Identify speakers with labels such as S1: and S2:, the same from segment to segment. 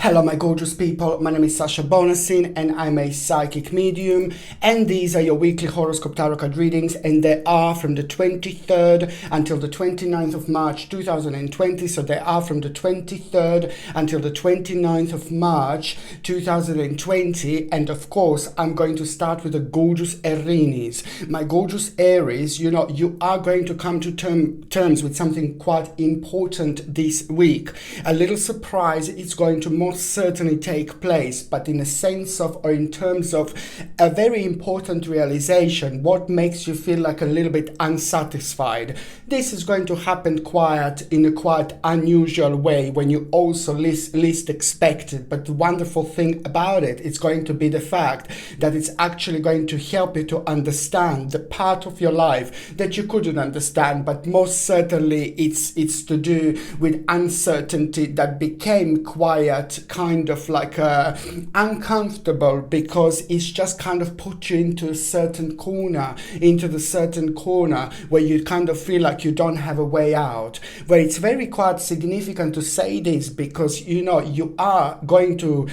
S1: Hello my gorgeous people, my name is Sasha Bonasin and I'm a psychic medium, and these are your weekly horoscope tarot card readings, and they are from the 23rd until the 29th of March 2020. So they are from the 23rd until the 29th of March 2020, and of course I'm going to start with the gorgeous Aries. My gorgeous Aries, you are going to come to terms with something quite important this week. A little surprise is going to most certainly take place, but in a sense of, or in terms of a very important realization, what makes you feel like a little bit unsatisfied. This is going to happen in a quite unusual way when you also least expect it. But the wonderful thing about it, it's going to be the fact that it's actually going to help you to understand the part of your life that you couldn't understand, but most certainly it's to do with uncertainty that became quiet, kind of like uncomfortable, because it's just kind of put you into the certain corner where you kind of feel like you don't have a way out. Where it's very quite significant to say this, because you are going to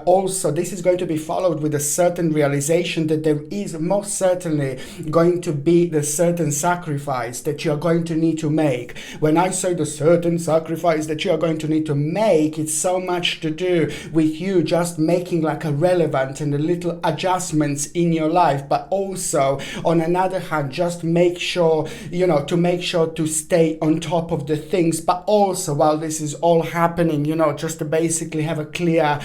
S1: also, this is going to be followed with a certain realization that there is most certainly going to be the certain sacrifice that you're going to need to make. When I say the certain sacrifice that you're going to need to make, it's so much to do with you just making like a relevant and a little adjustments in your life, but also on another hand, just make sure to stay on top of the things, but also while this is all happening, just to basically have a clear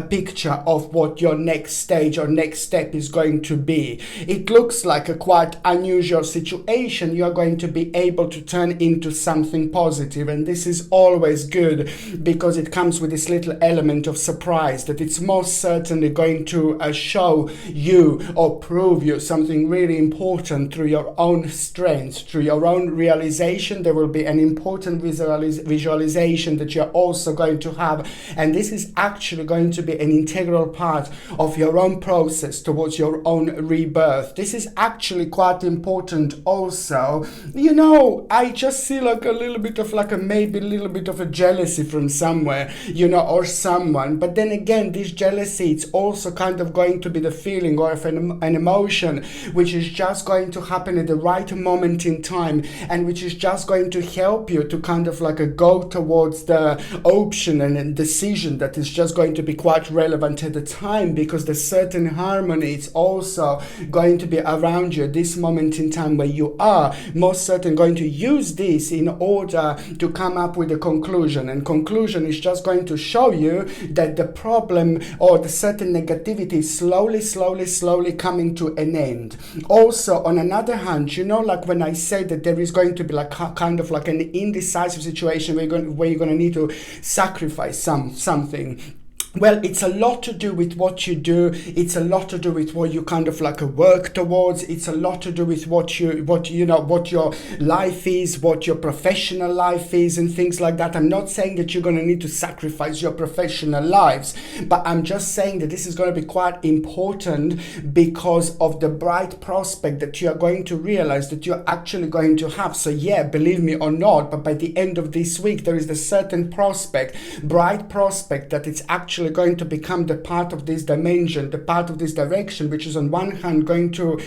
S1: picture of what your next stage or next step is going to be. It looks like a quite unusual situation. You're going to be able to turn into something positive, and this is always good because it comes with this little element of surprise that it's most certainly going to show you or prove you something really important through your own strength, through your own realization. There will be an important visualization that you're also going to have, and this is actually going to be an integral part of your own process towards your own rebirth. This is actually quite important also. I just see like a little bit of like maybe a little bit of a jealousy from somewhere, or someone. But then again, this jealousy, it's also kind of going to be the feeling or an emotion which is just going to happen at the right moment in time, and which is just going to help you to kind of like go towards the option and a decision that is just going to be quite relevant at the time, because the certain harmony is also going to be around you at this moment in time, where you are most certain going to use this in order to come up with a conclusion. And conclusion is just going to show you that the problem or the certain negativity is slowly coming to an end. Also, on another hand, like when I say that there is going to be like kind of like an indecisive situation where you're going to need to sacrifice something. Well, it's a lot to do with what you do. It's a lot to do with what you kind of like work towards. It's a lot to do with what your life is, what your professional life is, and things like that. I'm not saying that you're going to need to sacrifice your professional lives, but I'm just saying that this is going to be quite important because of the bright prospect that you are going to realize that you're actually going to have. So yeah, believe me or not, but by the end of this week, there is a certain bright prospect that it's actually going to become the part of this dimension, the part of this direction, which is on one hand going to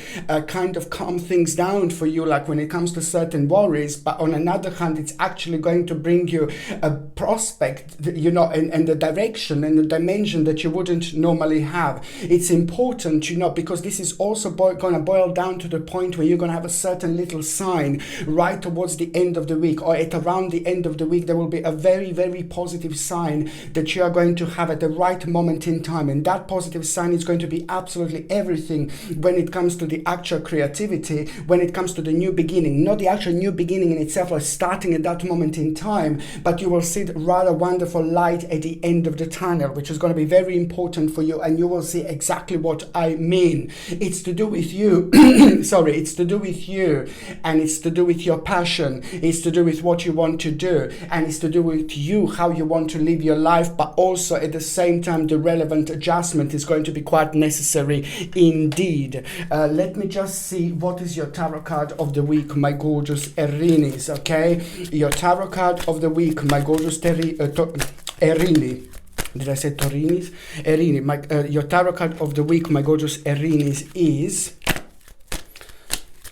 S1: kind of calm things down for you, like when it comes to certain worries, but on another hand, it's actually going to bring you a prospect, and the direction and the dimension that you wouldn't normally have. It's important, because this is also going to boil down to the point where you're going to have a certain little sign right towards the end of the week, or at around the end of the week, there will be a very, very positive sign that you are going to have at the right moment in time. And that positive sign is going to be absolutely everything when it comes to the actual creativity, when it comes to the new beginning, not the actual new beginning in itself or starting at that moment in time, but you will see the rather wonderful light at the end of the tunnel, which is going to be very important for you, and you will see exactly what I mean. It's to do with you. It's to do with you, and it's to do with your passion. It's to do with what you want to do, and it's to do with you, how you want to live your life, but also at the same time, the relevant adjustment is going to be quite necessary indeed. Let me just see what is your tarot card of the week, my gorgeous Aries. Okay, your tarot card of the week, my gorgeous Erini. Did I say Taurinis? Erini. Your tarot card of the week, my gorgeous Erinis, is...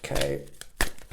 S1: Okay,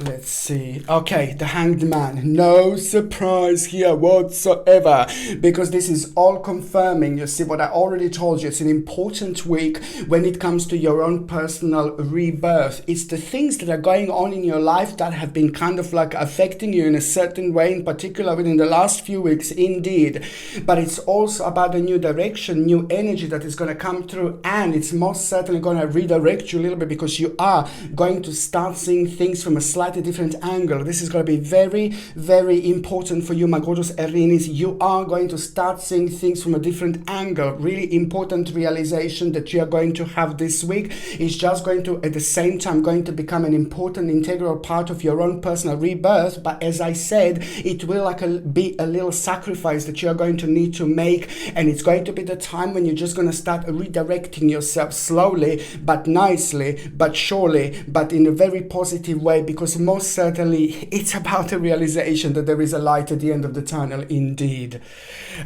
S1: let's see. Okay, the Hanged Man. No surprise here whatsoever, because this is all confirming, you see, what I already told you. It's an important week when it comes to your own personal rebirth. It's the things that are going on in your life that have been kind of like affecting you in a certain way, in particular within the last few weeks, indeed. But it's also about a new direction, new energy that is going to come through, and it's most certainly going to redirect you a little bit, because you are going to start seeing things from a slightly different angle. This is going to be very, very important for you, my gorgeous Erinis. You are going to start seeing things from a different angle. Really important realization that you are going to have this week is just going to, at the same time, going to become an important integral part of your own personal rebirth. But as I said, it will be a little sacrifice that you are going to need to make, and it's going to be the time when you're just going to start redirecting yourself slowly but nicely but surely, but in a very positive way, because most certainly it's about a realization that there is a light at the end of the tunnel, indeed.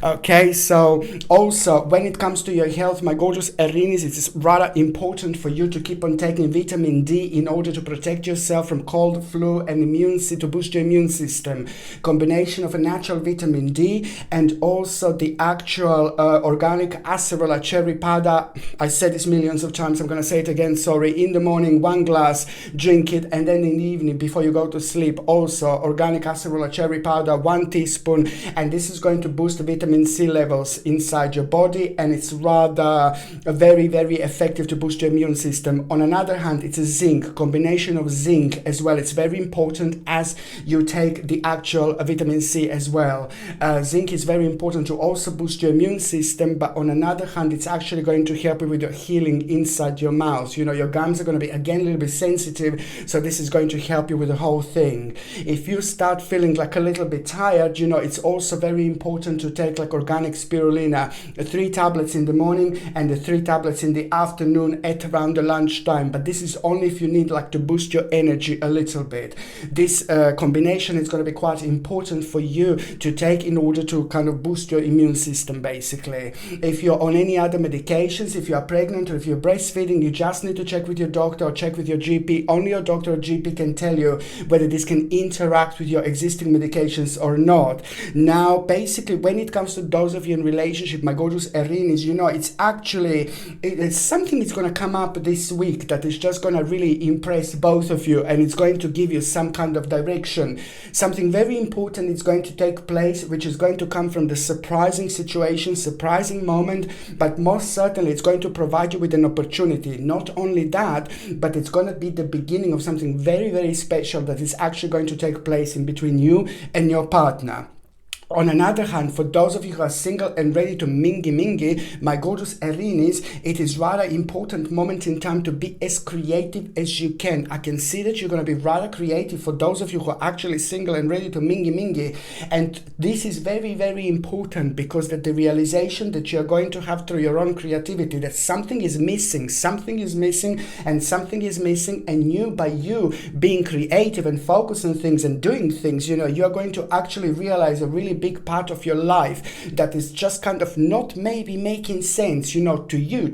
S1: Okay, so also when it comes to your health, my gorgeous Erinis, it is rather important for you to keep on taking vitamin D in order to protect yourself from cold, flu, and to boost your immune system. Combination of a natural vitamin D and also the actual organic acerola cherry powder. I said this millions of times, I'm going to say it again, sorry. In the morning, 1 glass, drink it, and then in the evening before you go to sleep, also organic acerola cherry powder, 1 teaspoon, and this is going to boost the vitamin C levels inside your body, and it's rather very, very effective to boost your immune system. On another hand, it's a zinc, combination of zinc as well. It's very important as you take the actual vitamin C as well. Zinc is very important to also boost your immune system, but on another hand, it's actually going to help you with your healing inside your mouth. You know, your gums are going to be again a little bit sensitive, so this is going to help you with the whole thing. If you start feeling like a little bit tired, you know, it's also very important to take like organic spirulina, 3 tablets in the morning and the 3 tablets in the afternoon at around the lunchtime. But this is only if you need like to boost your energy a little bit. This combination is going to be quite important for you to take in order to kind of boost your immune system, basically. If you're on any other medications, if you are pregnant or if you're breastfeeding, you just need to check with your doctor or check with your GP. Only your doctor or GP can tell you whether this can interact with your existing medications or not. Now, basically, when it comes to those of you in relationship, my gorgeous Erinis, you know, it's actually it's something that's going to come up this week that is just going to really impress both of you, and it's going to give you some kind of direction. Something very important is going to take place, which is going to come from the surprising situation, surprising moment, but most certainly it's going to provide you with an opportunity. Not only that, but it's going to be the beginning of something very, very special that is actually going to take place in between you and your partner. On another hand, for those of you who are single and ready to mingy, my gorgeous Erinis, it is rather important moment in time to be as creative as you can. I can see that you're going to be rather creative for those of you who are actually single and ready to mingy. And this is very, very important, because that the realization that you're going to have through your own creativity, that something is missing, and you, by you being creative and focused on things and doing things, you know, you're going to actually realize a really big part of your life that is just kind of not maybe making sense, you know, to you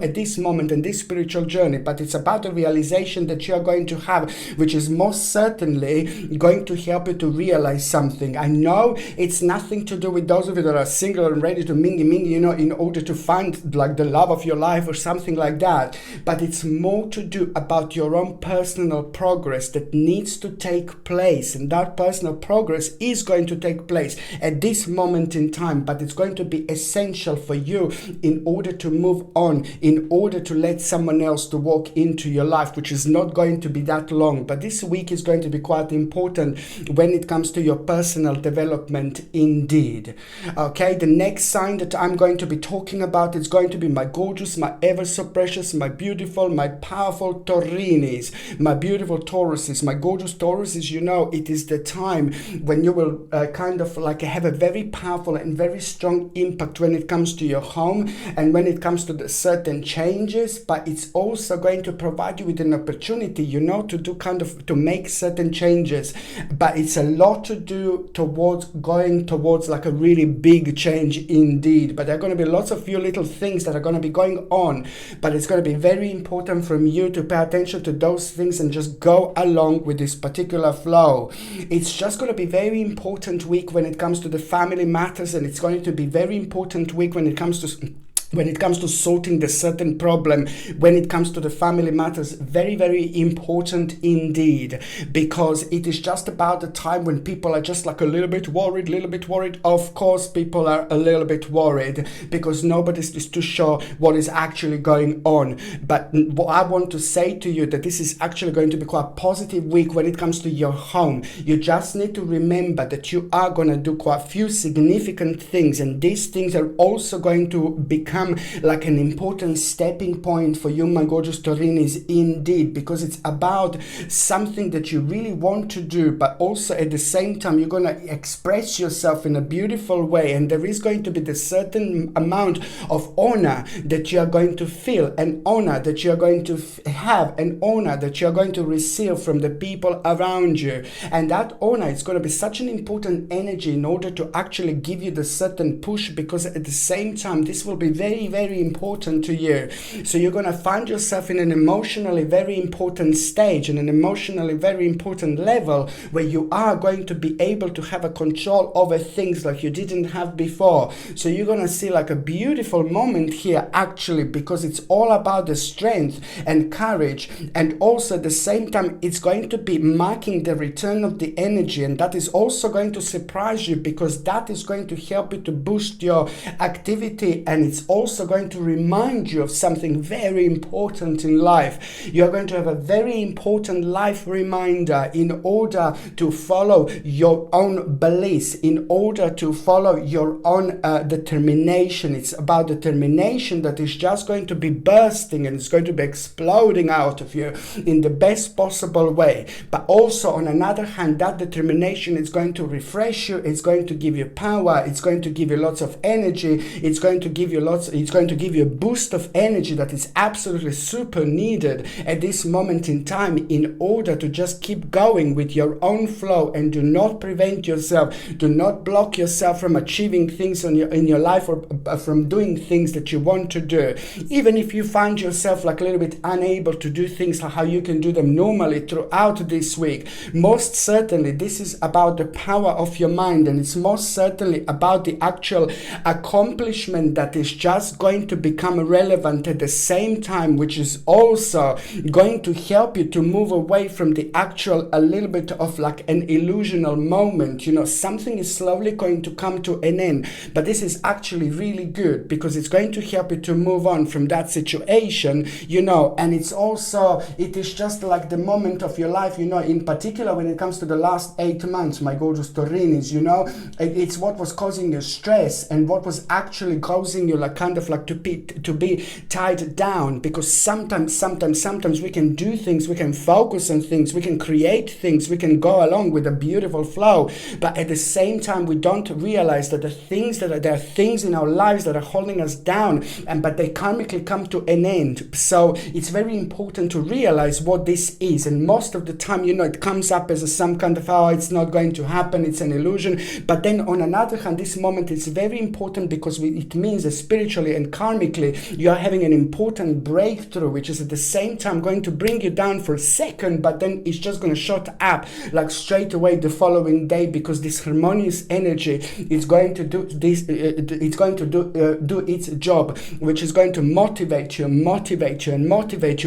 S1: at this moment in this spiritual journey, but it's about the realization that you are going to have, which is most certainly going to help you to realize something. I know it's nothing to do with those of you that are single and ready to mingy, you know, in order to find like the love of your life or something like that, but it's more to do about your own personal progress that needs to take place, and that personal progress is going to take place at this moment in time, but it's going to be essential for you in order to move on, in order to let someone else to walk into your life, which is not going to be that long. But this week is going to be quite important when it comes to your personal development, indeed. Okay, the next sign that I'm going to be talking about is going to be my gorgeous, my ever so precious, my beautiful, my powerful Taurinis, my beautiful Tauruses, my gorgeous Tauruses. You know, it is the time when you will kind of of like have a very powerful and very strong impact when it comes to your home and when it comes to the certain changes, but it's also going to provide you with an opportunity, you know, to do to make certain changes. But it's a lot to do towards going towards like a really big change indeed. But there are going to be lots of few little things that are going to be going on, but it's going to be very important from you to pay attention to those things and just go along with this particular flow. It's just going to be very important week when it comes to the family matters, and it's going to be very important week when it comes to sorting the certain problem, when it comes to the family matters. Very, very important indeed, because it is just about the time when people are just like a little bit worried. Of course, people are a little bit worried because nobody is too sure what is actually going on. But what I want to say to you that this is actually going to be quite a positive week when it comes to your home. You just need to remember that you are going to do quite a few significant things, and these things are also going to become like an important stepping point for you, my gorgeous Taurinis, indeed, because it's about something that you really want to do, but also at the same time you're going to express yourself in a beautiful way, and there is going to be the certain amount of honor that you are going to feel, an honor that you are going to have, an honor that you are going to receive from the people around you. And that honor is going to be such an important energy in order to actually give you the certain push, because at the same time this will be very, very important to you. So you're going to find yourself in an emotionally very important stage, and an emotionally very important level where you are going to be able to have a control over things like you didn't have before. So you're going to see like a beautiful moment here actually, because it's all about the strength and courage, and also at the same time it's going to be marking the return of the energy, and that is also going to surprise you, because that is going to help you to boost your activity, and it's also going to remind you of something very important in life. You're going to have a very important life reminder in order to follow your own beliefs, in order to follow your own determination. It's about determination that is just going to be bursting, and it's going to be exploding out of you in the best possible way. But also on another hand, that determination is going to refresh you, it's going to give you power, it's going to give you lots of energy, it's going to give you a boost of energy that is absolutely super needed at this moment in time, in order to just keep going with your own flow, and do not prevent yourself, do not block yourself from achieving things in your life, or from doing things that you want to do. Even if you find yourself like a little bit unable to do things like how you can do them normally throughout this week, most certainly this is about the power of your mind, and it's most certainly about the actual accomplishment that is just going to become relevant at the same time, which is also going to help you to move away from the actual a little bit of like an illusional moment. You know, something is slowly going to come to an end, but this is actually really good, because it's going to help you to move on from that situation, you know. And it is just like the moment of your life, you know, in particular when it comes to the last 8 months, my gorgeous Taurinis, you know, it's what was causing you stress, and what was actually causing you like kind of like to be tied down, because sometimes we can do things, we can focus on things, we can create things, we can go along with a beautiful flow, but at the same time we don't realize that there are things in our lives that are holding us down, but they karmically come to an end. So it's very important to realize what this is, and most of the time, you know, it comes up as some kind of, oh, it's not going to happen, it's an illusion. But then on another hand, this moment is very important, because it means that spiritually and karmically you are having an important breakthrough, which is at the same time going to bring you down for a second, but then it's just going to shut up like straight away the following day, because this harmonious energy is going to do this, it's going to do its job, which is going to motivate you,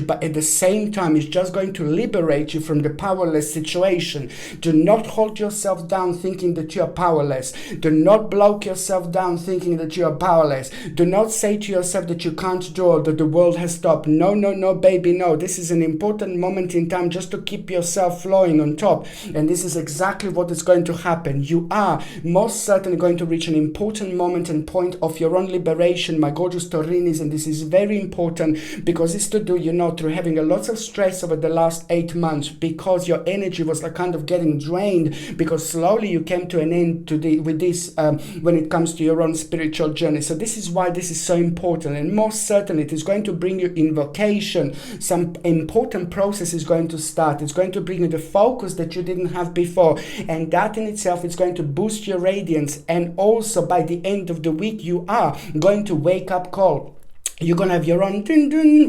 S1: but at the same time it's just going to liberate you from the powerless situation. Do not hold yourself down thinking that you are powerless. Do not block yourself down thinking that you are powerless. Do not say to yourself that you can't do or that the world has stopped. No, no, no, baby, no. This is an important moment in time just to keep yourself flowing on top. And this is exactly what is going to happen. You are most certainly going to reach an important moment and point of your own liberation, my gorgeous Taurinis. And this is very important because it's to do, through having a lot of stress over the last 8 months, because your energy was like kind of getting drained, because slowly you came to an end with this when it comes to your own spiritual journey. So this is why this is so important, and most certainly it is going to bring you invocation. Some important process is going to start. It's going to bring you the focus that you didn't have before, and that in itself is going to boost your radiance. And also by the end of the week, you are going to wake up call. You're going to have your own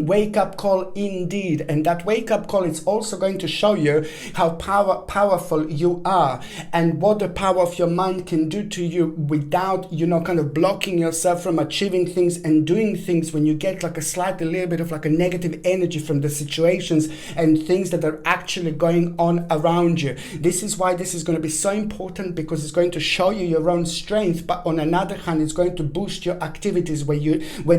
S1: wake-up call indeed. And that wake-up call is also going to show you how powerful you are and what the power of your mind can do to you without, kind of blocking yourself from achieving things and doing things when you get like a little bit of like a negative energy from the situations and things that are actually going on around you. This is why this is going to be so important, because it's going to show you your own strength, but on another hand, it's going to boost your activities where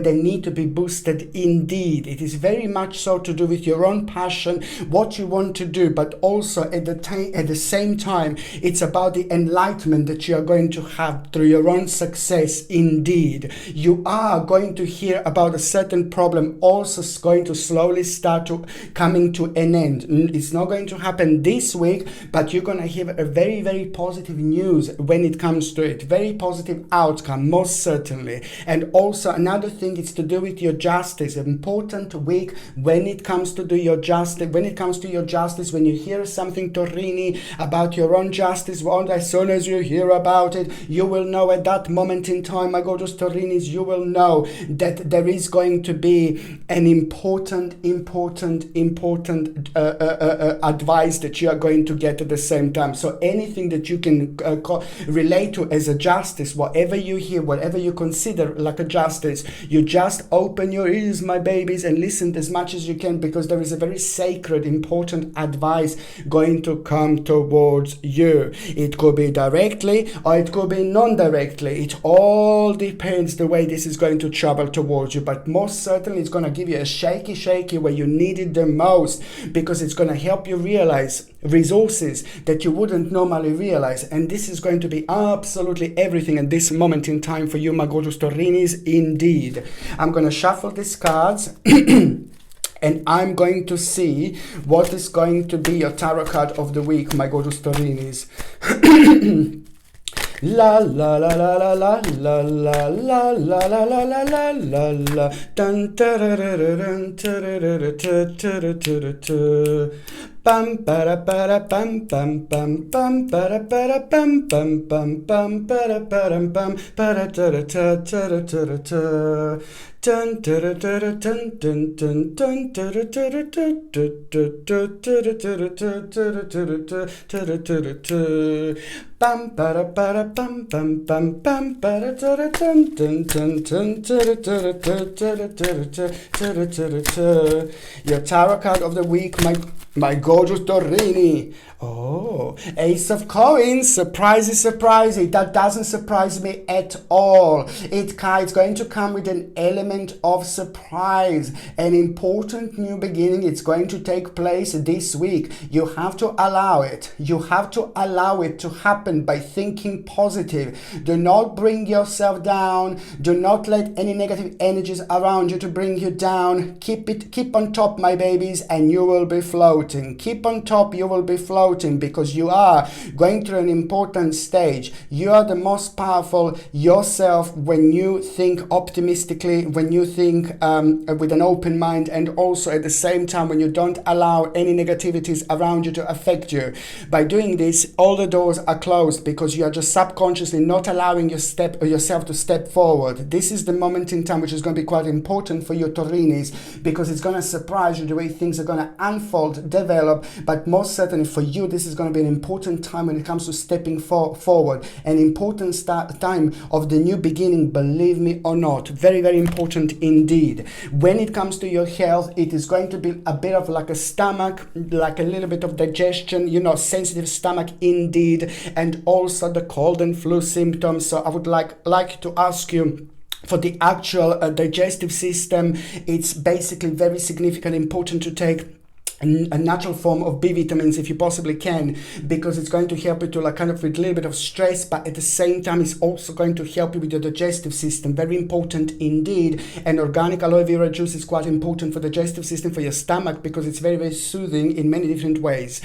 S1: they need to be boosted indeed. It is very much so to do with your own passion, what you want to do, but also at the same time, it's about the enlightenment that you are going to have through your own success indeed. You are going to hear about a certain problem also going to slowly start to coming to an end. It's not going to happen this week, but you're going to hear a very, very positive news when it comes to it. Very positive outcome, most certainly. And also another thing is to do with your justice. Important week when it comes to do your justice. When it comes to your justice, when you hear something, Taurini, about your own justice, well, as soon as you hear about it, you will know at that moment in time, my gorgeous Taurinis, you will know that there is going to be an important advice that you are going to get at the same time. So anything that you can relate to as a justice, whatever you hear, whatever you consider like a justice, you just open your ears, my babies, and listen as much as you can, because there is a very sacred, important advice going to come towards you. It could be directly or it could be non-directly. It all depends the way this is going to travel towards you, but most certainly it's going to give you a shaky where you need it the most, because it's going to help you realize resources that you wouldn't normally realize. And this is going to be absolutely everything at this moment in time for you, my gorgeous Taurinis, indeed. I'm going to shuffle these cards and I'm going to see what is going to be your tarot card of the week, my gorgeous Taurinis. La la la la la la la la la la la la la la la la dun tarararun tarararun. Bam para para bam bam bam bam para para bam bam bam bam para para bam para ta ta ta ta ta. Dun dun dun dun dun dun dun dun dun. Bam para para bam bam bam bam para ta dun dun dun dun dun. Your tarot card of the week, my gorgeous Taurini. Oh, Ace of Coins, surprisey. That doesn't surprise me at all. It's going to come with an element of surprise. An important new beginning. It's going to take place this week. You have to allow it. You have to allow it to happen by thinking positive. Do not bring yourself down. Do not let any negative energies around you to bring you down. Keep on top, my babies, and you will be floating. Keep on top, you will be floating, because you are going through an important stage. You are the most powerful yourself when you think optimistically, when you think with an open mind, and also at the same time when you don't allow any negativities around you to affect you. By doing this, all the doors are closed because you are just subconsciously not allowing yourself to step forward. This is the moment in time which is going to be quite important for your Taurinis, because it's going to surprise you the way things are going to unfold, develop, but most certainly for you, this is going to be an important time when it comes to stepping forward. An important time of the new beginning, believe me or not. Very, very important indeed. When it comes to your health, it is going to be a bit of like a stomach, like a little bit of digestion, sensitive stomach indeed, and also the cold and flu symptoms. So I would like to ask you, For the actual digestive system, it's basically very significant, important to take a natural form of B vitamins if you possibly can, because it's going to help you to like kind of with a little bit of stress, but at the same time it's also going to help you with your digestive system. Very important indeed. And organic aloe vera juice is quite important for the digestive system, for your stomach, because it's very, very soothing in many different ways.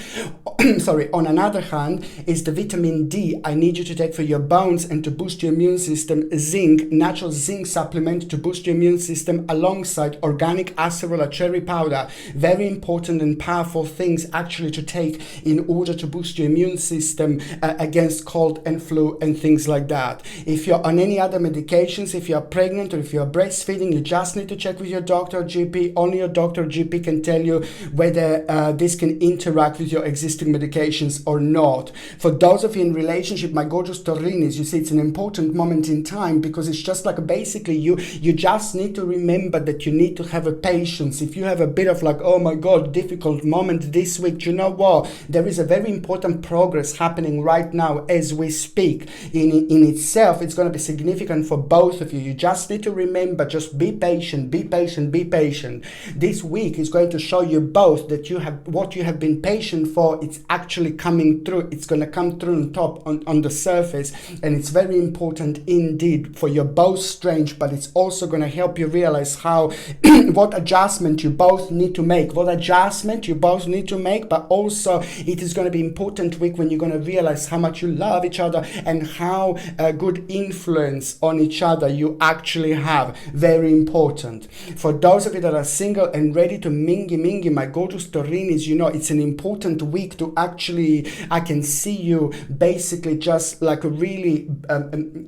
S1: Sorry. On another hand is the vitamin D. I need you to take for your bones and to boost your immune system. Zinc, natural zinc supplement to boost your immune system, alongside organic acerola cherry powder. Very important and powerful things actually to take in order to boost your immune system against cold and flu and things like that. If you're on any other medications, if you're pregnant or if you're breastfeeding, you just need to check with your doctor or GP. Only your doctor or GP can tell you whether this can interact with your existing medications or not. For those of you in relationship, my gorgeous Taurinis, you see, it's an important moment in time, because it's just like basically you just need to remember that you need to have a patience. If you have a bit of like, oh my God, difficult moment this week, you know what, there is a very important progress happening right now as we speak. In itself, it's going to be significant for both of you. You just need to remember, just be patient, be patient, be patient. This week is going to show you both that you have what you have been patient for, it's actually coming through. It's going to come through on top, on the surface, and it's very important indeed for your both strength, but it's also going to help you realize how what adjustment you both need to make, you both need to make, but also it is going to be important week when you're going to realize how much you love each other and how good influence on each other you actually have. Very important. For those of you that are single and ready to mingy, my gorgeous Taurinis, you know, it's an important week to actually, I can see you basically just like really,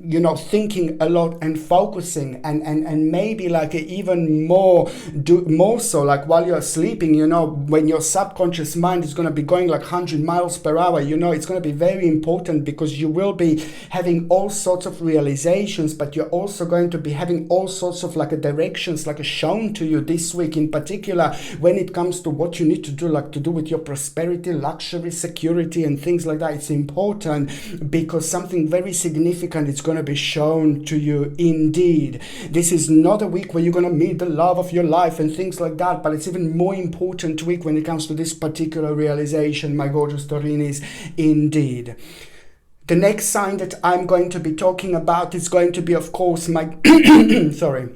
S1: you know, thinking a lot and focusing and maybe like even more so like while you're sleeping, you know, when your subconscious mind is going to be going like 100 miles per hour, you know, it's going to be very important, because you will be having all sorts of realizations, but you're also going to be having all sorts of like a directions like a shown to you this week, in particular when it comes to what you need to do, like to do with your prosperity, luxury, security and things like that. It's important because something very significant is going to be shown to you indeed. This is not a week where you're going to meet the love of your life and things like that, but it's even more important week when it comes to this particular realization, my gorgeous Taurinis, indeed. The next sign that I'm going to be talking about is going to be, of course, my sorry,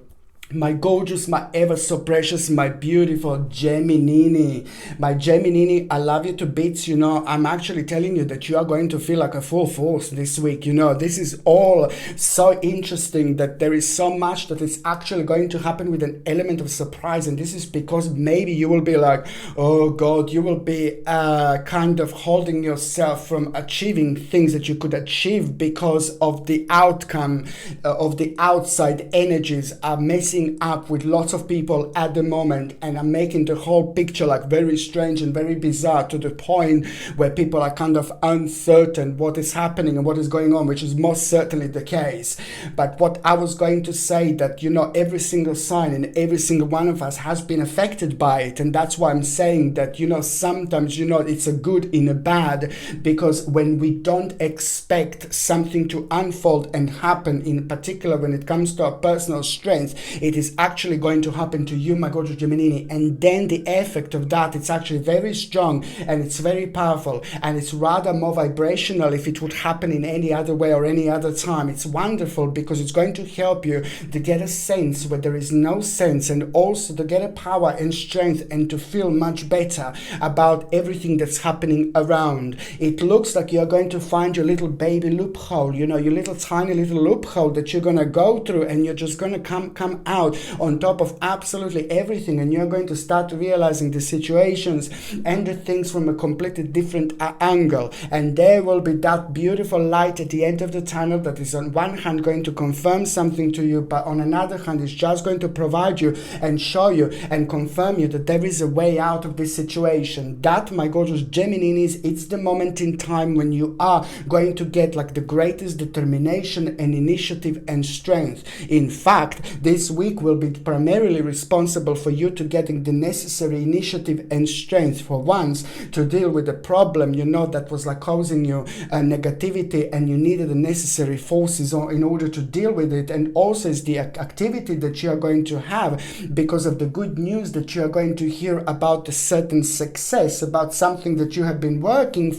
S1: my gorgeous, my ever so precious, my beautiful Gemini. My Gemini, I love you to bits. You know, I'm actually telling you that you are going to feel like a full force this week. You know, this is all so interesting that there is so much that is actually going to happen with an element of surprise. And this is because maybe you will be like, oh God, you will be kind of holding yourself from achieving things that you could achieve because of the outcome of the outside energies are messing up with lots of people at the moment, and I'm making the whole picture like very strange and very bizarre, to the point where people are kind of uncertain what is happening and what is going on, which is most certainly the case. But what I was going to say, that, you know, every single sign and every single one of us has been affected by it, and that's why I'm saying that, you know, sometimes, you know, it's a good in a bad, because when we don't expect something to unfold and happen, in particular when it comes to our personal strength, it is actually going to happen to you, my gorgeous Gemini, and then the effect of that, it's actually very strong and it's very powerful, and it's rather more vibrational if it would happen in any other way or any other time. It's wonderful because it's going to help you to get a sense where there is no sense, and also to get a power and strength and to feel much better about everything that's happening around. It looks like you're going to find your little baby loophole, you know, your little tiny little loophole that you're going to go through, and you're just going to come out on top of absolutely everything, and you're going to start realizing the situations and the things from a completely different angle. And there will be that beautiful light at the end of the tunnel that is on one hand going to confirm something to you, but on another hand is just going to provide you and show you and confirm you that there is a way out of this situation. That, my gorgeous Geminis, it's the moment in time when you are going to get like the greatest determination and initiative and strength. In fact, this week week will be primarily responsible for you to getting the necessary initiative and strength for once to deal with the problem, that was like causing you negativity, and you needed the necessary forces in order to deal with it. And also is the activity that you are going to have because of the good news that you are going to hear about a certain success, about something that you have been working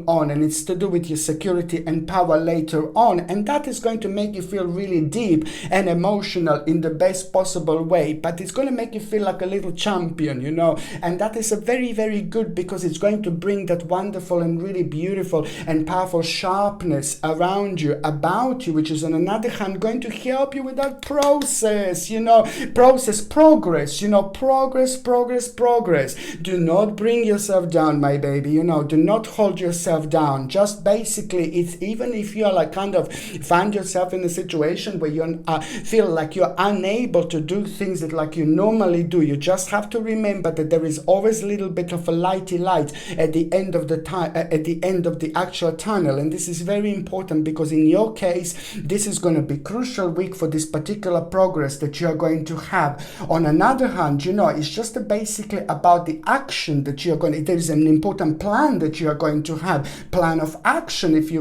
S1: on, and it's to do with your security and power later on. And that is going to make you feel really deep and emotional in the best possible way, but it's going to make you feel like a little champion, and that is a very, very good, because it's going to bring that wonderful and really beautiful and powerful sharpness around you, about you, which is on another hand going to help you with that progress, progress. Do not bring yourself down, my baby, do not hold yourself down. Just basically, it's even if you are like kind of find yourself in a situation where you feel like you're unable to do things that like you normally do, you just have to remember that there is always a little bit of a lighty light at the end of the time, at the end of the actual tunnel. And this is very important, because in your case, this is going to be crucial week for this particular progress that you are going to have. On another hand, it's just basically about the action that you're going to, there is an important plan that you are going to have, plan of action, if you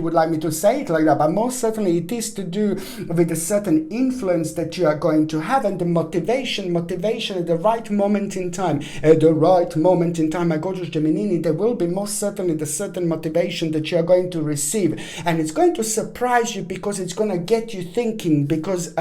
S1: would like me to say it like that. But most certainly it is to do with a certain influence that you are going to have, and the motivation at the right moment in time. My gorgeous Gemini, there will be most certainly the certain motivation that you are going to receive, and it's going to surprise you, because it's going to get you thinking, because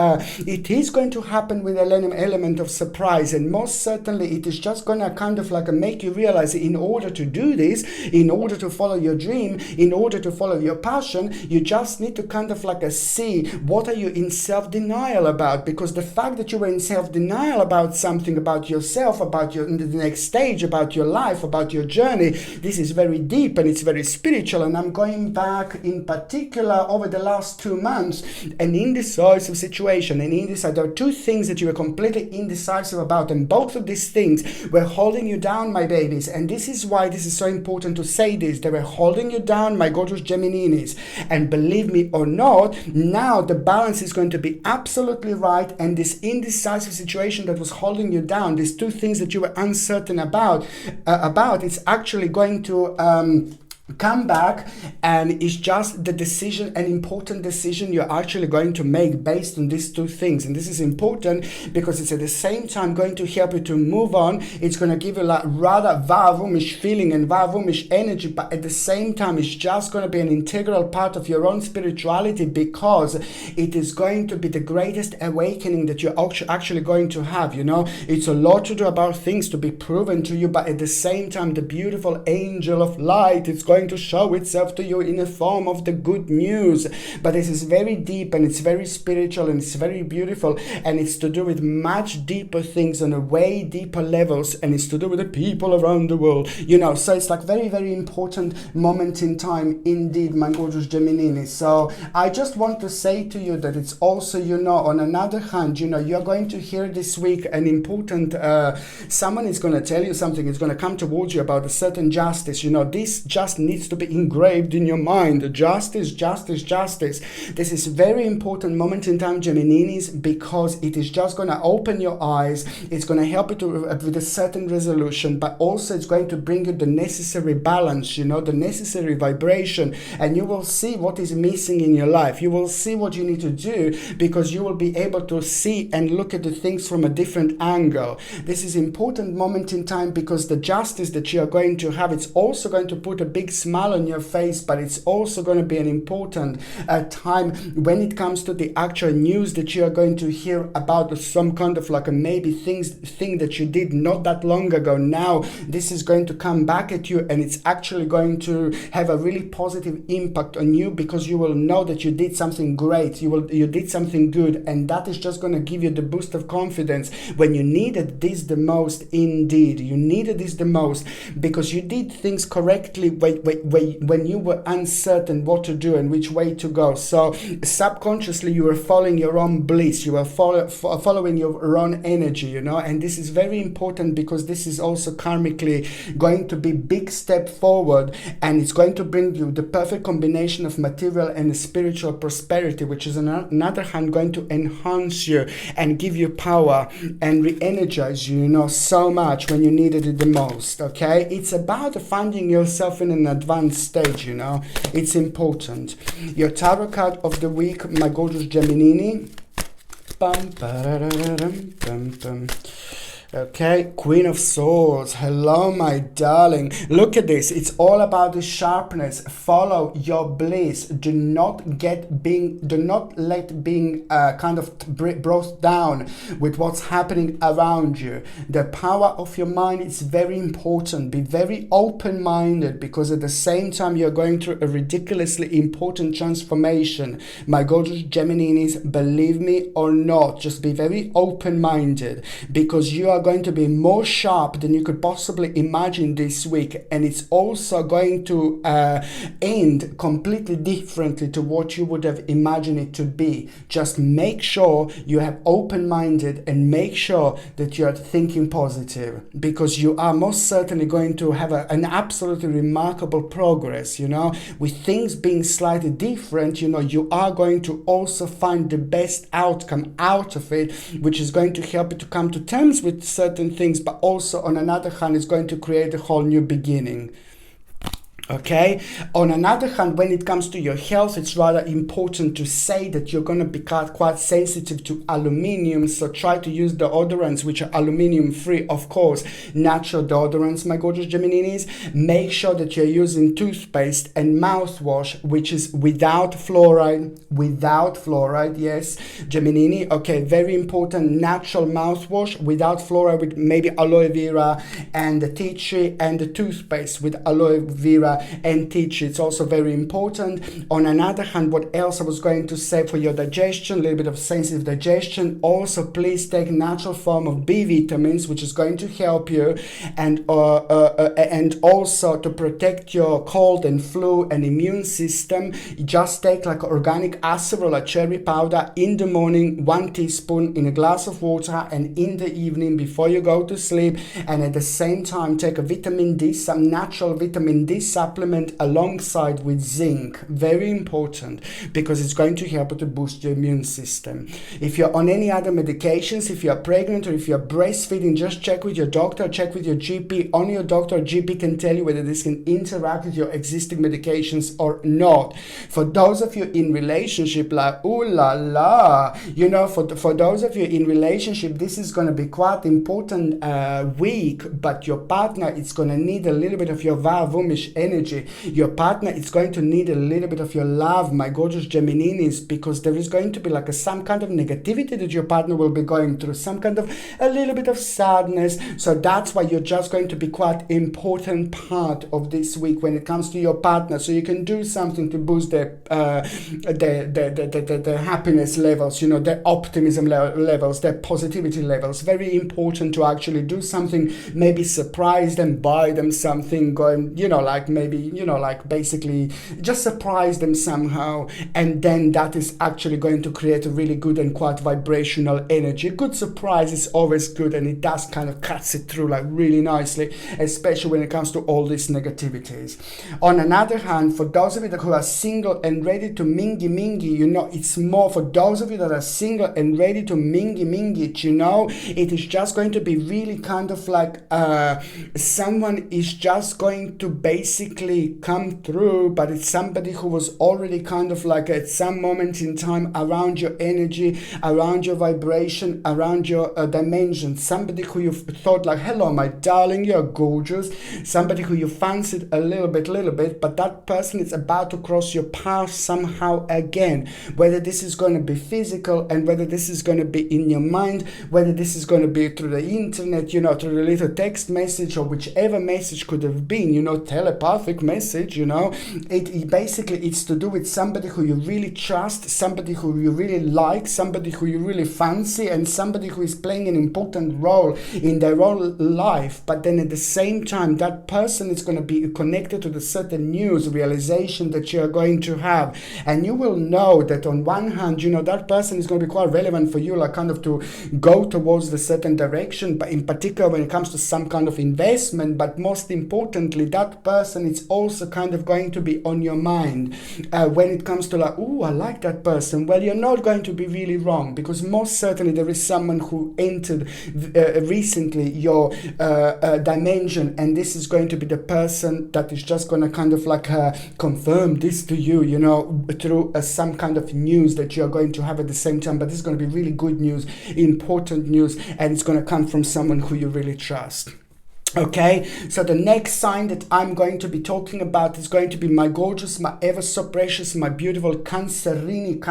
S1: it is going to happen with an element of surprise. And most certainly it is just going to kind of like make you realize, in order to do this, in order to follow your dream, in order to follow your passion, you just need to kind of like see what are you in self-denial about. Because the fact that you were in self-denial about something, about yourself, about the next stage, about your life, about your journey, this is very deep and it's very spiritual. And I'm going back in particular over the last 2 months, an indecisive situation. And there are two things that you were completely indecisive about, and both of these things were holding you down, my babies. And this is why this is so important to say this. They were holding you down, my gorgeous Geminis. And believe me or not, now the balance is going to be absolutely right. And this indecisive situation that was holding you down, these two things that you were uncertain about, it's actually going to come back, and it's just the decision, an important decision you're actually going to make based on these two things. And this is important because it's at the same time going to help you to move on. It's going to give you like rather Vavumish feeling and Vavumish energy, but at the same time it's just going to be an integral part of your own spirituality, because it is going to be the greatest awakening that you're actually going to have. It's a lot to do about things to be proven to you, but at the same time the beautiful angel of light is going to show itself to you in the form of the good news. But this is very deep, and it's very spiritual, and it's very beautiful, and it's to do with much deeper things on a way deeper levels, and it's to do with the people around the world, so it's like very, very important moment in time indeed, my gorgeous Gemini. So I just want to say to you that it's also, on another hand, you're going to hear this week an important someone is going to tell you something. It's going to come towards you about a certain justice. This just needs to be engraved in your mind. Justice. This is a very important moment in time, Geminis, because it is just going to open your eyes. It's going to help you to with a certain resolution, but also it's going to bring you the necessary balance, the necessary vibration, and you will see what is missing in your life. You will see what you need to do, because you will be able to see and look at the things from a different angle. This is an important moment in time, because the justice that you are going to have, it's also going to put a big smile on your face, but it's also going to be an important time when it comes to the actual news that you are going to hear about some kind of like a maybe thing that you did not that long ago. Now this is going to come back at you, and it's actually going to have a really positive impact on you, because you will know that you did something great, you did something good, and that is just going to give you the boost of confidence when you needed this the most. Indeed, you needed this the most, because you did things correctly when you were uncertain what to do and which way to go. So subconsciously you were following your own bliss, you were following your own energy, you know, and this is very important because this is also karmically going to be big step forward, and it's going to bring you the perfect combination of material and spiritual prosperity, which is on another hand going to enhance you and give you power and re-energize you, you know, so much when you needed it the most. Okay, it's about finding yourself in an advanced stage, you know, it's important. Your tarot card of the week, my gorgeous Gemini. Okay, Queen of Swords. Hello, my darling. Look at this. It's all about the sharpness. Follow your bliss. Do not let being kind of brought down with what's happening around you. The power of your mind is very important. Be very open-minded, because at the same time you're going through a ridiculously important transformation. My gorgeous Geminis, believe me or not, just be very open-minded, because you are going to be more sharp than you could possibly imagine this week, and it's also going to end completely differently to what you would have imagined it to be. Just make sure you have open-minded and make sure that you are thinking positive, because you are most certainly going to have an absolutely remarkable progress, you know, with things being slightly different. You know, you are going to also find the best outcome out of it, which is going to help you to come to terms with certain things, but also on another hand it's going to create a whole new beginning. Okay, on another hand, when it comes to your health, it's rather important to say that you're going to be quite sensitive to aluminium, so try to use deodorants which are aluminium free, of course, natural deodorants, my gorgeous Geminis. Make sure that you're using toothpaste and mouthwash which is without fluoride, yes, Gemini. Okay, very important, natural mouthwash without fluoride, with maybe aloe vera and the tea tree, and the toothpaste with aloe vera and tea tree. It's also very important. On another hand, what else I was going to say, for your digestion, a little bit of sensitive digestion, also please take natural form of B vitamins, which is going to help you, and also to protect your cold and flu and immune system. Just take like organic acerola cherry powder in the morning, 1 teaspoon in a glass of water, and in the evening before you go to sleep, and at the same time take a vitamin D, some natural vitamin D supplement alongside with zinc. Very important, because it's going to help you to boost your immune system. If you're on any other medications, if you're pregnant or if you're breastfeeding, just check with your doctor, check with your GP. Only your doctor or GP can tell you whether this can interact with your existing medications or not. For those of you in relationship, like ooh la la, you know, for those of you in relationship, this is going to be quite important week, but your partner is going to need a little bit of your Vavumish energy. Your partner is going to need a little bit of your love, my gorgeous Geminis, because there is going to be like some kind of negativity that your partner will be going through, some kind of a little bit of sadness. So that's why you're just going to be quite important part of this week when it comes to your partner. So you can do something to boost their happiness levels, you know, their optimism levels, their positivity levels. Very important to actually do something, maybe surprise them, buy them something, going, you know, like maybe, you know, like basically just surprise them somehow, and then that is actually going to create a really good and quite vibrational energy. A good surprise is always good, and it does kind of cuts it through like really nicely, especially when it comes to all these negativities. On another hand, for those of you who are single and ready to mingy, you know, it's more for those of you that are single and ready to mingy, you know, it is just going to be really kind of like someone is just going to basically come through, but it's somebody who was already kind of like at some moment in time around your energy, around your vibration, around your dimension. Somebody who you thought like, hello my darling, you're gorgeous. Somebody who you fancied a little bit, but that person is about to cross your path somehow again. Whether this is going to be physical, and whether this is going to be in your mind, whether this is going to be through the internet, you know, through the little text message or whichever message could have been, you know, telepath perfect message, it basically, it's to do with somebody who you really trust, somebody who you really like, somebody who you really fancy, and somebody who is playing an important role in their own life. But then at the same time, that person is going to be connected to the certain news, realization that you are going to have. And you will know that on one hand, that person is going to be quite relevant for you, like kind of to go towards the certain direction, but in particular when it comes to some kind of investment. But most importantly, that person is also kind of going to be on your mind when it comes to like, oh, I like that person. Well, you're not going to be really wrong, because most certainly there is someone who entered recently your dimension, and this is going to be the person that is just going to kind of like confirm this to you, through some kind of news that you're going to have at the same time. But this is going to be really good news, important news, and it's going to come from someone who you really trust. Okay, so the next sign that I'm going to be talking about is going to be my gorgeous, my ever so precious, my beautiful Cancerini.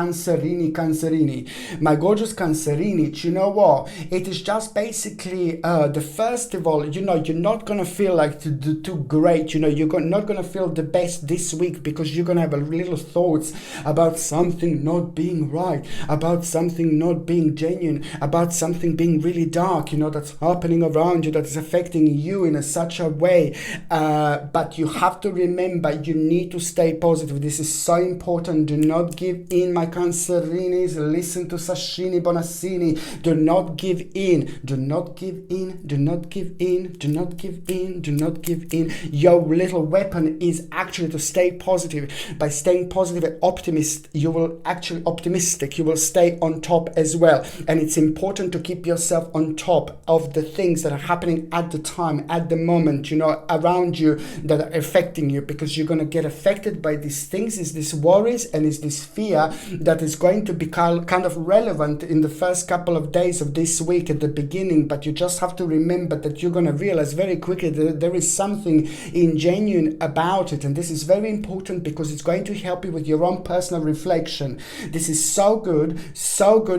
S1: My gorgeous Cancerini, you know what? It is just basically the festival, you're not going to feel like too great, you're not going to feel the best this week, because you're going to have a little thoughts about something not being right, about something not being genuine, about something being really dark, that's happening around you, that is affecting you in such a way, but you have to remember, you need to stay positive. This is so important. Do not give in, my Cancerinis. Listen to Sasha Bonasin. Do not give in. Do not give in. Do not give in. Do not give in. Do not give in. Your little weapon is actually to stay positive. By staying positive and optimistic, you will stay on top as well. And it's important to keep yourself on top of the things that are happening at the time, at the moment, around you, that are affecting you, because you're going to get affected by these things. Is this worries and is this fear that is going to be kind of relevant in the first couple of days of this week at the beginning. But you just have to remember that you're going to realize very quickly that there is something ingenuine about it. And this is very important, because it's going to help you with your own personal reflection. This is so good,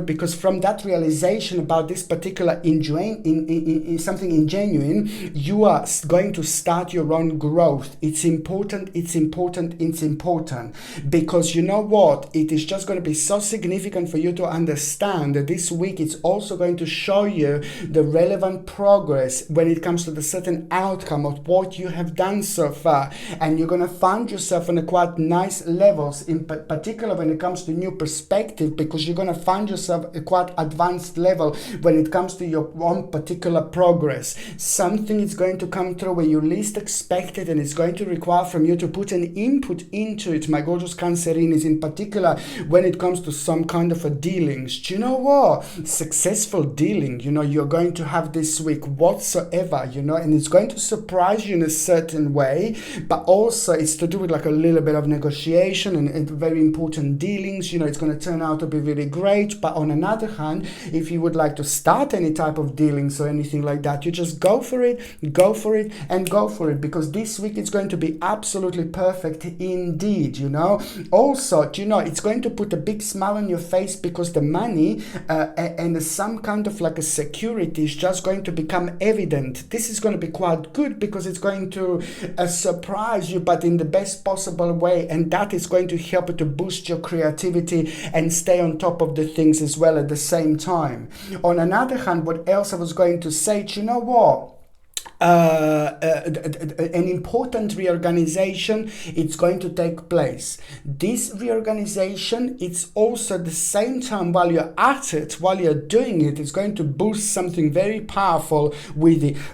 S1: because from that realization about this particular something ingenuine, you are going to start your own growth. It's important, because you know what? It is just going to be so significant for you to understand that this week it's also going to show you the relevant progress when it comes to the certain outcome of what you have done so far. And you're going to find yourself on a quite nice levels, in particular when it comes to new perspective, because you're going to find yourself at a quite advanced level when it comes to your own particular progress. Something is going to come through where you least expect it, and it's going to require from you to put an input into it, my gorgeous Cancerinis, in particular when it comes to some kind of a dealings. Do you know what? Successful dealing, you're going to have this week whatsoever, and it's going to surprise you in a certain way, but also it's to do with like a little bit of negotiation and very important dealings. It's going to turn out to be really great. But on another hand, if you would like to start any type of dealings or anything like that, you just go for it, because this week it's going to be absolutely perfect indeed. Also, it's going to put a big smile on your face, because the money and some kind of like a security is just going to become evident. This is going to be quite good, because it's going to surprise you, but in the best possible way, and that is going to help you to boost your creativity and stay on top of the things as well at the same time. On another hand, what else I was going to say, do you know what? An important reorganization, it's going to take place. This reorganization, it's also at the same time, while you're at it, while you're doing it, it's going to boost something very powerful within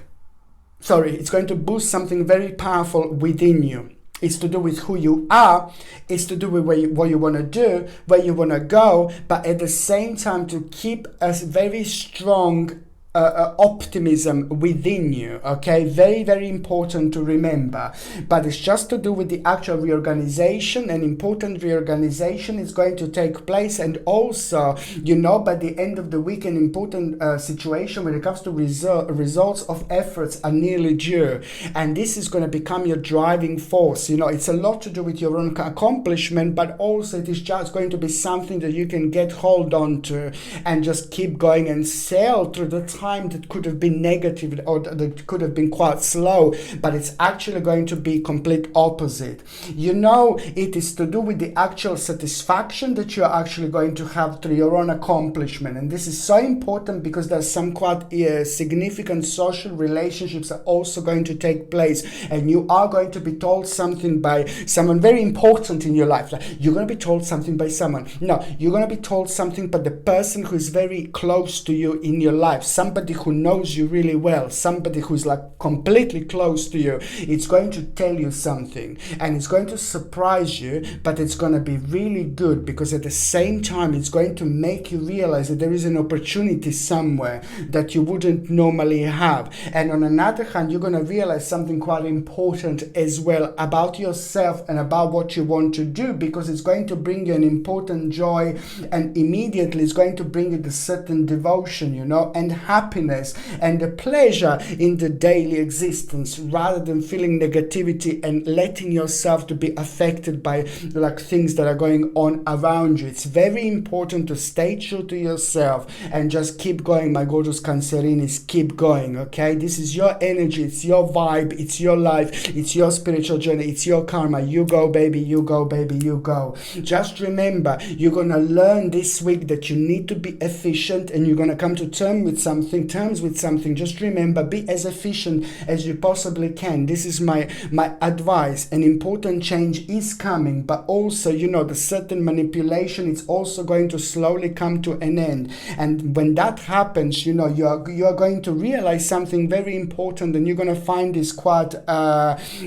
S1: you. It's to do with who you are. It's to do with what you want to do, where you want to go, but at the same time to keep a very strong optimism within you. Okay, very, very important to remember. But it's just to do with the actual reorganization. An important reorganization is going to take place, and also, by the end of the week, an important situation when it comes to results of efforts are nearly due, and this is going to become your driving force. It's a lot to do with your own accomplishment, but also it is just going to be something that you can get hold on to and just keep going and sail through the time time that could have been negative or that could have been quite slow, but it's actually going to be complete opposite. You know, it is to do with the actual satisfaction that you're actually going to have through your own accomplishment. And this is so important because there's some quite significant social relationships are also going to take place, and you are going to be told something by someone very important in your life. Like, you're going to be told something by someone. No, you're going to be told something by the person who is very close to you in your life, somebody who knows you really well, somebody who's like completely close to you. It's going to tell you something, and it's going to surprise you, but it's going to be really good, because at the same time it's going to make you realize that there is an opportunity somewhere that you wouldn't normally have. And on another hand, you're going to realize something quite important as well about yourself and about what you want to do, because it's going to bring you an important joy, and immediately it's going to bring you a certain devotion, you know, and happiness and the pleasure in the daily existence, rather than feeling negativity and letting yourself to be affected by like things that are going on around you. It's very important to stay true to yourself and just keep going, my gorgeous Cancerinis. Keep going, okay? This is your energy, it's your vibe, it's your life, it's your spiritual journey, it's your karma. You go, baby, you go, baby, you go. Just remember, you're gonna learn this week that you need to be efficient, and you're gonna come to terms with something. Just remember, be as efficient as you possibly can. This is my advice. An important change is coming, but also, you know, the certain manipulation, it's also going to slowly come to an end. And when that happens, you know, you are going to realize something very important, and you're going to find this quite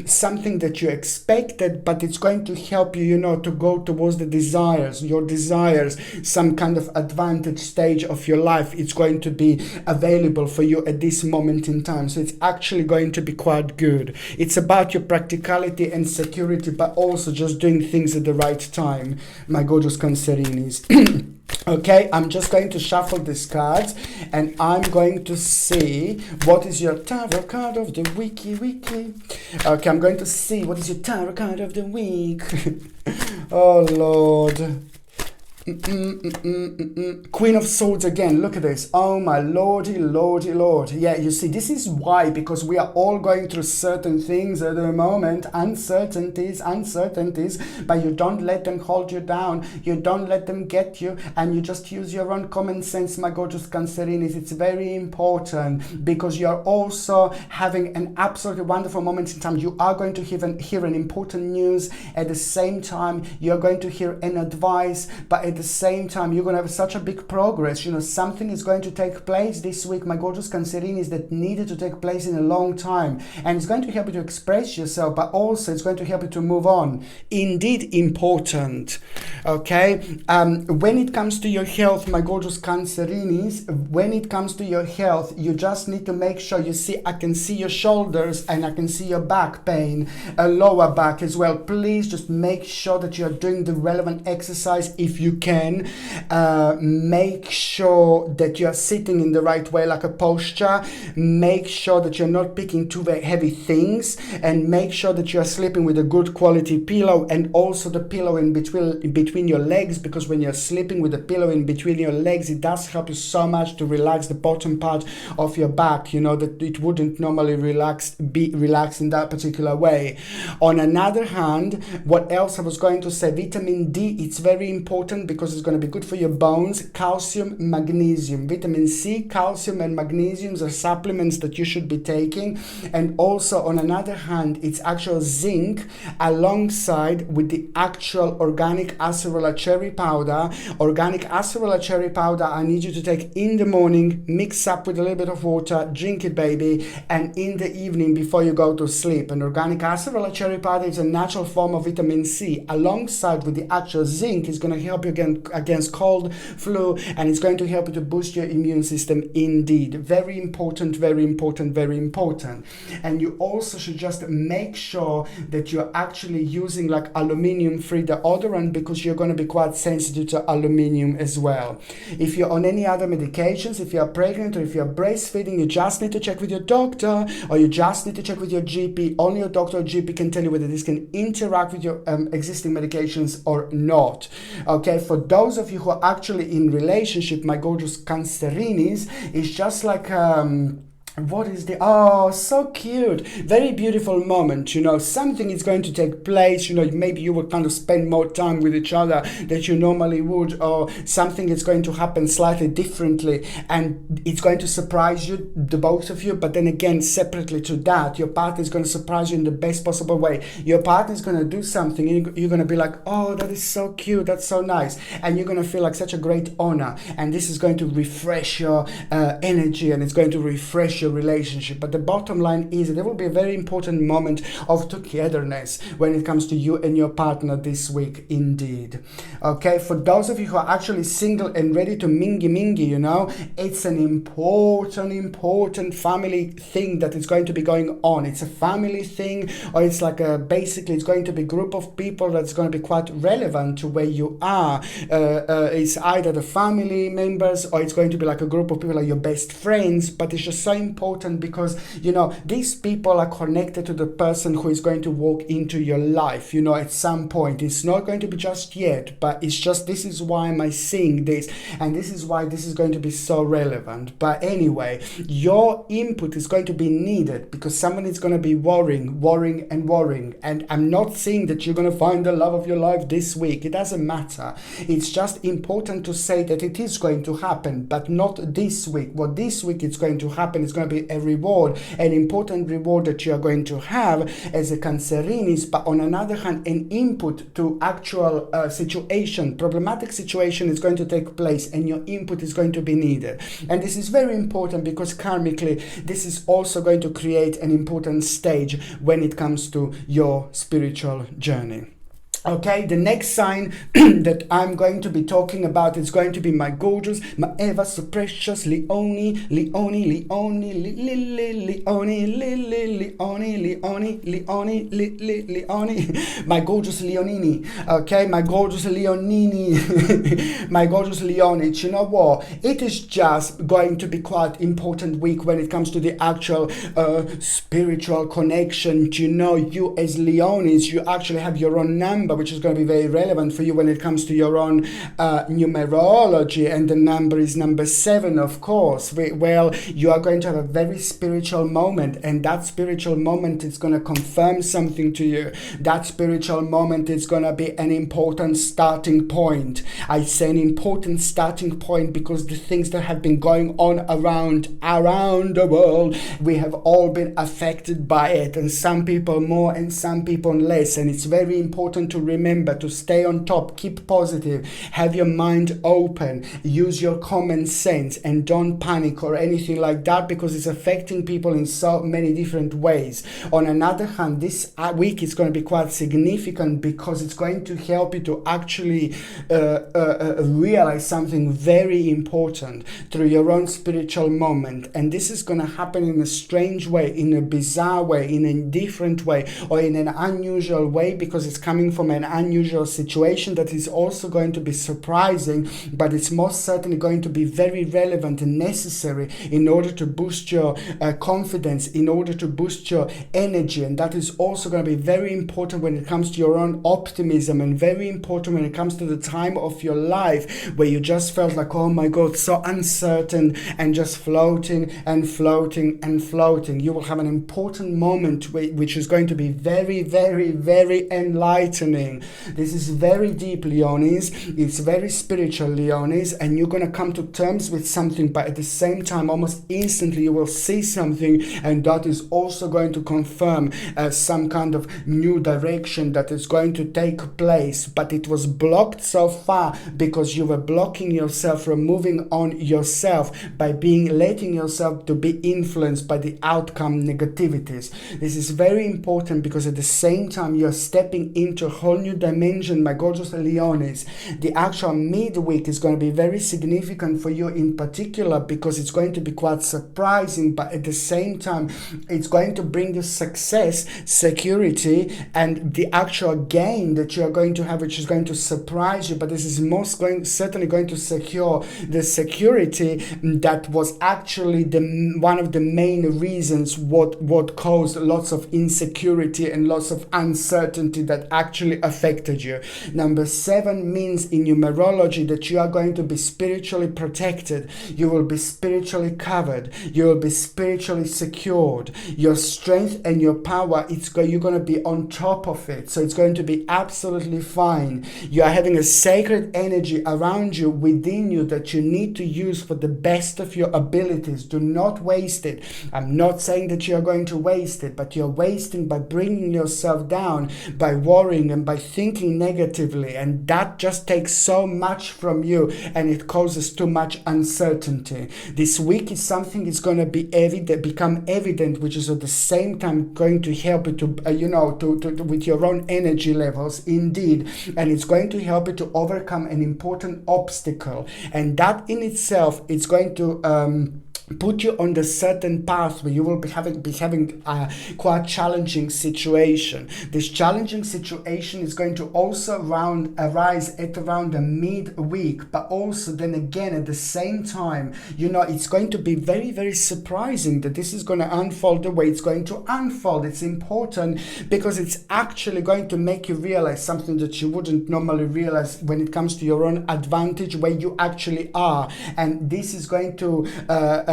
S1: something that you expected, but it's going to help you, you know, to go towards your desires, some kind of advantage stage of your life. It's going to be available for you at this moment in time. So it's actually going to be quite good. It's about your practicality and security, but also just doing things at the right time, my gorgeous Cancerinis. Okay, I'm just going to shuffle these cards, and I'm going to see what is your tarot card of the weekly. Okay, I'm going to see what is your tarot card of the week. Oh Lord. Queen of Swords again. Look at this. Oh my lordy. Yeah, you see, this is why, because we are all going through certain things at the moment, uncertainties, but you don't let them hold you down, you don't let them get you, and you just use your own common sense, my gorgeous Cancerinis. It's very important, because you're also having an absolutely wonderful moment in time. You are going to hear an important news. At the same time, you're going to hear an advice, but at the same time, you're going to have such a big progress. You know, something is going to take place this week, my gorgeous Cancerinis, that needed to take place in a long time. And it's going to help you to express yourself, but also it's going to help you to move on. Indeed important. Okay? When it comes to your health, my gorgeous Cancerinis, when it comes to your health, you just need to make sure, you see, I can see your shoulders and I can see your back pain, lower back as well. Please just make sure that you're doing the relevant exercise if you can. Make sure that you're sitting in the right way, like a posture. Make sure that you're not picking too very heavy things, and make sure that you're sleeping with a good quality pillow, and also the pillow in between your legs, because when you're sleeping with the pillow in between your legs, it does help you so much to relax the bottom part of your back, you know, that it wouldn't normally be relaxed in that particular way. On another hand, what else I was going to say, vitamin D, it's very important, because it's going to be good for your bones. Calcium, magnesium, vitamin C, calcium and magnesium are supplements that you should be taking. And also on another hand, it's actual zinc alongside with the actual organic acerola cherry powder. Organic acerola cherry powder, I need you to take in the morning, mix up with a little bit of water, drink it, baby, and in the evening before you go to sleep. And organic acerola cherry powder is a natural form of vitamin C, alongside with the actual zinc is going to help you against cold, flu, and it's going to help you to boost your immune system. Indeed, very important. And you also should just make sure that you're actually using like aluminium free deodorant, because you're going to be quite sensitive to aluminium as well. If you're on any other medications, if you're pregnant or if you're breastfeeding, you just need to check with your doctor, or you just need to check with your GP. Only your doctor or GP can tell you whether this can interact with your existing medications or not. Okay, for those of you who are actually in relationship, my gorgeous Cancerinis, it's just like what is the, oh, so cute, very beautiful moment, you know, something is going to take place, you know, maybe you will kind of spend more time with each other that you normally would, or something is going to happen slightly differently, and it's going to surprise you, the both of you. But then again, separately to that, your partner is going to surprise you in the best possible way. Your partner is going to do something and you're going to be like, oh, that is so cute, that's so nice, and you're going to feel like such a great honor, and this is going to refresh your energy, and it's going to refresh your relationship. But the bottom line is that there will be a very important moment of togetherness when it comes to you and your partner this week indeed. Okay, for those of you who are actually single and ready to mingy, you know, it's an important family thing that is going to be going on. It's a family thing, or it's like a, basically it's going to be a group of people that's going to be quite relevant to where you are. It's either the family members, or it's going to be like a group of people like your best friends. But it's just so important because, you know, these people are connected to the person who is going to walk into your life, you know, at some point. It's not going to be just yet, but it's just, this is why am I seeing this, and this is why this is going to be so relevant. But anyway, your input is going to be needed because someone is going to be worrying, and I'm not saying that you're going to find the love of your life this week. It doesn't matter. It's just important to say that it is going to happen, but not this week. What this week is going to happen is going to be a reward, an important reward that you are going to have as a Cancerinis. But on another hand, an input to actual situation, problematic situation is going to take place, and your input is going to be needed. And this is very important because karmically, this is also going to create an important stage when it comes to your spiritual journey. Okay, the next sign that I'm going to be talking about is going to be my gorgeous, my ever so precious Leone. My gorgeous Leonini. Okay, my gorgeous Leonini. My gorgeous Leone. You know what? It is just going to be quite important week when it comes to the actual spiritual connection. You know, you as Leonis, you actually have your own number, which is going to be very relevant for you when it comes to your own numerology, and the number is number 7, of course. Well, you are going to have a very spiritual moment, and that spiritual moment is going to confirm something to you. That spiritual moment is going to be an important starting point. I say an important starting point because the things that have been going on around the world, we have all been affected by it, and some people more and some people less. And it's very important to remember to stay on top, keep positive, have your mind open, use your common sense, and don't panic or anything like that, because it's affecting people in so many different ways. On another hand, this week is going to be quite significant because it's going to help you to actually realize something very important through your own spiritual moment. And this is going to happen in a strange way, in a bizarre way, in a different way, or in an unusual way, because it's coming from an unusual situation that is also going to be surprising, but it's most certainly going to be very relevant and necessary in order to boost your confidence, in order to boost your energy. And that is also going to be very important when it comes to your own optimism, and very important when it comes to the time of your life where you just felt like, oh my God, so uncertain, and just floating. You will have an important moment which is going to be very, very, very enlightening. This is very deep, Leonis. It's very spiritual, Leonis, and you're going to come to terms with something, but at the same time, almost instantly, you will see something, and that is also going to confirm some kind of new direction that is going to take place. But it was blocked so far because you were blocking yourself from moving on yourself by letting yourself to be influenced by the outcome negativities. This is very important because at the same time, you're stepping into a whole new dimension, my gorgeous Leonis. The actual midweek is going to be very significant for you in particular because it's going to be quite surprising, but at the same time, it's going to bring you success, security, and the actual gain that you are going to have, which is going to surprise you. But this is certainly going to secure the security that was actually one of the main reasons what caused lots of insecurity and lots of uncertainty that actually actually affected you. Number 7 means in numerology that you are going to be spiritually protected. You will be spiritually covered. You will be spiritually secured. Your strength and your power, you're going to be on top of it. So it's going to be absolutely fine. You are having a sacred energy around you, within you, that you need to use for the best of your abilities. Do not waste it. I'm not saying that you are going to waste it, but you're wasting by bringing yourself down, by worrying and by thinking negatively, and that just takes so much from you, and it causes too much uncertainty. This week is something is going to be become evident, which is at the same time going to help you to with your own energy levels, indeed, and it's going to help you to overcome an important obstacle, and that in itself is going to put you on the certain path where you will be having a quite challenging situation. This challenging situation is going to also arise at around the mid-week, but also then again at the same time, it's going to be very, very surprising that this is going to unfold the way it's going to unfold. It's important because it's actually going to make you realize something that you wouldn't normally realize when it comes to your own advantage, where you actually are, and this is going to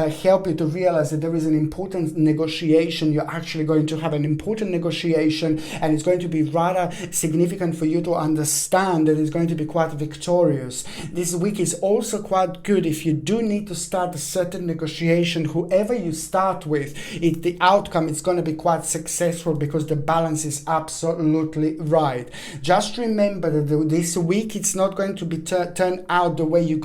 S1: help you to realize that there is an important negotiation. You're actually going to have an important negotiation, and it's going to be rather significant for you to understand that it's going to be quite victorious. This week is also quite good if you do need to start a certain negotiation. Whoever you start with, the outcome is going to be quite successful because the balance is absolutely right. Just remember that this week it's not going to be turn out the way you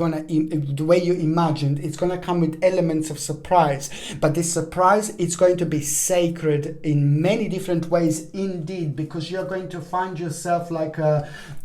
S1: imagined. It's going to come with elements of surprise, but this surprise is going to be sacred in many different ways indeed, because you're going to find yourself like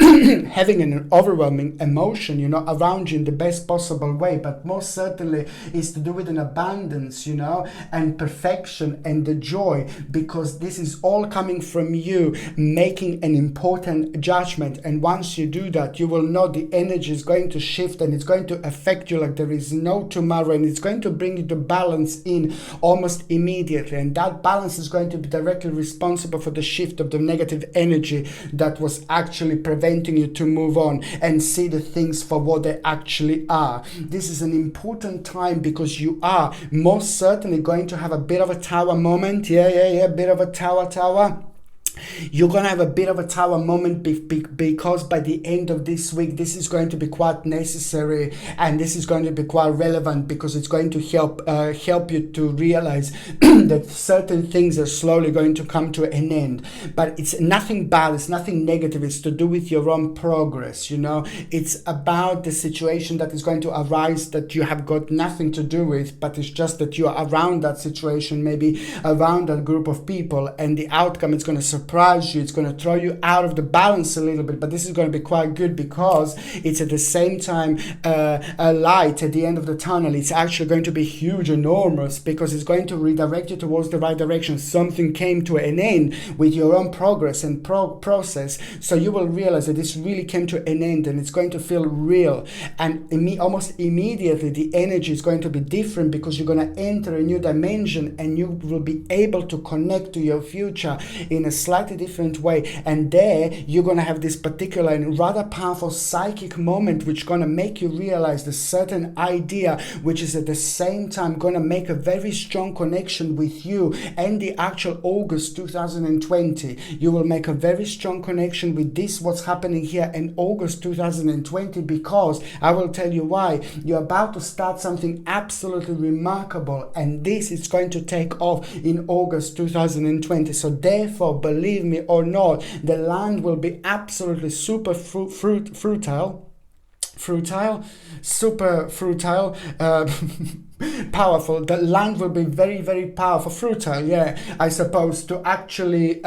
S1: having an overwhelming emotion around you in the best possible way, but most certainly is to do with an abundance and perfection and the joy, because this is all coming from you making an important judgment, and once you do that, you will know the energy is going to shift and it's going to affect you like there is no tomorrow, and it's going to bring you the balance in almost immediately, and that balance is going to be directly responsible for the shift of the negative energy that was actually preventing you to move on and see the things for what they actually are. This is an important time because you are most certainly going to have a bit of a tower moment. Bit of a tower. You're going to have a bit of a tower moment because by the end of this week, this is going to be quite necessary, and this is going to be quite relevant because it's going to help you to realize that certain things are slowly going to come to an end. But it's nothing bad, it's nothing negative, it's to do with your own progress, It's about the situation that is going to arise that you have got nothing to do with, but it's just that you are around that situation, maybe around that group of people, and the outcome is going to surprise you. It's going to throw you out of the balance a little bit, but this is going to be quite good because it's at the same time a light at the end of the tunnel. It's actually going to be huge, enormous, because it's going to redirect you towards the right direction. Something came to an end with your own progress and process, so you will realize that this really came to an end, and it's going to feel real, and almost immediately the energy is going to be different because you're going to enter a new dimension, and you will be able to connect to your future in a slightly different way, and there you're going to have this particular and rather powerful psychic moment which is going to make you realize the certain idea, which is at the same time going to make a very strong connection with you and the actual August 2020. You will make a very strong connection with this, what's happening here in August 2020, because I will tell you why. You're about to start something absolutely remarkable, and this is going to take off in August 2020. So therefore, believe me or not, the land will be absolutely super powerful. The land will be very, very powerful, fruitile, I suppose, to actually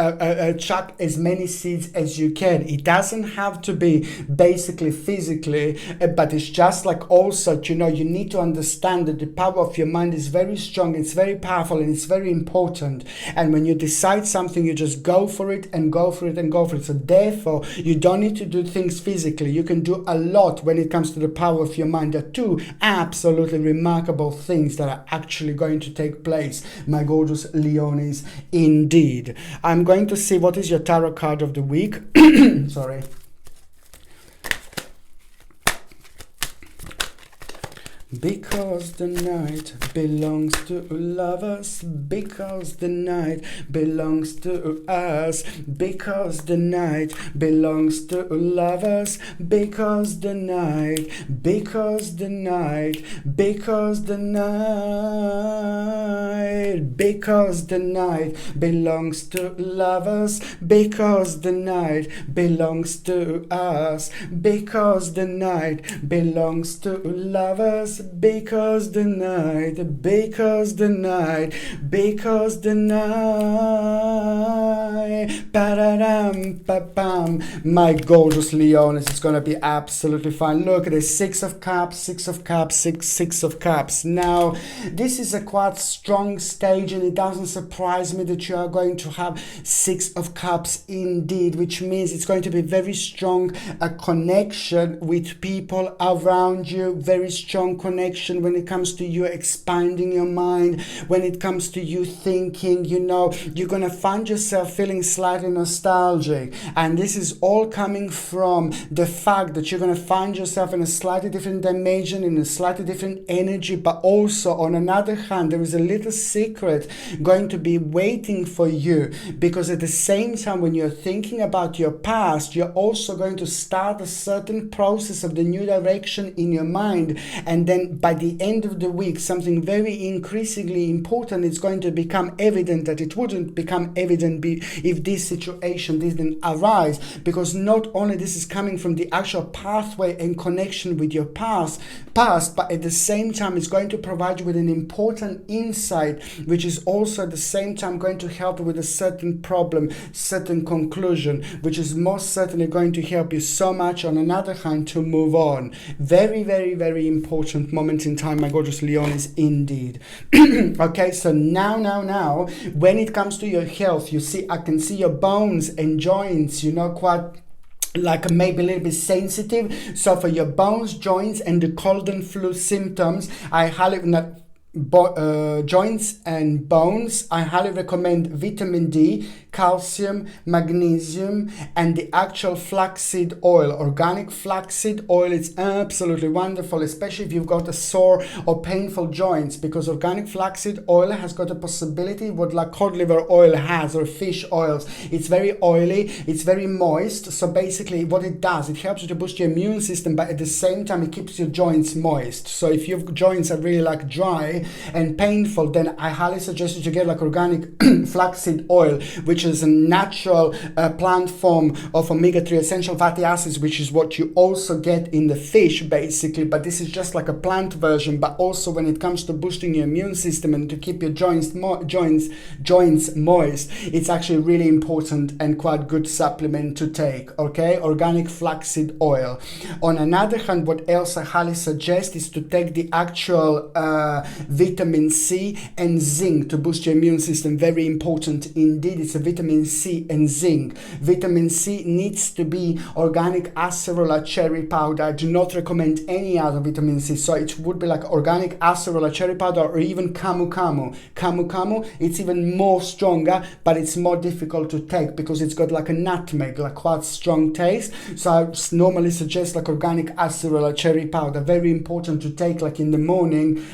S1: chuck as many seeds as you can. It doesn't have to be basically physically, but it's just like also, you need to understand that the power of your mind is very strong, it's very powerful, and it's very important. And when you decide something, you just go for it and go for it and go for it. So therefore, you don't need to do things physically. You can do a lot when it comes to the power of your mind. There are two absolutely remarkable things that are actually going to take place, my gorgeous Leonis, indeed. I'm going to see what is your tarot card of the week. Sorry. Because the night belongs to lovers, because the night belongs to us, because the night belongs to lovers, because the night, because the night, because the night, because the night belongs to lovers, because the night belongs to us, because the night belongs to lovers, because the night, because the night, because the night, pa-da-dam, pa-pam. My gorgeous Leonis, it's gonna be absolutely fine. Look at this, Six of Cups, Six of Cups, Six of Cups. Now, this is a quite strong stage, and it doesn't surprise me that you are going to have Six of Cups indeed, which means it's going to be very strong, a connection with people around you, very strong connection when it comes to you expanding your mind, when it comes to you thinking, you know, you're going to find yourself feeling slightly nostalgic, and this is all coming from the fact that you're going to find yourself in a slightly different dimension, in a slightly different energy, but also on another hand, there is a little secret going to be waiting for you, because at the same time when you're thinking about your past, you're also going to start a certain process of the new direction in your mind, and then by the end of the week, something very increasingly important is going to become evident that it wouldn't become evident if this situation didn't arise, because not only this is coming from the actual pathway and connection with your past, but at the same time it's going to provide you with an important insight, which is also at the same time going to help you with a certain problem, certain conclusion, which is most certainly going to help you so much on another hand to move on. Very, very, very important moment in time, my gorgeous Leonis, indeed. Okay, so now, when it comes to your health, you see, I can see your bones and joints, you know, quite like maybe a little bit sensitive. So for your bones, joints, and the cold and flu symptoms, I highly joints and bones, I highly recommend vitamin D, calcium, magnesium, and the actual flaxseed oil, organic flaxseed oil. It's absolutely wonderful, especially if you've got a sore or painful joints, because organic flaxseed oil has got a possibility what like cod liver oil has, or fish oils. It's very oily, it's very moist, so basically what it does, it helps you to boost your immune system, but at the same time it keeps your joints moist. So if your joints are really like dry and painful, then I highly suggest you to get like organic flaxseed oil, which is a natural plant form of omega-3 essential fatty acids, which is what you also get in the fish basically, but this is just like a plant version. But also when it comes to boosting your immune system and to keep your joints moist, it's actually really important and quite good supplement to take. Okay, organic flaxseed oil. On another hand, what else I highly suggest is to take the actual vitamin C and zinc to boost your immune system. Very important indeed. It's a vitamin C and zinc. Vitamin C needs to be organic acerola cherry powder. I do not recommend any other vitamin C, so it would be like organic acerola cherry powder, or even camu camu. Camu camu, it's even more stronger, but it's more difficult to take because it's got like a nutmeg, like quite strong taste. So I normally suggest like organic acerola cherry powder. Very important to take like in the morning.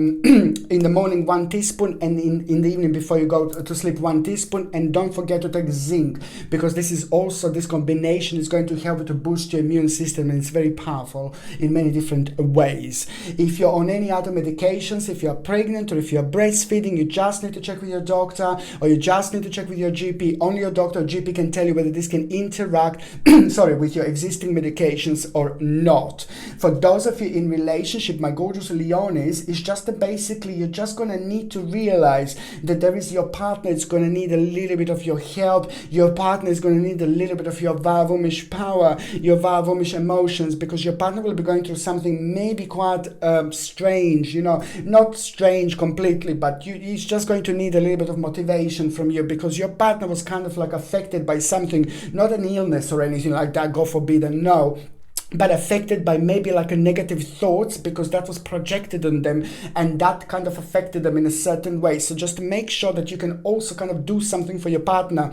S1: In the morning 1 teaspoon, and in the evening before you go to sleep 1 teaspoon. And don't forget to take zinc, because this combination is going to help you to boost your immune system, and it's very powerful in many different ways. If you're on any other medications, if you're pregnant or if you're breastfeeding, you just need to check with your doctor, or you just need to check with your GP. Only your doctor or GP can tell you whether this can interact with your existing medications or not. For those of you in relationship, my gorgeous Leonis, it's just basically you're just going to need to realize that there is your partner is going to need a little bit of your help. Your partner is going to need a little bit of your Vavumish power, your Vavumish emotions, because your partner will be going through something maybe quite strange, you know, not strange completely, but he's just going to need a little bit of motivation from you, because your partner was kind of like affected by something, not an illness or anything like that, God forbid, and no. but affected by maybe like a negative thoughts because that was projected on them, and that kind of affected them in a certain way. So just make sure that you can also kind of do something for your partner,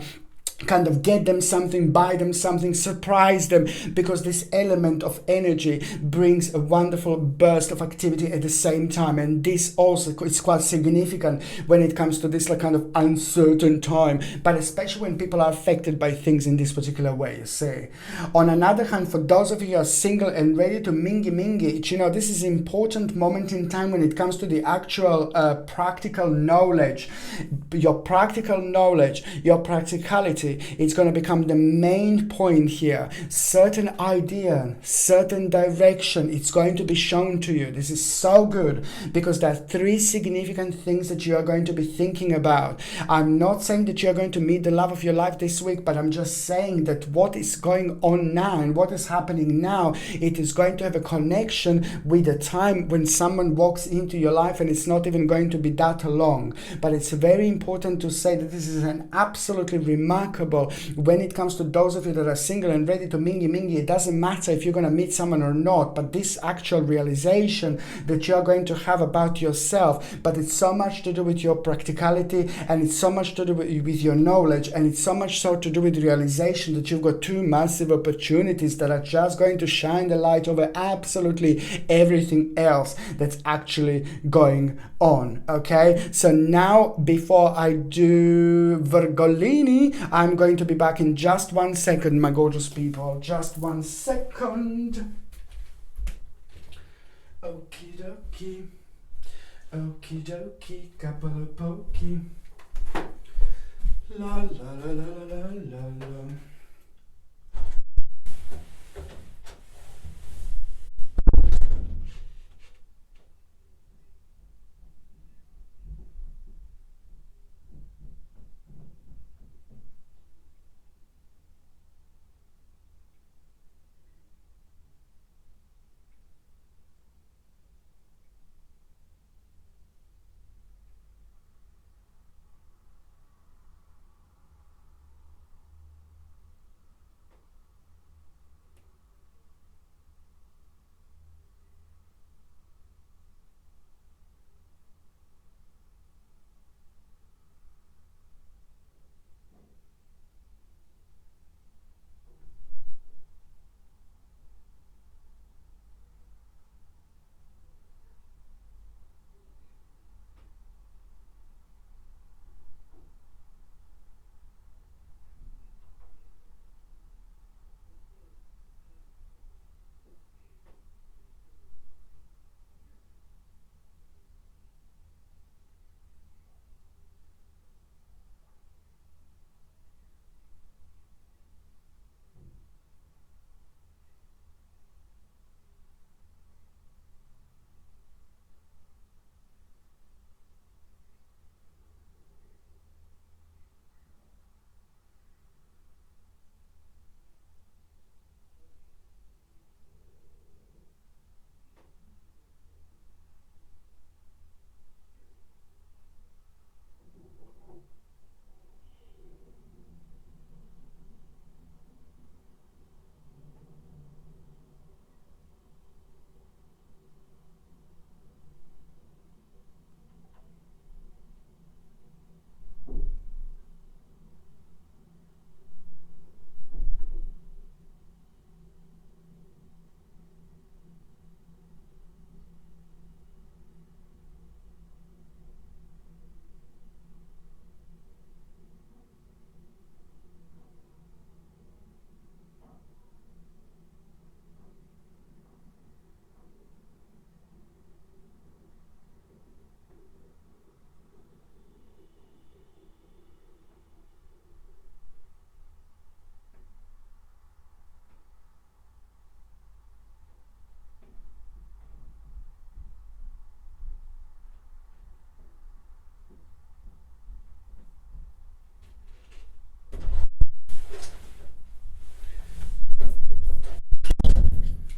S1: kind of get them something, buy them something, surprise them, because this element of energy brings a wonderful burst of activity at the same time. And this also is quite significant when it comes to this like kind of uncertain time, but especially when people are affected by things in this particular way, you see. On another hand, for those of you who are single and ready to mingy, you know, this is an important moment in time when it comes to the actual practical knowledge. Your practical knowledge, your practicality, it's going to become the main point here. Certain idea, certain direction, it's going to be shown to you. This is so good because there are 3 significant things that you are going to be thinking about. I'm not saying that you're going to meet the love of your life this week, but I'm just saying that what is going on now and what is happening now, it is going to have a connection with the time when someone walks into your life, and it's not even going to be that long. But it's very important to say that this is an absolutely remarkable, when it comes to those of you that are single and ready to mingy, it doesn't matter if you're going to meet someone or not, but this actual realization that you're going to have about yourself, but it's so much to do with your practicality, and it's so much to do with your knowledge, and it's so much so to do with realization that you've got 2 massive opportunities that are just going to shine the light over absolutely everything else that's actually going on. Okay, so now before I do Virgolini, I'm going to be back in just 1 second, my gorgeous people. Just 1 second. Okie dokie. Okie dokie. Couple of pokey. La la la la la la la.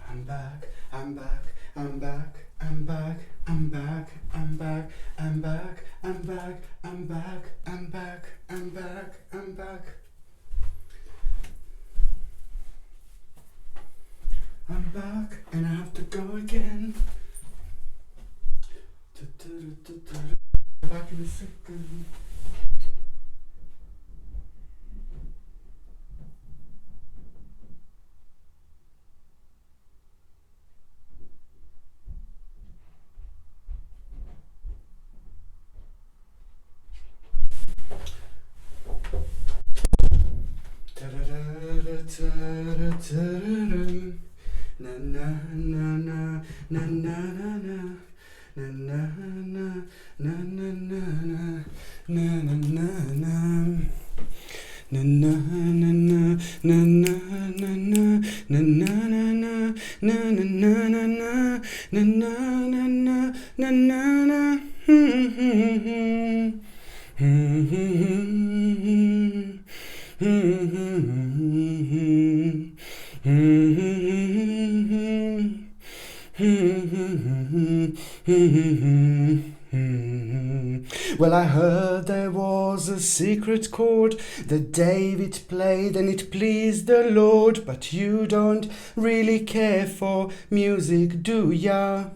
S1: I'm back, I'm back, I'm back, I'm back, I'm back, I'm back, I'm back, I'm back, I'm back, I'm back, I'm back. I'm back and I have to go again. Back in a second. Na na na na na na na na na na na na na na na na. Na na na na na na na na na na na na na na na. Well, I heard there was a secret chord that David played and it pleased the Lord, but you don't really care for music, do ya?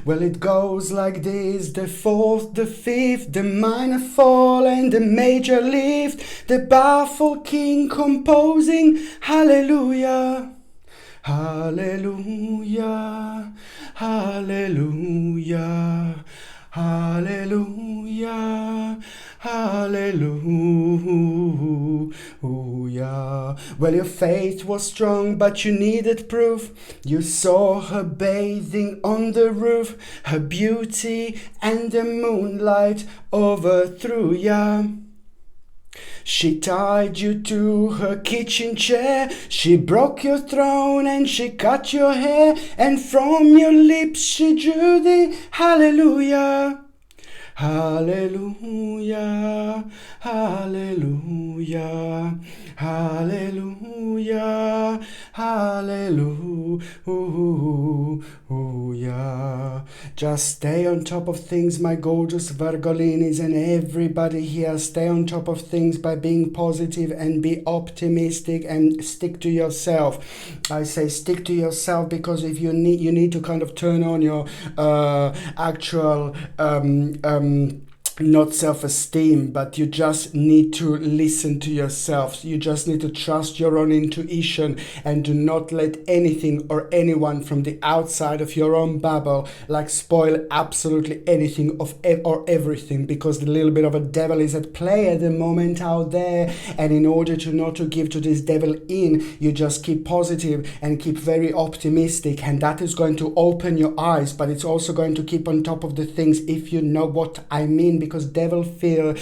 S1: Well, it goes like this: the fourth, the fifth, the minor fall and the major lift, the baffled king composing hallelujah. Hallelujah, hallelujah, hallelujah, hallelujah. Well, your faith was strong, but you needed proof. You saw her bathing on the roof, her beauty and the moonlight overthrew ya. She tied you to her kitchen chair, she broke your throne and she cut your hair, and from your lips she drew the hallelujah. Hallelujah, hallelujah, hallelujah, hallelujah. Just stay on top of things, my gorgeous Virgolinis, and everybody here. Stay on top of things by being positive and be optimistic and stick to yourself. I say stick to yourself because if you need to kind of turn on your actual not self-esteem, but you just need to listen to yourself. You just need to trust your own intuition and do not let anything or anyone from the outside of your own bubble like spoil absolutely anything or everything, because the little bit of a devil is at play at the moment out there, and in order to not to give to this devil in, you just keep positive and keep very optimistic, and that is going to open your eyes, but it's also going to keep on top of the things, if you know what I mean, because devil fear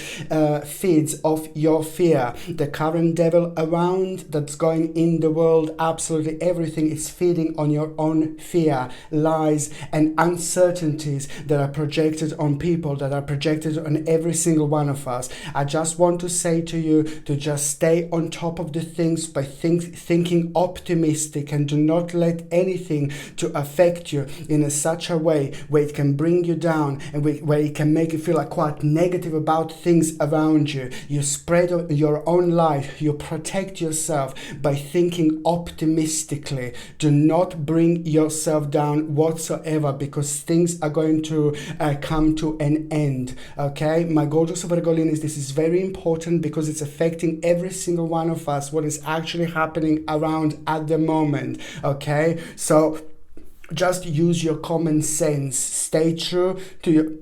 S1: feeds off your fear. The current devil around that's going in the world, absolutely everything is feeding on your own fear, lies and uncertainties that are projected on people, that are projected on every single one of us. I just want to say to you to just stay on top of the things by thinking optimistic, and do not let anything to affect you in such a way where it can bring you down and where it can make you feel like quite negative about things around you. You spread your own light, you protect yourself by thinking optimistically. Do not bring yourself down whatsoever, because things are going to come to an end. Okay, my gorgeous Virgolinis, this is very important because it's affecting every single one of us, what is actually happening around at the moment. Okay, so just use your common sense. Stay true to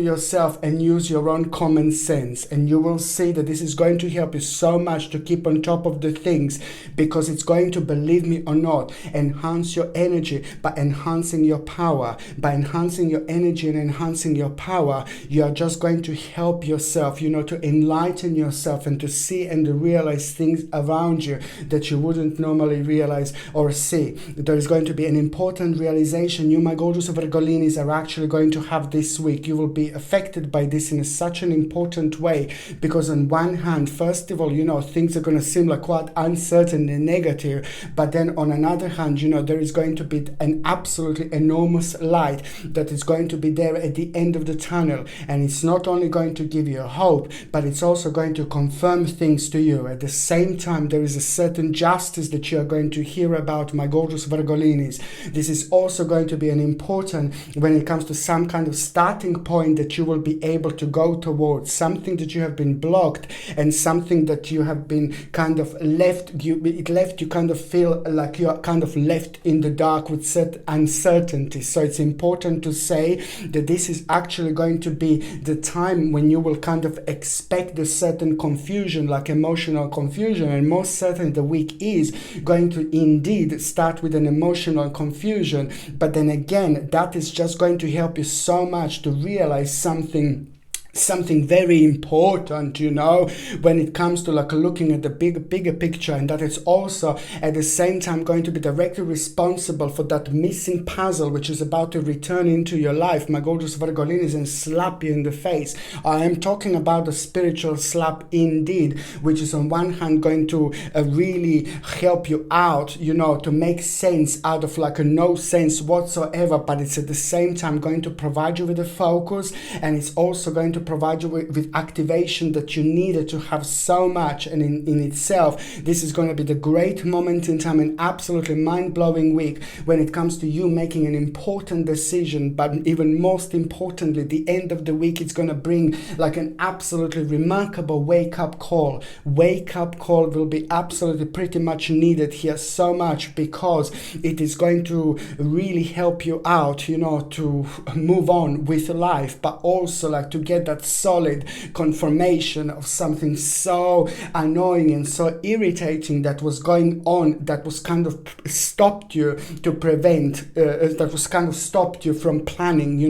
S1: yourself and use your own common sense, and you will see that this is going to help you so much to keep on top of the things, because it's going to, believe me or not, enhance your energy by enhancing your power. By enhancing your energy and enhancing your power, you are just going to help yourself, to enlighten yourself and to see and to realize things around you that you wouldn't normally realize or see. There is going to be an important realization. You, my gorgeous Virgolinis, are actually going to have this week. You will be affected by this in such an important way, because on one hand, first of all, things are going to seem like quite uncertain and negative, but then on another hand, there is going to be an absolutely enormous light that is going to be there at the end of the tunnel, and it's not only going to give you hope, but it's also going to confirm things to you. At the same time, there is a certain justice that you are going to hear about, my gorgeous Virgolinis. This is also going to be an important when it comes to some kind of starting point that you will be able to go towards, something that you have been blocked and something that you have been kind of you kind of feel like you are kind of left in the dark with certain uncertainty. So it's important to say that this is actually going to be the time when you will kind of expect a certain confusion, like emotional confusion, and most certainly the week is going to indeed start with an emotional confusion, but then again, that is just going to help you so much to realize something very important, when it comes to like looking at the bigger picture, and that is also at the same time going to be directly responsible for that missing puzzle which is about to return into your life, my gorgeous Virgolinis, and slap you in the face. I am talking about the spiritual slap indeed, which is on one hand going to really help you out, to make sense out of like a no sense whatsoever, but it's at the same time going to provide you with a focus, and it's also going to provide you with activation that you needed to have so much. And in itself, this is going to be the great moment in time, an absolutely mind-blowing week when it comes to you making an important decision. But even most importantly, the end of the week, it's going to bring like an absolutely remarkable wake-up call. Wake-up call will be absolutely pretty much needed here, so much, because it is going to really help you out, to move on with life, but also like to get that solid confirmation of something so annoying and so irritating that was going on, that was kind of stopped you to prevent, that was kind of stopped you from planning,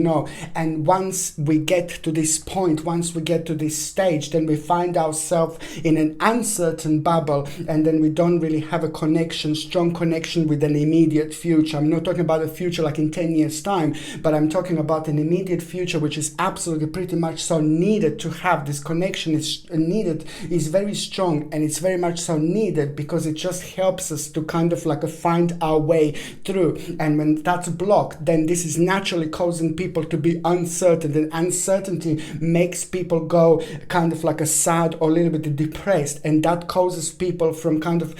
S1: And once we get to this point, once we get to this stage, then we find ourselves in an uncertain bubble, and then we don't really have a strong connection with an immediate future. I'm not talking about a future like in 10 years time, but I'm talking about an immediate future which is absolutely pretty much so needed to have. This connection is needed, is very strong, and it's very much so needed because it just helps us to kind of like find our way through. And when that's blocked, then this is naturally causing people to be uncertain, and uncertainty makes people go kind of like a sad or a little bit depressed, and that causes people from kind of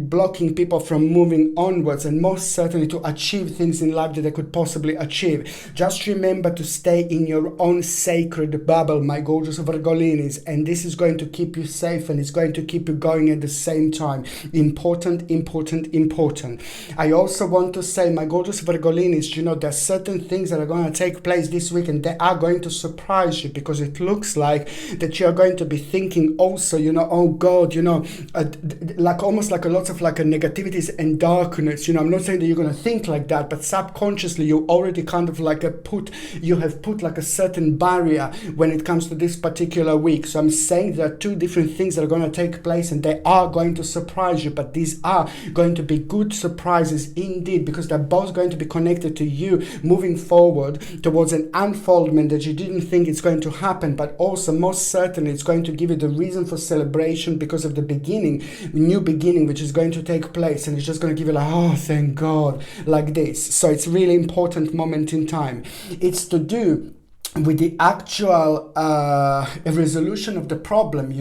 S1: blocking people from moving onwards and most certainly to achieve things in life that they could possibly achieve. Just remember to stay in your own sacred bubble, my gorgeous Virgolinis, and this is going to keep you safe, and it's going to keep you going at the same time. Important. I also want to say, my gorgeous Virgolinis, there are certain things that are going to take place this week, and they are going to surprise you, because it looks like that you are going to be thinking also, oh God, like almost like a lot of like a negativities and darkness. I'm not saying that you're going to think like that, but subconsciously you already kind of like have put like a certain barrier when it comes to this particular week. So I'm saying there are two different things that are going to take place, and they are going to surprise you, but these are going to be good surprises indeed, because they're both going to be connected to you moving forward towards an unfoldment that you didn't think it's going to happen, but also most certainly it's going to give you the reason for celebration because of the new beginning which is going to take place, and it's just going to give you like, oh thank God, like this. So it's really important moment in time. It's to do with the actual resolution of the problem,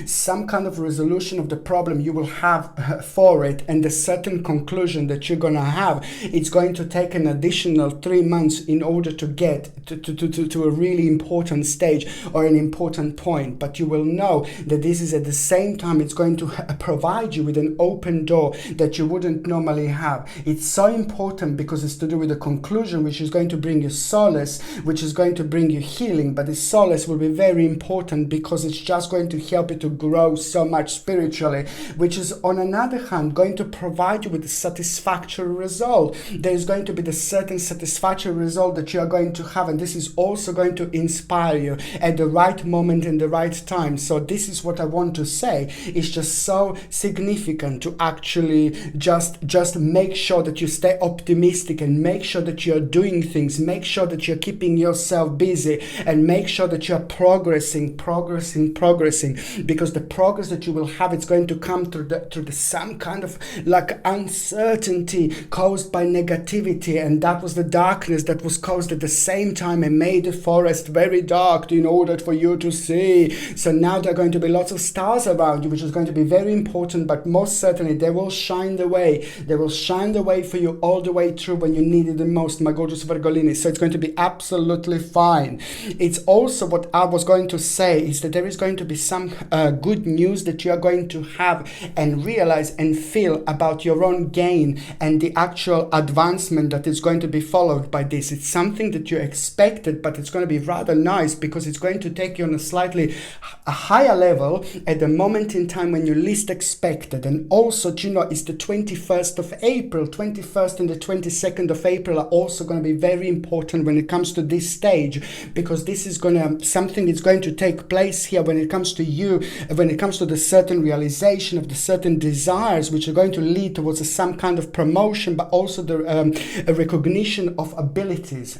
S1: some kind of resolution of the problem you will have for it, and the certain conclusion that you're gonna have, it's going to take an additional 3 months in order to get to a really important stage or an important point. But you will know that this is at the same time, it's going to provide you with an open door that you wouldn't normally have. It's so important because it's to do with the conclusion, which is going to bring you solace, which is going to bring you healing, but the solace will be very important because it's just going to help you to grow so much spiritually, which is on another hand going to provide you with a satisfactory result. There's going to be the certain satisfactory result that you are going to have, and this is also going to inspire you at the right moment and the right time. So this is what I want to say. It's just so significant to actually just make sure that you stay optimistic and make sure that you're doing things, make sure that you're keeping yourself busy, and make sure that you're progressing, because the progress that you will have, it's going to come through the some kind of like uncertainty caused by negativity, and that was the darkness that was caused at the same time and made the forest very dark in order for you to see. So now there are going to be lots of stars around you, which is going to be very important, but most certainly they will shine the way. They will shine the way for you all the way through when you need it the most, my gorgeous Virgolini. So it's going to be absolutely fine. It's also what I was going to say is that there is going to be some good news that you are going to have and realize and feel about your own gain and the actual advancement that is going to be followed by this. It's something that you expected, but it's going to be rather nice because it's going to take you on a higher level at the moment in time when you least expected. And also, it's the 21st of April. 21st and the 22nd of April are also going to be very important when it comes to this stage, because this is something is going to take place here when it comes to you, when it comes to the certain realization of the certain desires, which are going to lead towards some kind of promotion, but also the recognition of abilities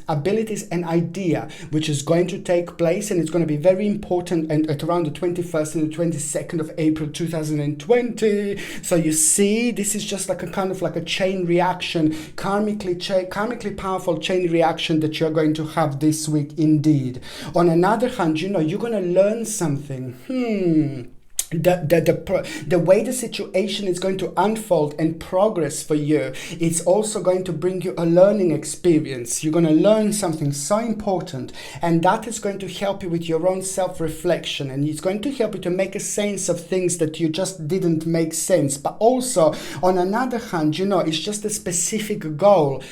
S1: and idea, which is going to take place, and it's going to be very important and at around the 21st and the 22nd of April 2020. So you see, this is just like a kind of like a chain reaction, karmically powerful chain reaction that you're going to have this week indeed. On another hand, you're going to learn something. The way the situation is going to unfold and progress for you, it's also going to bring you a learning experience. You're going to learn something so important, and that is going to help you with your own self-reflection, and it's going to help you to make a sense of things that you just didn't make sense. But also, on another hand, it's just a specific goal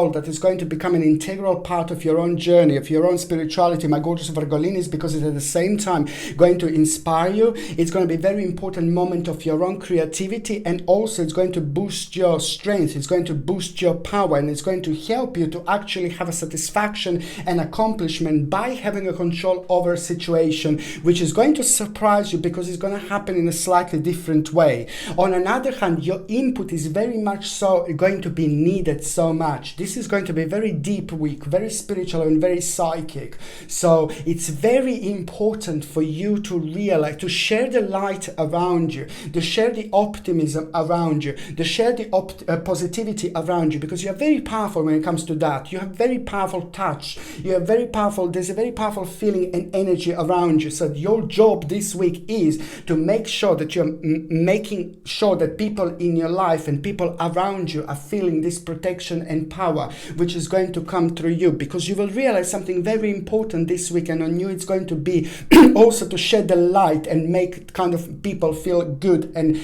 S1: that is going to become an integral part of your own journey, of your own spirituality, my gorgeous Virgolinis, because it's at the same time going to inspire you. It's going to be a very important moment of your own creativity, and also it's going to boost your strength, it's going to boost your power, and it's going to help you to actually have a satisfaction and accomplishment by having a control over a situation, which is going to surprise you because it's going to happen in a slightly different way. On another hand, your input is very much so going to be needed so much. This is going to be a very deep week, very spiritual and very psychic. So it's very important for you to realize, to share the light around you, to share the optimism around you, to share the positivity around you, because you are very powerful when it comes to that. You have very powerful touch. You are very powerful. There's a very powerful feeling and energy around you. So your job this week is to make sure that you're making sure that people in your life and people around you are feeling this protection and power, which is going to come through you, because you will realize something very important this week, and on you it's going to be also to shed the light and make kind of people feel good and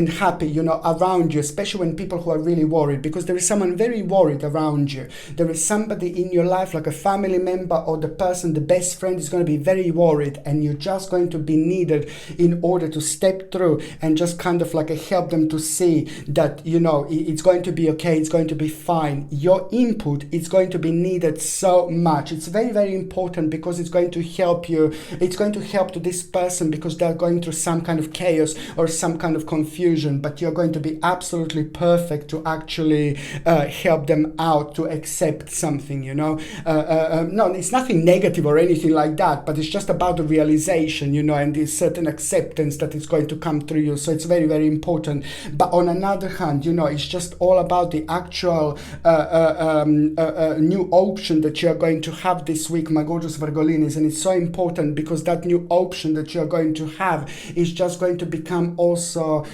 S1: happy, around you, especially when people who are really worried, because there is someone very worried around you. There is somebody in your life, like a family member or the best friend is going to be very worried, and you're just going to be needed in order to step through and just kind of like help them to see that, it's going to be okay, it's going to be fine. Your input is going to be needed so much. It's very, very important because it's going to help you. It's going to help to this person because they're going through some kind of chaos or some kind of confusion, but you're going to be absolutely perfect to actually help them out to accept something, no, it's nothing negative or anything like that, but it's just about the realization, and the certain acceptance that is going to come through you. So it's very, very important. But on another hand, it's just all about the actual new option that you're going to have this week, my gorgeous Virgolinis, and it's so important because that new option that you're going to have is just going to become also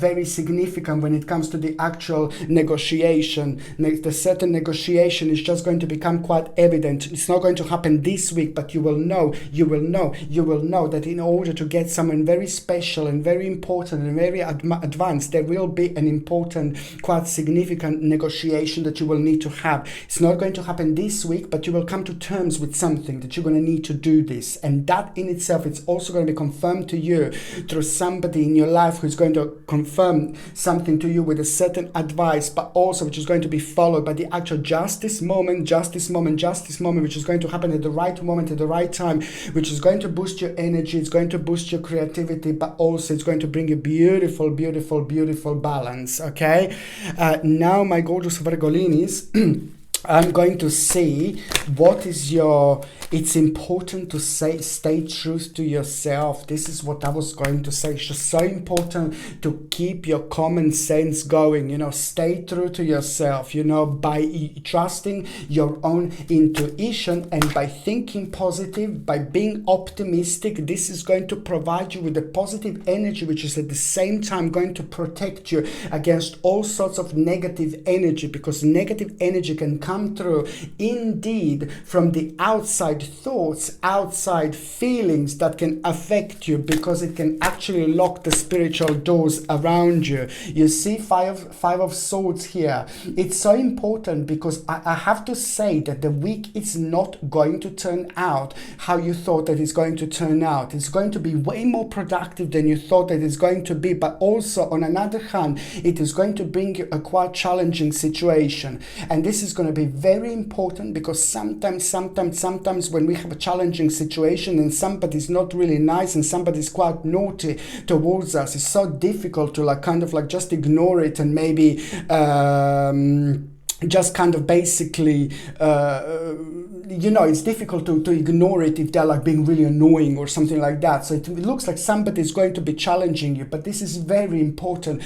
S1: very significant when it comes to the actual negotiation. The certain negotiation is just going to become quite evident. It's not going to happen this week, but you will know that in order to get someone very special and very important and very advanced, there will be an important, quite significant negotiation that you will need to have. It's not going to happen this week, but you will come to terms with something that you're going to need to do this. And that in itself, it's also going to be confirmed to you through somebody in your life who's going to confirm something to you with a certain advice, but also which is going to be followed by the actual justice moment, which is going to happen at the right moment, at the right time, which is going to boost your energy, it's going to boost your creativity, but also it's going to bring a beautiful balance, okay? Now, my gorgeous Virgolinis, I'm going to see what is it's important to stay true to yourself. This is what I was going to say. It's just so important to keep your common sense going, stay true to yourself, by trusting your own intuition and by thinking positive, by being optimistic. This is going to provide you with a positive energy, which is at the same time going to protect you against all sorts of negative energy, because negative energy can come through indeed from the outside thoughts, outside feelings that can affect you, because it can actually lock the spiritual doors around you. You see five of swords here. It's so important because I have to say that the week is not going to turn out how you thought that it's going to turn out. It's going to be way more productive than you thought that it's going to be, but also on another hand, it is going to bring you a quite challenging situation. And this is going to be very important, because sometimes when we have a challenging situation and somebody's not really nice and somebody's quite naughty towards us, it's so difficult to just ignore it and maybe just kind of basically it's difficult to ignore it if they're being really annoying or something like that. So it looks like somebody is going to be challenging you, but this is very important,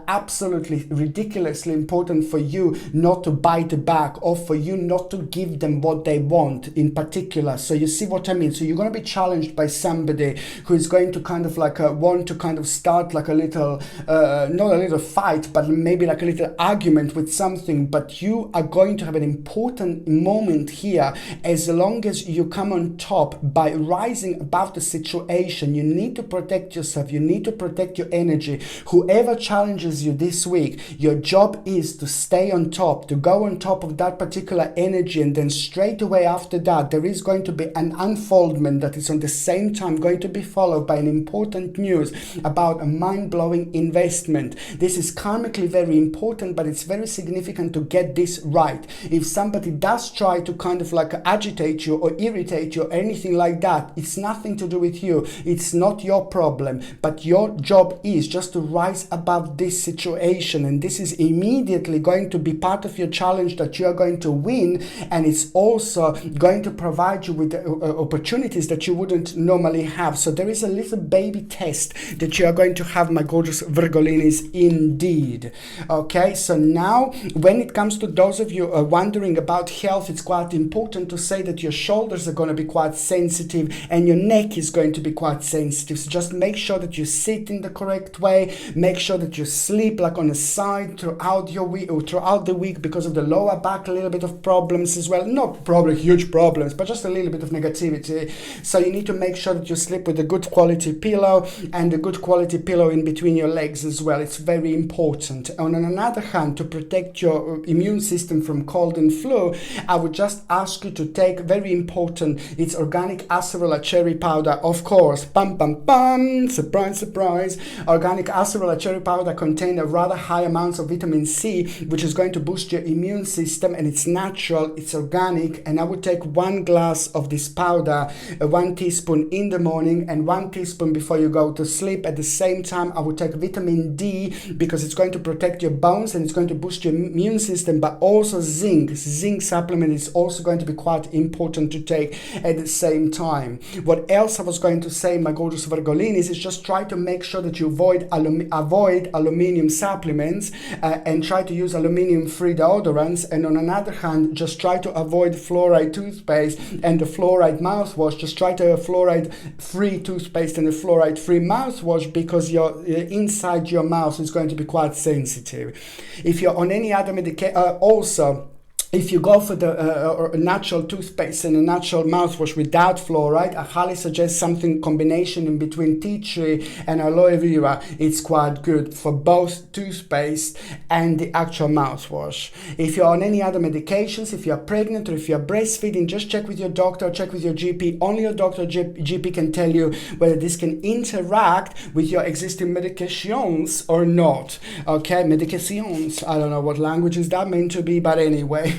S1: absolutely ridiculously important for you not to bite back, or for you not to give them what they want in particular. So you see what I mean? So you're going to be challenged by somebody who is going to kind of want to kind of start a little, not a little fight, but maybe a little argument with something, but you are going to have an important moment here. As long as you come on top by rising above the situation, you need to protect yourself. You need to protect your energy. Whoever challenges you this week, your job is to stay on top, to go on top of that particular energy. And then straight away after that, there is going to be an unfoldment that is on the same time going to be followed by an important news about a mind-blowing investment. This is karmically very important, but it's very significant to get this right. If somebody does try to kind of agitate you or irritate you or anything like that, it's nothing to do with you. It's not your problem, but your job is just to rise above this situation. And this is immediately going to be part of your challenge that you are going to win. And it's also going to provide you with opportunities that you wouldn't normally have. So there is a little baby test that you are going to have, my gorgeous Virgolinis, indeed. Okay, so now when it comes to those of you wondering about health, it's quite important to say that your shoulders are going to be quite sensitive and your neck is going to be quite sensitive. So just make sure that you sit in the correct way. Make sure that you sleep on a side throughout your week or throughout the week, because of the lower back, a little bit of problems as well. Not probably huge problems, but just a little bit of negativity. So you need to make sure that you sleep with a good quality pillow and a good quality pillow in between your legs as well. It's very important. On another hand, to protect your immune system from cold and flu, I would just ask you to take, very important, it's organic acerola cherry powder, of course. Bum bum bum, surprise surprise. Organic acerola cherry powder contain a rather high amounts of vitamin C, which is going to boost your immune system, and it's natural, it's organic. And I would take 1 glass of this powder, 1 teaspoon in the morning and 1 teaspoon before you go to sleep. At the same time, I would take vitamin D, because it's going to protect your bones and it's going to boost your immune system supplement, but also zinc. Zinc supplement is also going to be quite important to take at the same time. What else I was going to say, my gorgeous Virgolinis, is just try to make sure that you avoid aluminium supplements and try to use aluminium-free deodorants. And on another hand, just try to avoid fluoride toothpaste and the fluoride mouthwash. Just try to have fluoride-free toothpaste and a fluoride-free mouthwash, because your inside your mouth is going to be quite sensitive. If you're on any other medication, also, if you go for the natural toothpaste and a natural mouthwash without fluoride, I highly suggest something combination in between tea tree and aloe vera. It's quite good for both toothpaste and the actual mouthwash. If you're on any other medications, if you're pregnant or if you're breastfeeding, just check with your doctor, check with your GP. Only your doctor or GP can tell you whether this can interact with your existing medications or not. Okay, medications. I don't know what language is that meant to be, but anyway.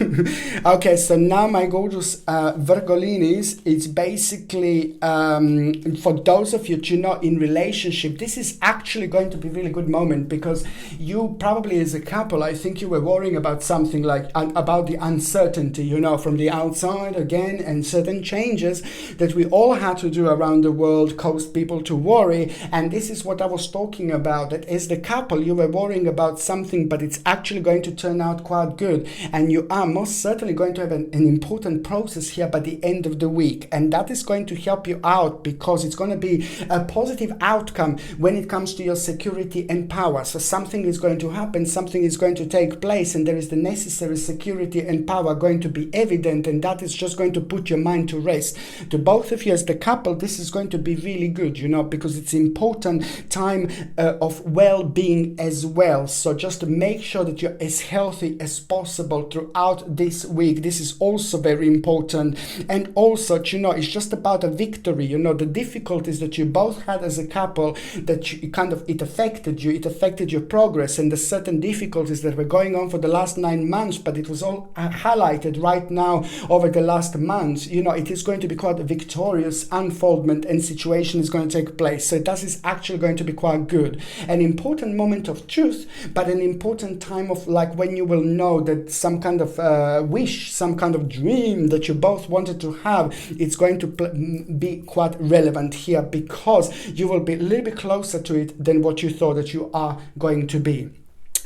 S1: Okay, so now my gorgeous Virgolinis, it's basically for those of you in relationship, this is actually going to be a really good moment, because you probably as a couple, I think you were worrying about something like about the uncertainty, from the outside again, and certain changes that we all had to do around the world caused people to worry. And this is what I was talking about, that as the couple you were worrying about something, but it's actually going to turn out quite good, and you are most certainly going to have an important process here by the end of the week, and that is going to help you out, because it's going to be a positive outcome when it comes to your security and power. So something is going to happen, something is going to take place, and there is the necessary security and power going to be evident, and that is just going to put your mind to rest. To both of you as the couple, this is going to be really good, because it's important time of well-being as well. So just make sure that you're as healthy as possible throughout this week. This is also very important. And also, it's just about a victory. The difficulties that you both had as a couple, that it affected you, it affected your progress, and the certain difficulties that were going on for the last 9 months, but it was all highlighted right now over the last months. It is going to be quite a victorious unfoldment, and situation is going to take place. So that is actually going to be quite good. An important moment of truth, but an important time of when you will know that some kind of wish, some kind of dream that you both wanted to have, it's going to be quite relevant here, because you will be a little bit closer to it than what you thought that you are going to be.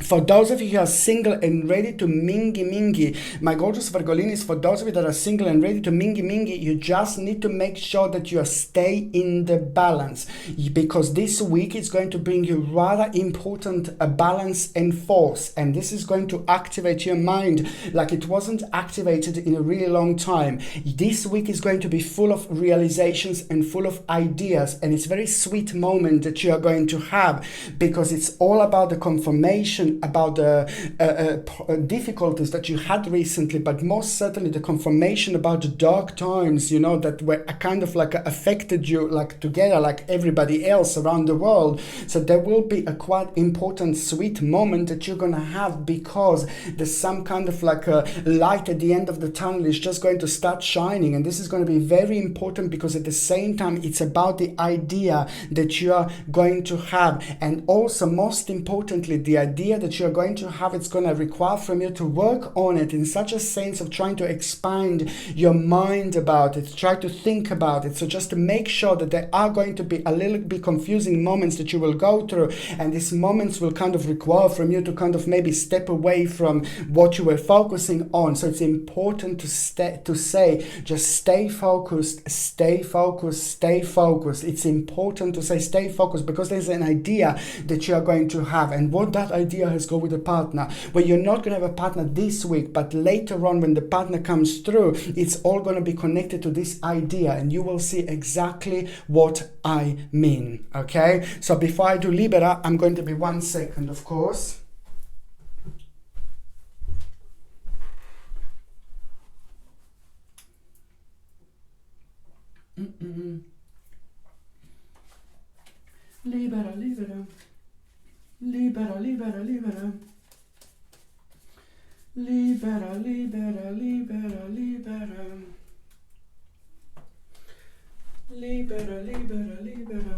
S1: For those of you who are single and ready to mingy, my gorgeous Virgolinis, for those of you that are single and ready to mingy, you just need to make sure that you stay in the balance, because this week is going to bring you rather important balance and force, and this is going to activate your mind like it wasn't activated in a really long time. This week is going to be full of realizations and full of ideas, and it's a very sweet moment that you are going to have, because it's all about the confirmation about the difficulties that you had recently, but most certainly the confirmation about the dark times, that were kind of affected you together like everybody else around the world. So there will be a quite important sweet moment that you're gonna have, because there's some kind of a light at the end of the tunnel is just going to start shining, and this is going to be very important, because at the same time it's about the idea that you are going to have, and also most importantly the idea that you're going to have, it's going to require from you to work on it in such a sense of trying to expand your mind about it, try to think about it. So just to make sure that there are going to be a little bit confusing moments that you will go through, and these moments will kind of require from you to kind of maybe step away from what you were focusing on. So it's important to say just stay focused, stay focused, stay focused. It's important to say stay focused, because there's an idea that you are going to have, and what that idea has go with a partner, where you're not going to have a partner this week, but later on when the partner comes through, it's all going to be connected to this idea, and you will see exactly what I mean. Okay, so before I do Libra, I'm going to be 1 second, of course. Libera, libera. Libera, libera, libera. Libera, libera, libera, libera. Libera, libera, libera.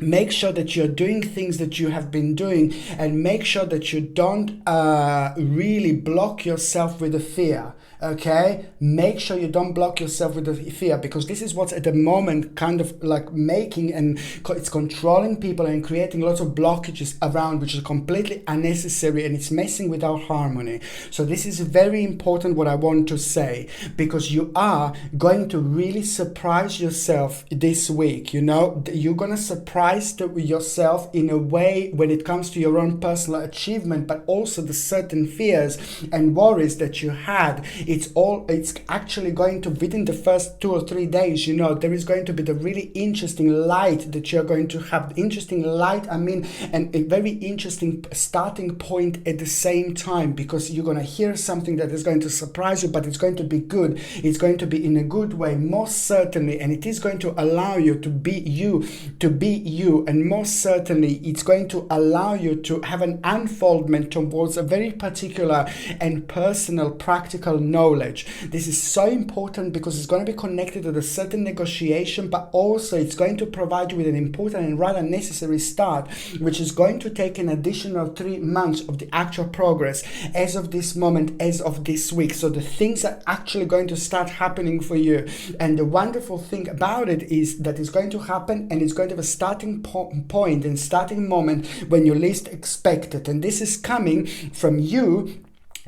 S1: make sure that you're doing things that you have been doing, and make sure that you don't really block yourself with the fear. Okay, make sure you don't block yourself with the fear, because this is what's at the moment kind of like making, and it's controlling people and creating lots of blockages around, which is completely unnecessary, and it's messing with our harmony. So this is very important what I want to say, because you are going to really surprise yourself this week. You know, you're gonna surprise yourself in a way when it comes to your own personal achievement, but also the certain fears and worries that you had. It's actually going to, within the first 2 or 3 days, you know, there is going to be the really interesting light that you're going to have. Interesting light, I mean, and a very interesting starting point at the same time, because you're going to hear something that is going to surprise you, but it's going to be good. It's going to be in a good way, most certainly, and it is going to allow you to be you, and most certainly it's going to allow you to have an unfoldment towards a very particular and personal, practical knowledge. This is so important because it's going to be connected to a certain negotiation, but also it's going to provide you with an important and rather necessary start, which is going to take an additional 3 months of the actual progress as of this moment, as of this week. So the things are actually going to start happening for you. And the wonderful thing about it is that it's going to happen, and it's going to have a starting point and starting moment when you least expect it. And this is coming from you,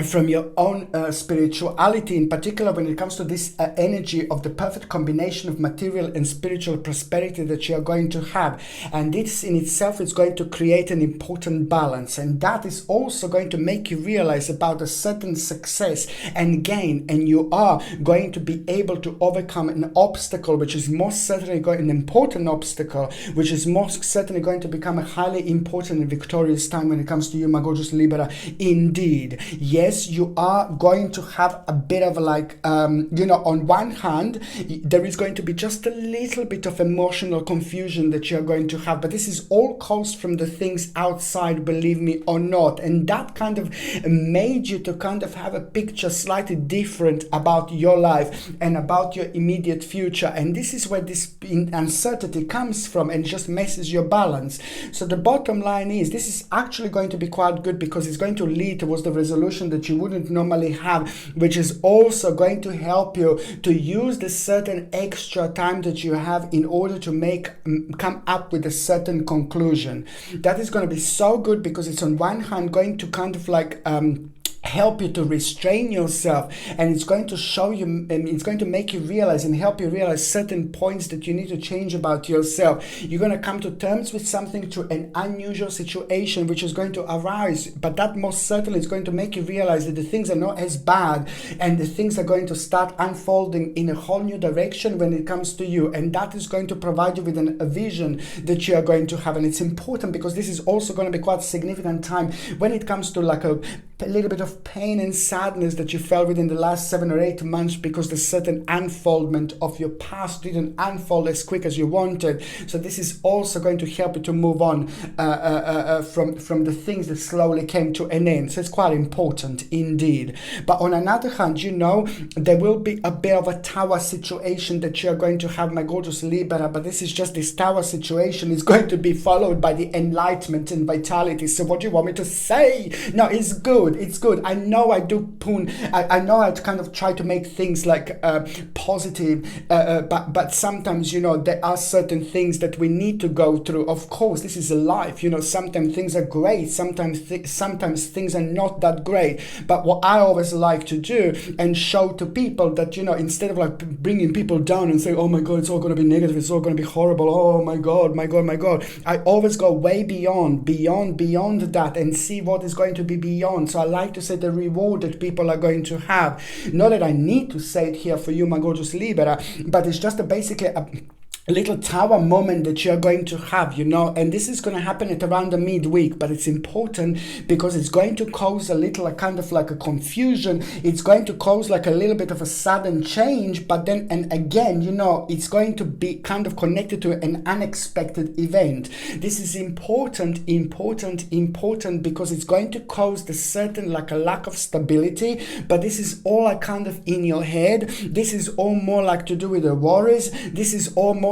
S1: from your own spirituality, in particular when it comes to this energy of the perfect combination of material and spiritual prosperity that you are going to have. And this in itself is going to create an important balance, and that is also going to make you realize about a certain success and gain, and you are going to be able to overcome an obstacle, which is most certainly an important obstacle, which is most certainly going to become a highly important and victorious time when it comes to you, my gorgeous Libra. Indeed, yes, you are going to have a bit of like, you know, on one hand, there is going to be just a little bit of emotional confusion that you're going to have, but this is all caused from the things outside, believe me or not. And that kind of made you to kind of have a picture slightly different about your life and about your immediate future. And this is where this uncertainty comes from, and just messes your balance. So the bottom line is, this is actually going to be quite good, because it's going to lead towards the resolution that you wouldn't normally have, which is also going to help you to use the certain extra time that you have in order to come up with a certain conclusion. That is going to be so good, because it's on one hand going to kind of like help you to restrain yourself, and it's going to show you, and it's going to make you realize and help you realize certain points that you need to change about yourself. You're going to come to terms with something, to an unusual situation which is going to arise, but that most certainly is going to make you realize that the things are not as bad, and the things are going to start unfolding in a whole new direction when it comes to you. And that is going to provide you with a vision that you are going to have. And it's important because this is also going to be quite a significant time when it comes to like a little bit of pain and sadness that you felt within the last 7 or 8 months, because the certain unfoldment of your past didn't unfold as quick as you wanted. So this is also going to help you to move on from the things that slowly came to an end. So it's quite important indeed. But on another hand, you know, there will be a bit of a tower situation that you're going to have, my gorgeous Libra, but this is just, this tower situation is going to be followed by the enlightenment and vitality. So what do you want me to say? No, it's good. It's good. I know I do I know I kind of try to make things like positive, but sometimes, you know, there are certain things that we need to go through. Of course, this is a life, you know, sometimes things are great, sometimes things are not that great. But what I always like to do and show to people that, you know, instead of like bringing people down and say, oh my God, it's all going to be negative, it's all going to be horrible, oh my God, I always go way beyond that and see what is going to be beyond. So I like to say the reward that people are going to have. Not that I need to say it here for you, my gorgeous Libra, but it's just basically a little tower moment that you're going to have, you know, and this is going to happen at around the midweek. But it's important because it's going to cause a little kind of like a confusion. It's going to cause like a little bit of a sudden change, but then, and again, you know, it's going to be kind of connected to an unexpected event. This is important because it's going to cause the certain like a lack of stability, but this is all like kind of in your head. This is all more like to do with the worries. This is all more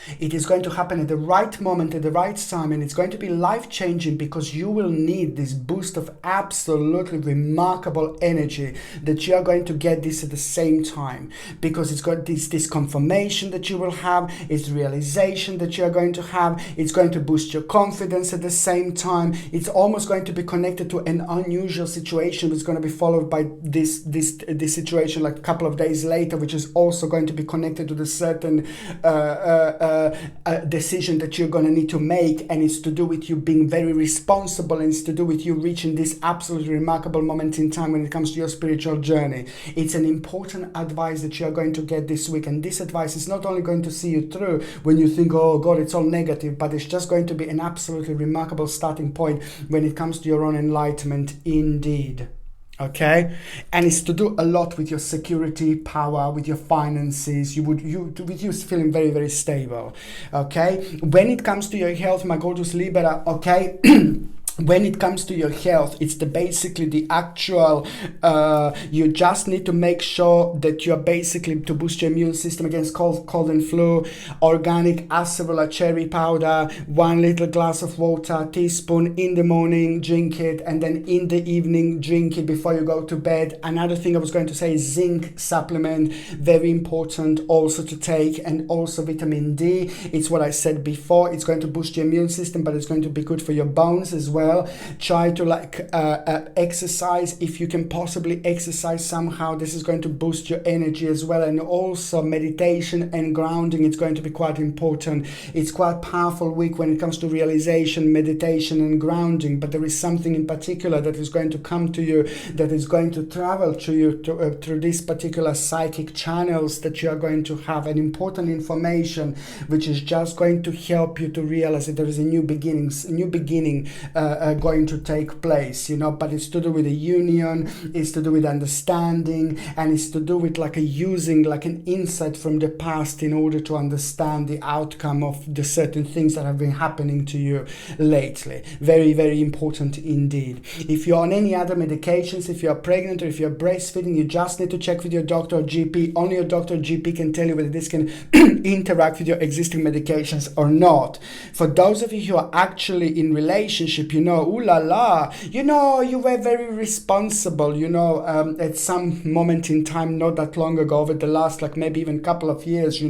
S1: It is going to happen at the right moment, at the right time, and it's going to be life-changing because you will need this boost of absolutely remarkable energy that you are going to get this at the same time, because it's got this confirmation that you will have, it's realization that you are going to have, it's going to boost your confidence at the same time. It's almost going to be connected to an unusual situation that's going to be followed by this situation like a couple of days later, which is also going to be connected to the certain decision that you're going to need to make, and it's to do with you being very responsible, and it's to do with you reaching this absolutely remarkable moment in time when it comes to your spiritual journey. It's an important advice that you're going to get this week, and this advice is not only going to see you through when you think, oh God, it's all negative, but it's just going to be an absolutely remarkable starting point when it comes to your own enlightenment indeed. Okay, and it's to do a lot with your security, power, with your finances. With you feeling very, very stable. Okay, when it comes to your health, my gorgeous Libra. Okay. When it comes to your health, it's basically the actual, you just need to make sure that you're basically, to boost your immune system against cold and flu, organic acerola cherry powder, 1 little glass of water, teaspoon in the morning, drink it, and then in the evening, drink it before you go to bed. Another thing I was going to say is zinc supplement, very important also to take, and also vitamin D. It's what I said before, it's going to boost your immune system, but it's going to be good for your bones as well. Try to exercise if you can possibly exercise somehow. This is going to boost your energy as well, and also meditation and grounding. It's going to be quite important. It's quite powerful week when it comes to realization, meditation and grounding, but there is something in particular that is going to come to you, that is going to travel to you through these particular psychic channels, that you are going to have an important information which is just going to help you to realize that there is a new beginning going to take place, but it's to do with a union, it's to do with understanding, and it's to do with using an insight from the past in order to understand the outcome of the certain things that have been happening to you lately. Very, very important indeed. If you're on any other medications, if you're pregnant or if you're breastfeeding, you just need to check with your doctor or GP. Only your doctor or GP can tell you whether this can interact with your existing medications or not. For those of you who are actually in relationship, ooh la la, you were very responsible, at some moment in time, not that long ago, over the last maybe even couple of years,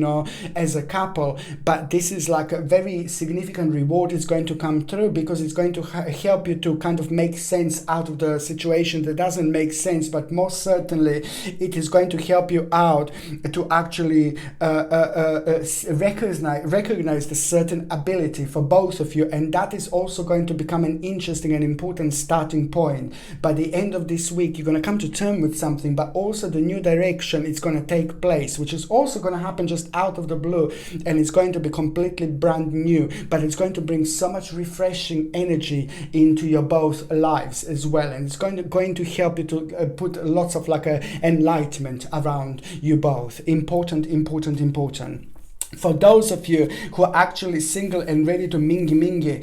S1: as a couple. But this is a very significant reward is going to come through, because it's going to help you to kind of make sense out of the situation that doesn't make sense, but most certainly it is going to help you out to actually recognize the certain ability for both of you, and that is also going to become an interesting and important starting point. By the end of this week, you're going to come to terms with something, but also the new direction is going to take place, which is also going to happen just out of the blue, and it's going to be completely brand new, but it's going to bring so much refreshing energy into your both lives as well, and it's going to help you to put lots of enlightenment around you both. Important. For those of you who are actually single and ready to mingy,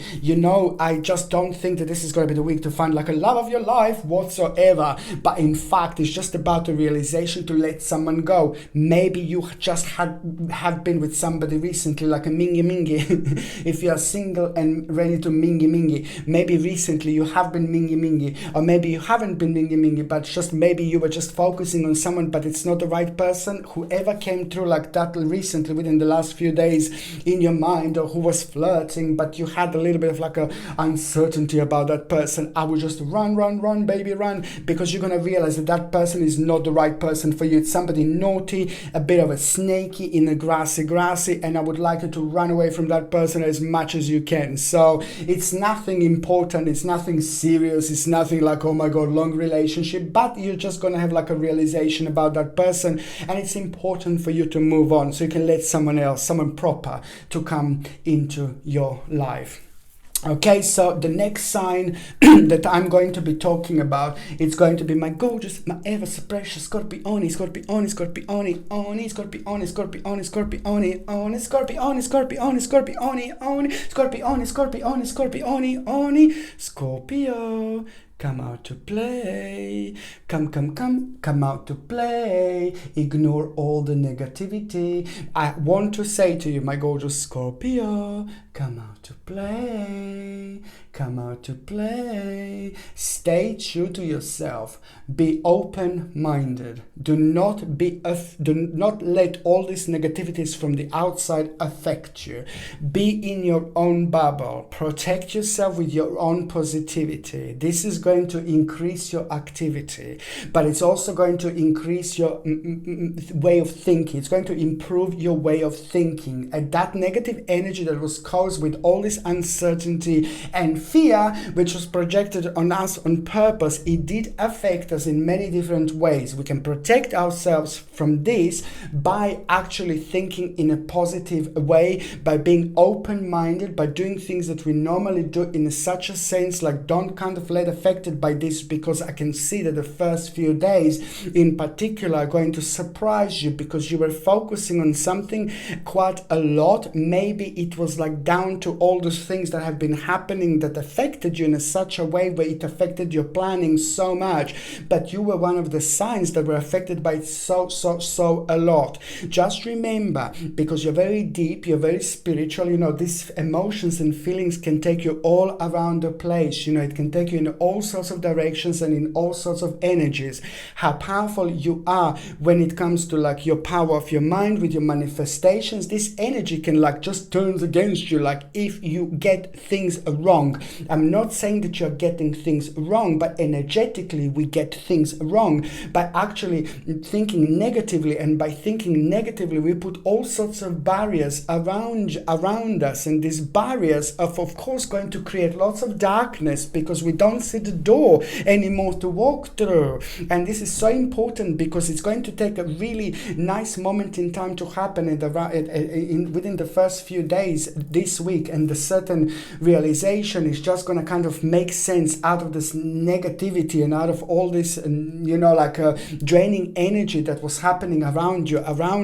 S1: I just don't think that this is going to be the week to find a love of your life whatsoever. But in fact, it's just about the realization to let someone go. Maybe you just have been with somebody recently, like a mingy. If you are single and ready to mingy, maybe recently you have been mingy, or maybe you haven't been mingy, but just maybe you were just focusing on someone, but it's not the right person. Whoever came through like that recently within the last few days in your mind, or who was flirting, but you had a little bit of a uncertainty about that person, I would just run, baby, run, because you're gonna realize that person is not the right person for you. It's somebody naughty, a bit of a snaky in the grassy, and I would like you to run away from that person as much as you can. So it's nothing important, it's nothing serious, it's nothing oh my god, long relationship, but you're just gonna have a realization about that person, and it's important for you to move on so you can let someone proper to come into your life. Okay, so the next sign that I'm going to be talking about, it's going to be my gorgeous, my ever so precious Scorpione, Scorpio. come out to play. Come out to play. Ignore all the negativity. I want to say to you, my gorgeous Scorpio, come out to play. Come out to play. Stay true to yourself. Be open-minded. Do not let all these negativities from the outside affect you. Be in your own bubble. Protect yourself with your own positivity. This is going to increase your activity, but it's also going to increase your way of thinking. It's going to improve your way of thinking. And that negative energy that was caused with all this uncertainty and fear, which was projected on us on purpose, it did affect us in many different ways. We can protect ourselves from this by actually thinking in a positive way, by being open-minded, by doing things that we normally do in such a sense, like don't kind of let affected by this, because I can see that the first few days in particular are going to surprise you because you were focusing on something quite a lot. Maybe it was like down to all those things that have been happening that affected you in such a way where it affected your planning so much, but you were one of the signs that were affected by it so a lot. Just remember, because you're very deep, you're very spiritual, these emotions and feelings can take you all around the place. It can take you in all sorts of directions and in all sorts of energies. How powerful you are when it comes to like your power of your mind with your manifestations. This energy can like just turns against you, like if you get things wrong. I'm not saying that you're getting things wrong, but energetically we get things wrong by actually thinking negatively, and by thinking negatively we put all sorts of barriers around us, and these barriers are of course going to create lots of darkness because we don't see the door anymore to walk through. And this is so important because it's going to take a really nice moment in time to happen within the first few days this week, and the certain realization is just going to kind of make sense out of this negativity and out of all this draining energy that was happening around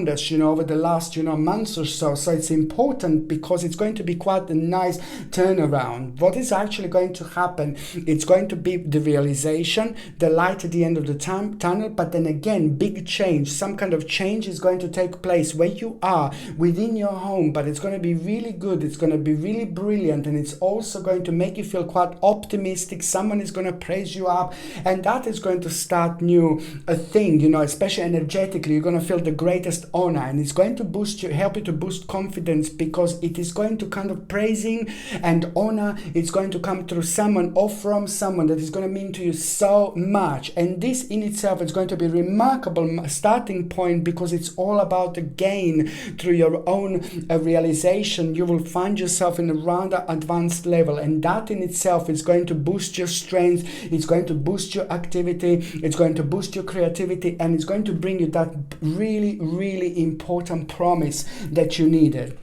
S1: us over the last months or so. So it's important because it's going to be quite a nice turnaround. What is actually going to happen, it's going to be the realization, the light at the end of the tunnel, but then again big change, some kind of change is going to take place where you are within your home, but it's going to be really good, it's going to be really brilliant, and it's also going to make you feel quite optimistic. Someone is going to praise you up, and that is going to start a thing, especially energetically. You're going to feel the greatest honor, and it's going to help you to boost confidence, because it is going to kind of praising and honor, it's going to come through someone or from someone that is going to mean to you so much. And this in itself is going to be a remarkable starting point, because it's all about the gain through your own realization. You will find yourself in a rather advanced level, and that in itself is going to boost your strength, it's going to boost your activity, it's going to boost your creativity, and it's going to bring you that really, really important promise that you needed.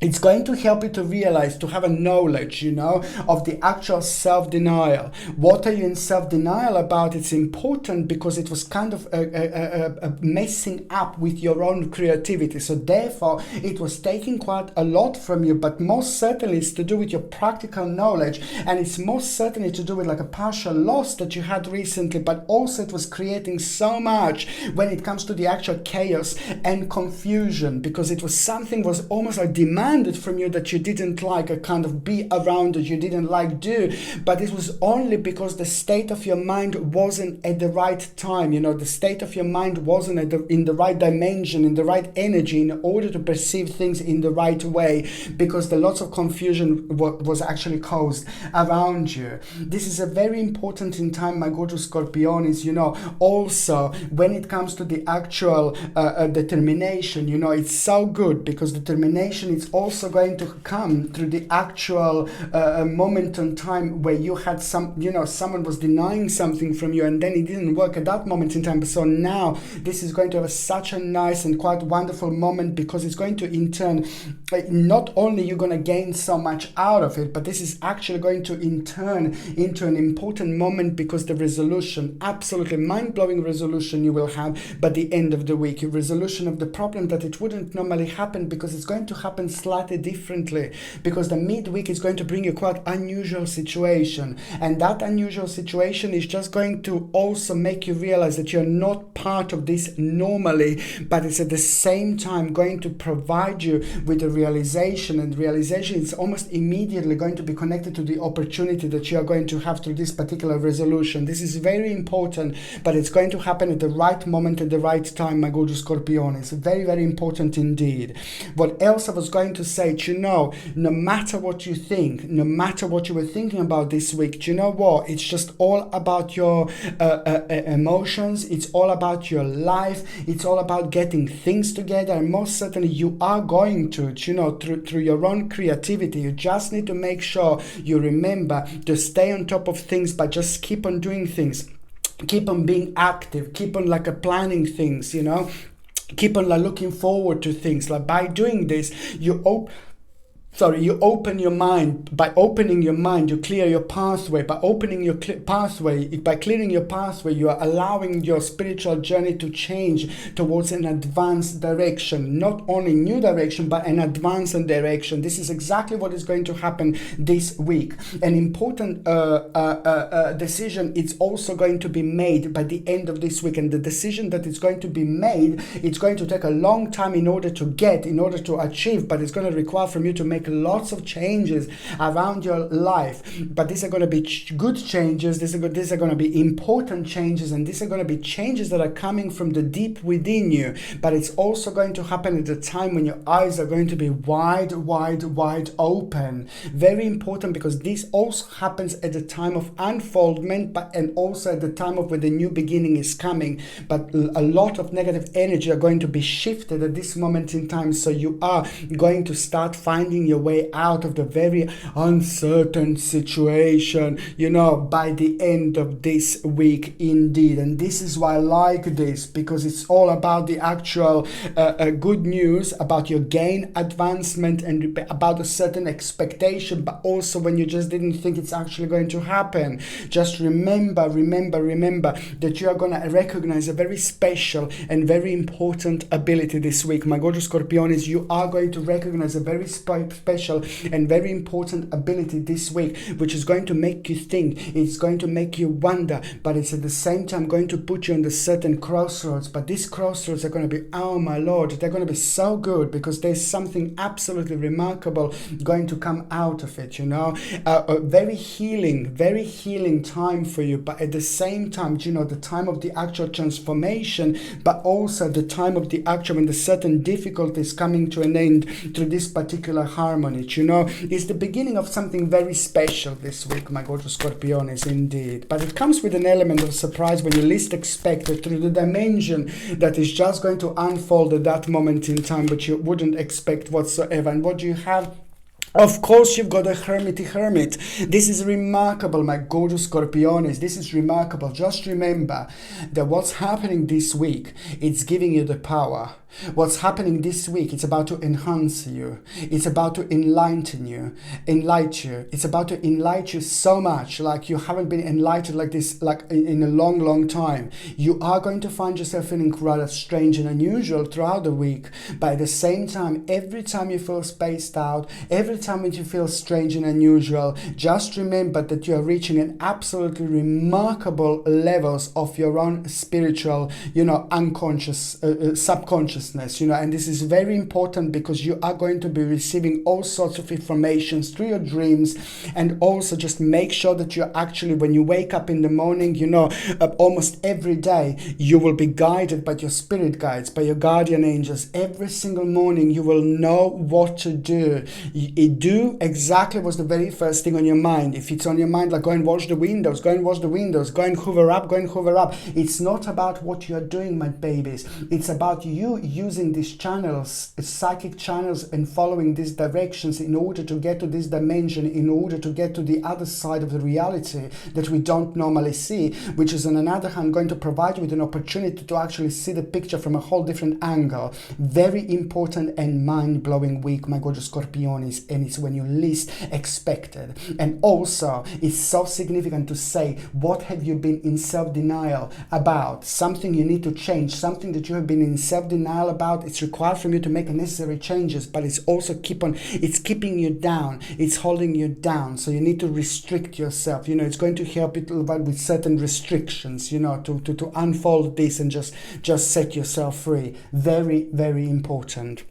S1: It's going to help you to realize, to have a knowledge, of the actual self-denial. What are you in self-denial about? It's important because it was kind of a messing up with your own creativity. So therefore, it was taking quite a lot from you, but most certainly it's to do with your practical knowledge. And it's most certainly to do with like a partial loss that you had recently, but also it was creating so much when it comes to the actual chaos and confusion, because it was something was almost a demand from you that you didn't like, a kind of be around that you didn't like do, but it was only because the state of your mind wasn't at the right time. The state of your mind wasn't in the right dimension, in the right energy, in order to perceive things in the right way, because the lots of confusion was actually caused around you. This is a very important in time, my gorgeous Scorpionis. Also when it comes to the actual determination, it's so good, because determination is also going to come through the actual moment in time where you had someone was denying something from you, and then it didn't work at that moment in time. So now this is going to have such a nice and quite wonderful moment, because it's going to in turn, not only you're going to gain so much out of it, but this is actually going to in turn into an important moment, because the resolution, absolutely mind-blowing resolution you will have by the end of the week, a resolution of the problem that it wouldn't normally happen, because it's going to happen slightly differently, because the midweek is going to bring you quite unusual situation, and that unusual situation is just going to also make you realize that you're not part of this normally, but it's at the same time going to provide you with a realization, and realization is almost immediately going to be connected to the opportunity that you are going to have through this particular resolution. This is very important, but it's going to happen at the right moment, at the right time, my gorgeous Scorpion. It's very, very important indeed. What else I was going to say, no matter what you think, no matter what you were thinking about this week, do you know what? It's just all about your emotions. It's all about your life. It's all about getting things together. And most certainly you are going to, through your own creativity. You just need to make sure you remember to stay on top of things, but just keep on doing things. Keep on being active. Keep on planning things, Keep on looking forward to things. By doing this, you open your mind. By opening your mind, you clear your pathway. By opening your by clearing your pathway, you are allowing your spiritual journey to change towards an advanced direction. Not only new direction, but an advanced direction. This is exactly what is going to happen this week. An important decision is also going to be made by the end of this week. And the decision that is going to be made, it's going to take a long time in order to achieve, but it's going to require from you to make lots of changes around your life. But these are going to be good changes. These are going to be important changes, and these are going to be changes that are coming from the deep within you. But it's also going to happen at a time when your eyes are going to be wide open. Very important, because this also happens at the time of unfoldment, and also at the time of when the new beginning is coming. But a lot of negative energy are going to be shifted at this moment in time, so you are going to start finding your way out of the very uncertain situation, by the end of this week indeed. And this is why I like this, because it's all about the actual good news, about your gain, advancement, and about a certain expectation, but also when you just didn't think it's actually going to happen. Just remember that you are going to recognize a very special and very important ability this week, my gorgeous Scorpiones. You are going to recognize a very special and very important ability this week, which is going to make you think, it's going to make you wonder, but it's at the same time going to put you on the certain crossroads. But these crossroads are going to be, oh my Lord, they're going to be so good, because there's something absolutely remarkable going to come out of it, a very healing time for you. But at the same time, the time of the actual transformation, but also the time of the actual when the certain difficulties coming to an end through this particular harmony. It's the beginning of something very special this week, my gorgeous Scorpiones, indeed. But it comes with an element of surprise when you least expect it, through the dimension that is just going to unfold at that moment in time, but you wouldn't expect whatsoever. And what do you have? Of course, you've got a hermit. This is remarkable, my gorgeous Scorpiones. This is remarkable. Just remember that what's happening this week, it's giving you the power. What's happening this week, it's about to enhance you. It's about to enlighten you. It's about to enlighten you so much, like you haven't been enlightened like this, like in a long time. You are going to find yourself feeling rather strange and unusual throughout the week. But at the same time, every time you feel spaced out, every time that you feel strange and unusual, just remember that you are reaching an absolutely remarkable levels of your own spiritual, unconscious, subconscious. And this is very important, because you are going to be receiving all sorts of information through your dreams. And also just make sure that you're actually, when you wake up in the morning, almost every day you will be guided by your spirit guides, by your guardian angels. Every single morning you will know what to do. Do exactly what's the very first thing on your mind. If it's on your mind, go and wash the windows, go and hoover up. It's not about what you're doing, my babies. It's about you using these channels, psychic channels, and following these directions in order to get to this dimension, in order to get to the other side of the reality that we don't normally see, which is on another hand going to provide you with an opportunity to actually see the picture from a whole different angle. Very important and mind-blowing week, my gorgeous Scorpiones, and it's when you least expected. And also, it's so significant to say, what have you been in self-denial about? Something you need to change, something that you have been in self-denial all about. It's required from you to make necessary changes, but it's also it's keeping you down. It's holding you down. So you need to restrict yourself. You know, it's going to help you with certain restrictions, you know, to unfold this and just set yourself free. Very, very important.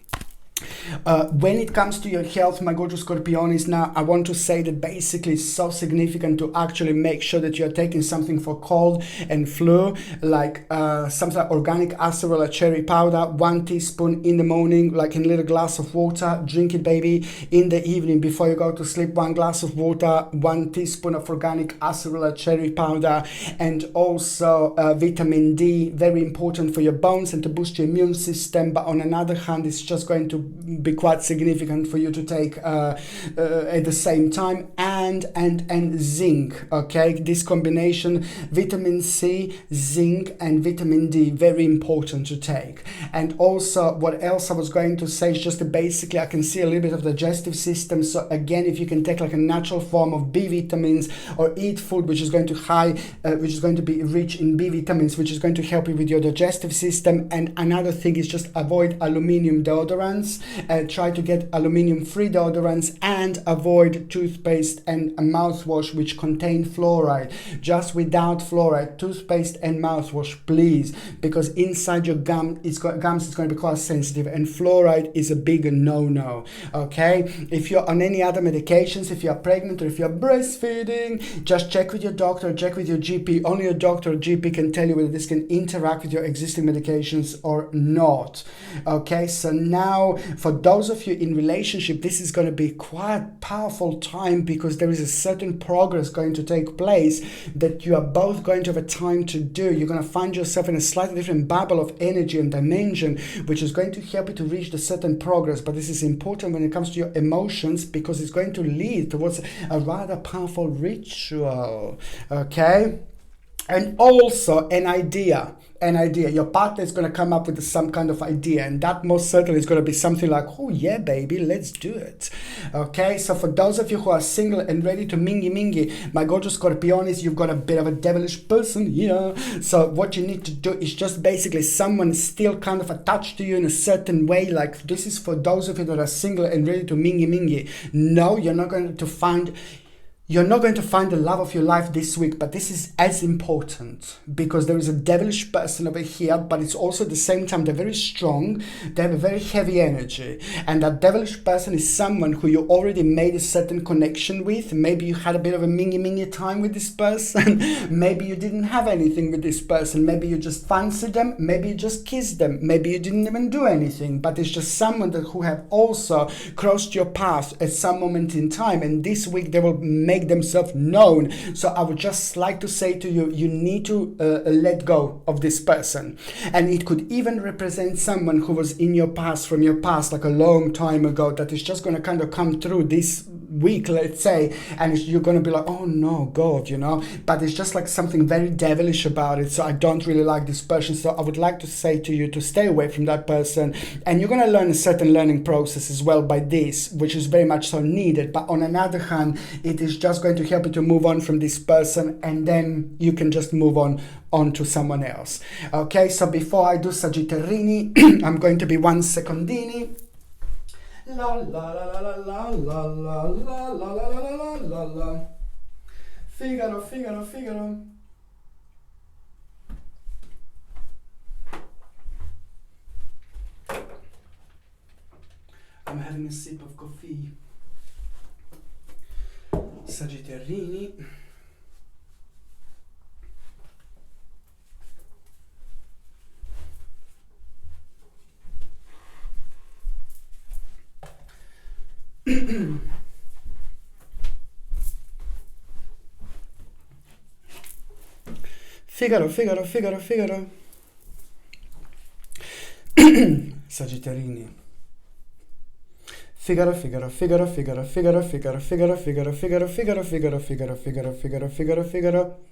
S1: When it comes to your health, my gorgeous Scorpionis, now I want to say that basically it's so significant to actually make sure that you're taking something for cold and flu, like some sort of organic acerola cherry powder, 1 teaspoon in the morning, like in a little glass of water. Drink it, baby. In the evening before you go to sleep, 1 glass of water, 1 teaspoon of organic acerola cherry powder, and also vitamin D, very important for your bones and to boost your immune system. But on another hand, it's just going to be quite significant for you to take at the same time, and zinc. Okay, this combination, vitamin C, zinc, and vitamin D, very important to take. And also, what else I was going to say is just basically I can see a little bit of digestive system. So again, if you can take like a natural form of B vitamins or eat food which is going to be rich in B vitamins, which is going to help you with your digestive system. And another thing is just avoid aluminium deodorants. Try to get aluminium-free deodorants and avoid toothpaste and mouthwash which contain fluoride. Just without fluoride, toothpaste and mouthwash, please, because inside your gums it's going to be quite sensitive, and fluoride is a big no-no. Okay, if you're on any other medications, if you're pregnant or if you're breastfeeding, just check with your doctor, check with your GP. Only your doctor or GP can tell you whether this can interact with your existing medications or not. Okay, so now for those of you in relationship, this is going to be quite powerful time, because there is a certain progress going to take place that you are both going to have a time to do. You're going to find yourself in a slightly different bubble of energy and dimension, which is going to help you to reach the certain progress. But this is important when it comes to your emotions, because it's going to lead towards a rather powerful ritual. Okay, and also an idea. Your partner is going to come up with some kind of idea, and that most certainly is going to be something like, oh yeah, baby, let's do it. Okay, so for those of you who are single and ready to mingy, my gorgeous Scorpionis, you've got a bit of a devilish person here. So what you need to do is just basically someone still kind of attached to you in a certain way. Like, this is for those of you that are single and ready to mingy. No, you're not going to find the love of your life this week, but this is as important, because there is a devilish person over here, but it's also at the same time they're very strong, they have a very heavy energy, and that devilish person is someone who you already made a certain connection with. Maybe you had a bit of a mingy time with this person, maybe you didn't have anything with this person, maybe you just fancied them, maybe you just kissed them, maybe you didn't even do anything, but it's just someone who have also crossed your path at some moment in time, and this week they will make themselves known. So I would just like to say to you, you need to let go of this person. And it could even represent someone who was in your past, from your past, like a long time ago, that is just going to kind of come through this week, let's say, and you're going to be like, oh no, God, you know, but it's just like something very devilish about it. So I don't really like this person. So I would like to say to you to stay away from that person, and you're going to learn a certain learning process as well by this, which is very much so needed. But on another hand, it is just going to help you to move on from this person, and then you can just move on to someone else. Okay, so before I do Sagittarini, I'm going to be 1 secondini. La la la la la la la la la la la la la. Figaro. I'm having a sip of coffee. Sagittarini. Figaro. Sagittarini. Figaro.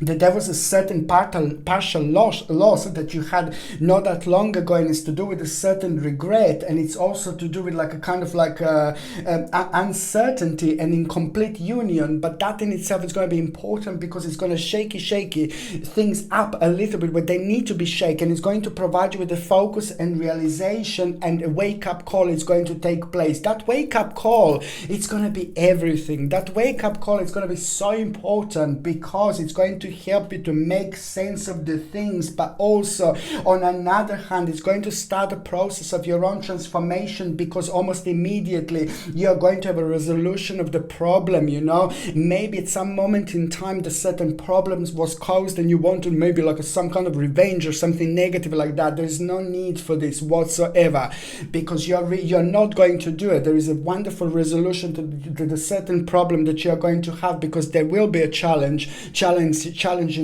S1: that there was a certain partial loss that you had not that long ago, and it's to do with a certain regret, and it's also to do with like a kind of like uncertainty and incomplete union. But that in itself is going to be important because it's going to shaky things up a little bit where they need to be shaken. It's going to provide you with a focus and realization, and a wake-up call is going to take place. That wake-up call, it's going to be everything. That wake-up call is going to be so important because it's going to help you to make sense of the things, but also on another hand it's going to start a process of your own transformation, because almost immediately you're going to have a resolution of the problem. You know, maybe at some moment in time the certain problems was caused and you want to maybe like some kind of revenge or something negative like that. There's no need for this whatsoever, because you're not going to do it. There is a wonderful resolution to the certain problem that you're going to have, because there will be a challenging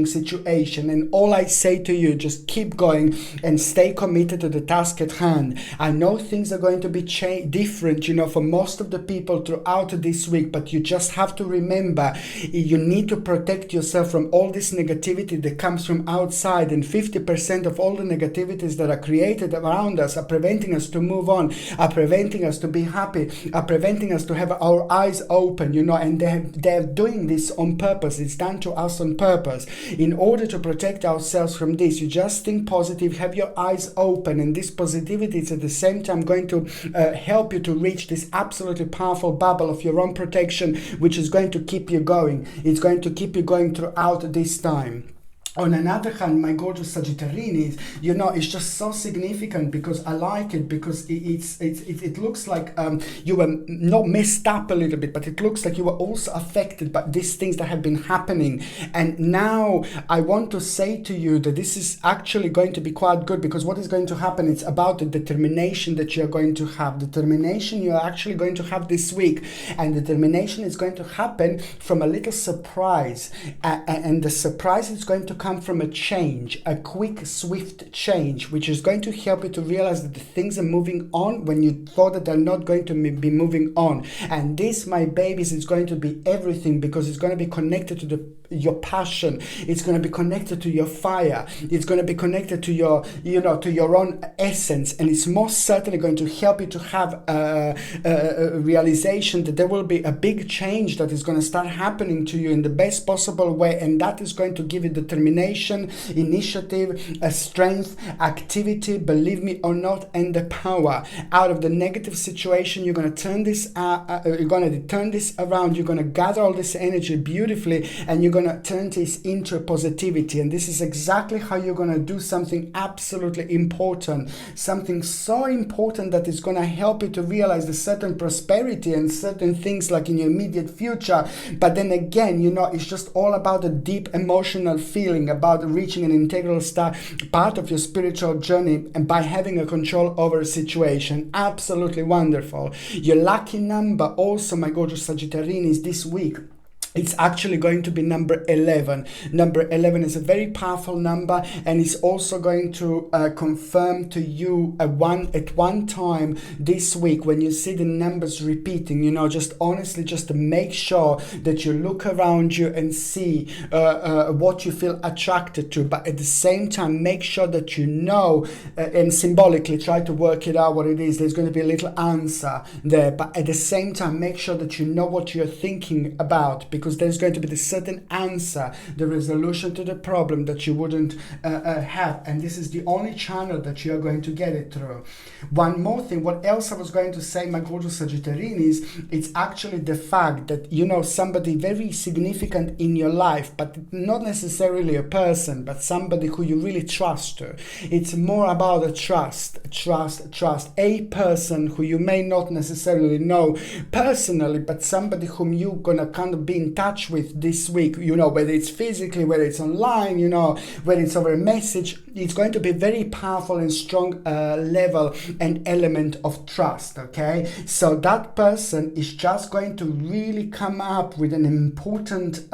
S1: situation. And all I say to you, just keep going and stay committed to the task at hand. I know things are going to be different, you know, for most of the people throughout this week, but you just have to remember you need to protect yourself from all this negativity that comes from outside. And 50% of all the negativities that are created around us are preventing us to move on, are preventing us to be happy, are preventing us to have our eyes open, you know, and they're doing this on purpose. It's done to us on purpose. In order to protect ourselves from this, you just think positive, have your eyes open, and this positivity is at the same time going to help you to reach this absolutely powerful bubble of your own protection, which is going to keep you going. It's going to keep you going throughout this time. On another hand, my gorgeous Sagittarius, you know, it's just so significant because I like it, because it looks like you were not messed up a little bit, but it looks like you were also affected by these things that have been happening. And now I want to say to you that this is actually going to be quite good, because what is going to happen, it's about the determination that you're going to have. Determination you're actually going to have this week, and determination is going to happen from a little surprise, and the surprise is going to come from a change, a quick, swift change, which is going to help you to realize that the things are moving on when you thought that they're not going to be moving on. And this, my babies, is going to be everything, because it's going to be connected to your passion. It's going to be connected to your fire. It's going to be connected to your, you know, to your own essence. And it's most certainly going to help you to have a realization that there will be a big change that is going to start happening to you in the best possible way. And that is going to give you determination, initiative, strength, activity, believe me or not, and the power. Out of the negative situation, you're going to turn this around. You're going to gather all this energy beautifully, and you're going to turn this into a positivity. And this is exactly how you're going to do something absolutely important, something so important that is going to help you to realize the certain prosperity and certain things like in your immediate future. But then again, you know, it's just all about the deep emotional feeling about reaching an integral part of your spiritual journey, and by having a control over a situation. Absolutely wonderful. Your lucky number also, my gorgeous Sagittarius, this week, it's actually going to be number 11. Number 11 is a very powerful number, and it's also going to confirm to you at one time this week, when you see the numbers repeating, you know, just honestly, just to make sure that you look around you and see what you feel attracted to, but at the same time, make sure that you know and symbolically try to work it out what it is. There's going to be a little answer there, but at the same time, make sure that you know what you're thinking about, because there's going to be the certain answer, the resolution to the problem that you wouldn't have, and this is the only channel that you're going to get it through. One more thing, what else I was going to say, my gorgeous Sagittarius, it's actually the fact that, you know, somebody very significant in your life, but not necessarily a person, but somebody who you really trust. It's more about a trust, a person who you may not necessarily know personally, but somebody whom you're gonna kind of be in touch with this week, you know, whether it's physically, whether it's online, you know, whether it's over a message. It's going to be very powerful and strong level and element of trust. Okay, so that person is just going to really come up with an important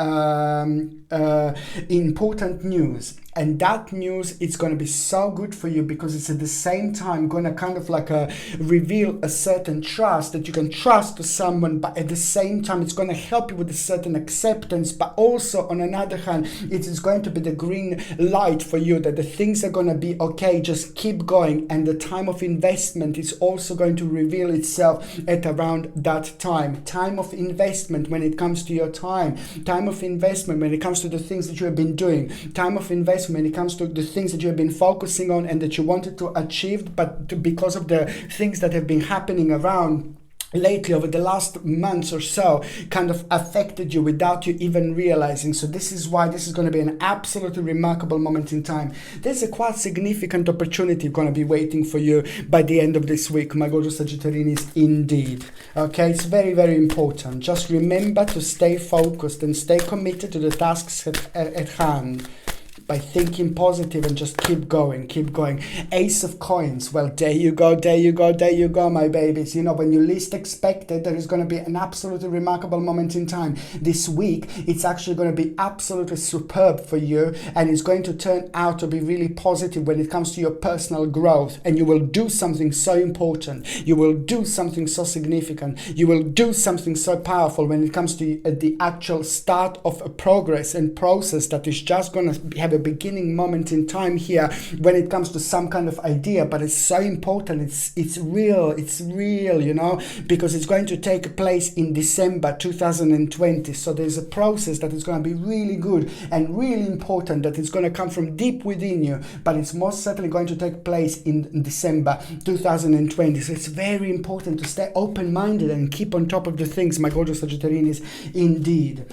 S1: news. And that news, it's going to be so good for you because it's at the same time going to kind of like reveal a certain trust, that you can trust to someone, but at the same time it's going to help you with a certain acceptance. But also on another hand, it is going to be the green light for you that the things are going to be okay, just keep going. And the time of investment is also going to reveal itself at around that time of investment when it comes to your time of investment when it comes to the things that you have been doing, time of investment when it comes to the things that you have been focusing on and that you wanted to achieve, but because of the things that have been happening around lately over the last months or so, kind of affected you without you even realizing. So this is why this is going to be an absolutely remarkable moment in time. There's a quite significant opportunity going to be waiting for you by the end of this week, my gorgeous Sagittarius, indeed. Okay, it's very, very important. Just remember to stay focused and stay committed to the tasks at hand, by thinking positive and just keep going. Ace of Coins. Well, there you go, my babies. You know, when you least expect it, there is going to be an absolutely remarkable moment in time. This week, it's actually going to be absolutely superb for you, and it's going to turn out to be really positive when it comes to your personal growth. And you will do something so important. You will do something so significant. You will do something so powerful when it comes to the actual start of a progress and process that is just going to have a beginning moment in time here when it comes to some kind of idea. But it's so important, it's real, you know, because it's going to take place in December 2020. So there's a process that is going to be really good and really important, that is going to come from deep within you, but it's most certainly going to take place in December 2020. So it's very important to stay open-minded and keep on top of the things, my gorgeous Sagittarius, indeed.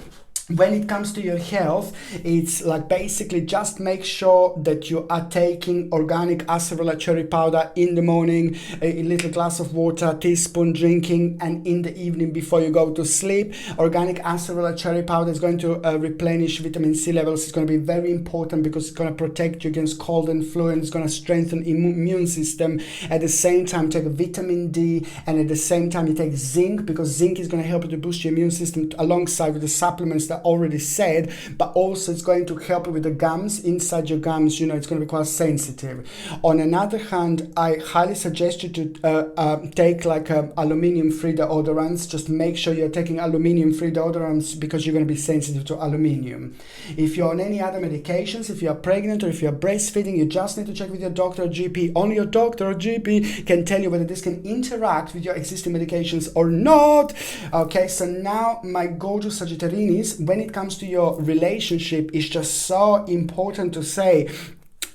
S1: When it comes to your health, it's like basically just make sure that you are taking organic acerola cherry powder in the morning, a little glass of water, teaspoon drinking, and in the evening before you go to sleep. Organic acerola cherry powder is going to replenish vitamin C levels. It's going to be very important because it's going to protect you against cold and flu, and it's going to strengthen immune system. At the same time, take vitamin D, and at the same time you take zinc, because zinc is going to help you to boost your immune system alongside with the supplements that already said, but also it's going to help you with the gums. Inside your gums, you know, it's going to be quite sensitive. On another hand, I highly suggest you to take like aluminium free deodorants. Just make sure you're taking aluminium free deodorants because you're going to be sensitive to aluminium. If you're on any other medications, if you're pregnant or if you're breastfeeding, you just need to check with your doctor or GP. Only your doctor or GP can tell you whether this can interact with your existing medications or not. Okay, so now my gorgeous Sagittarius, when it comes to your relationship, it's just so important to say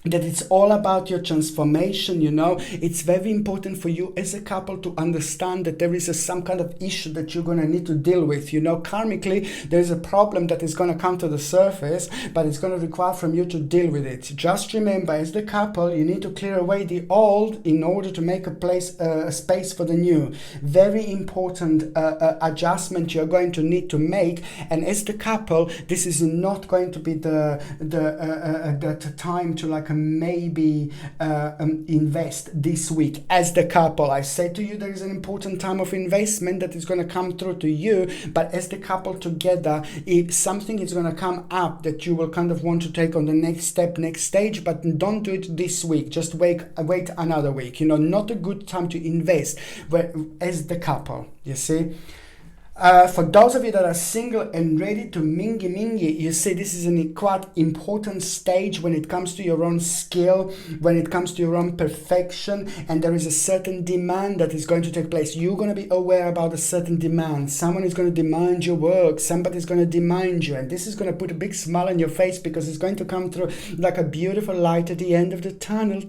S1: that it's all about your transformation. You know, it's very important for you as a couple to understand that there is some kind of issue that you're going to need to deal with. You know, karmically, there's a problem that is going to come to the surface, but it's going to require from you to deal with it. Just remember, as the couple, you need to clear away the old in order to make a space for the new. Very important adjustment you're going to need to make. And as the couple, this is not going to be the time to like maybe invest this week as the couple. I say to you, there is an important time of investment that is going to come through to you, but as the couple together, if something is going to come up that you will kind of want to take on the next step, next stage, but don't do it this week. Just wait another week. You know, not a good time to invest as the couple, you see. For those of you that are single and ready to mingy, you see this is a quite important stage when it comes to your own skill, when it comes to your own perfection, and there is a certain demand that is going to take place. You're going to be aware about a certain demand. Someone is going to demand your work. Somebody is going to demand you, and this is going to put a big smile on your face because it's going to come through like a beautiful light at the end of the tunnel.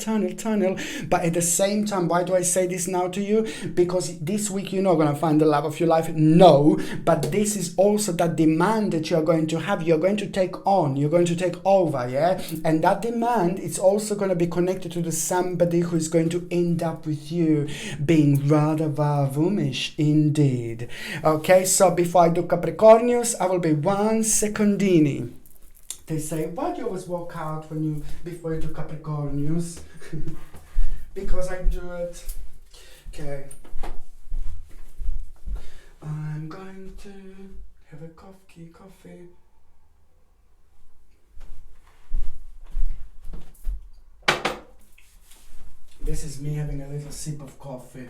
S1: But at the same time, why do I say this now to you? Because this week you're not going to find the love of your life. No. But this is also that demand that you're going to have, you're going to take on, you're going to take over, yeah? And that demand, it's also going to be connected to the somebody who is going to end up with you being rather woomish indeed. Okay, so before I do Capricornius, I will be 1 secondini. They say, why do you always walk out before you do Capricornius? Because I do it. Okay. I'm going to have a coffee. This is me having a little sip of coffee.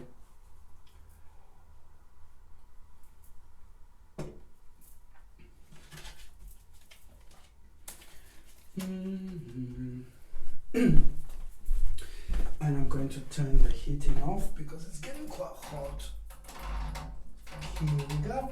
S1: And I'm going to turn the heating off because it's getting quite hot. Here we go.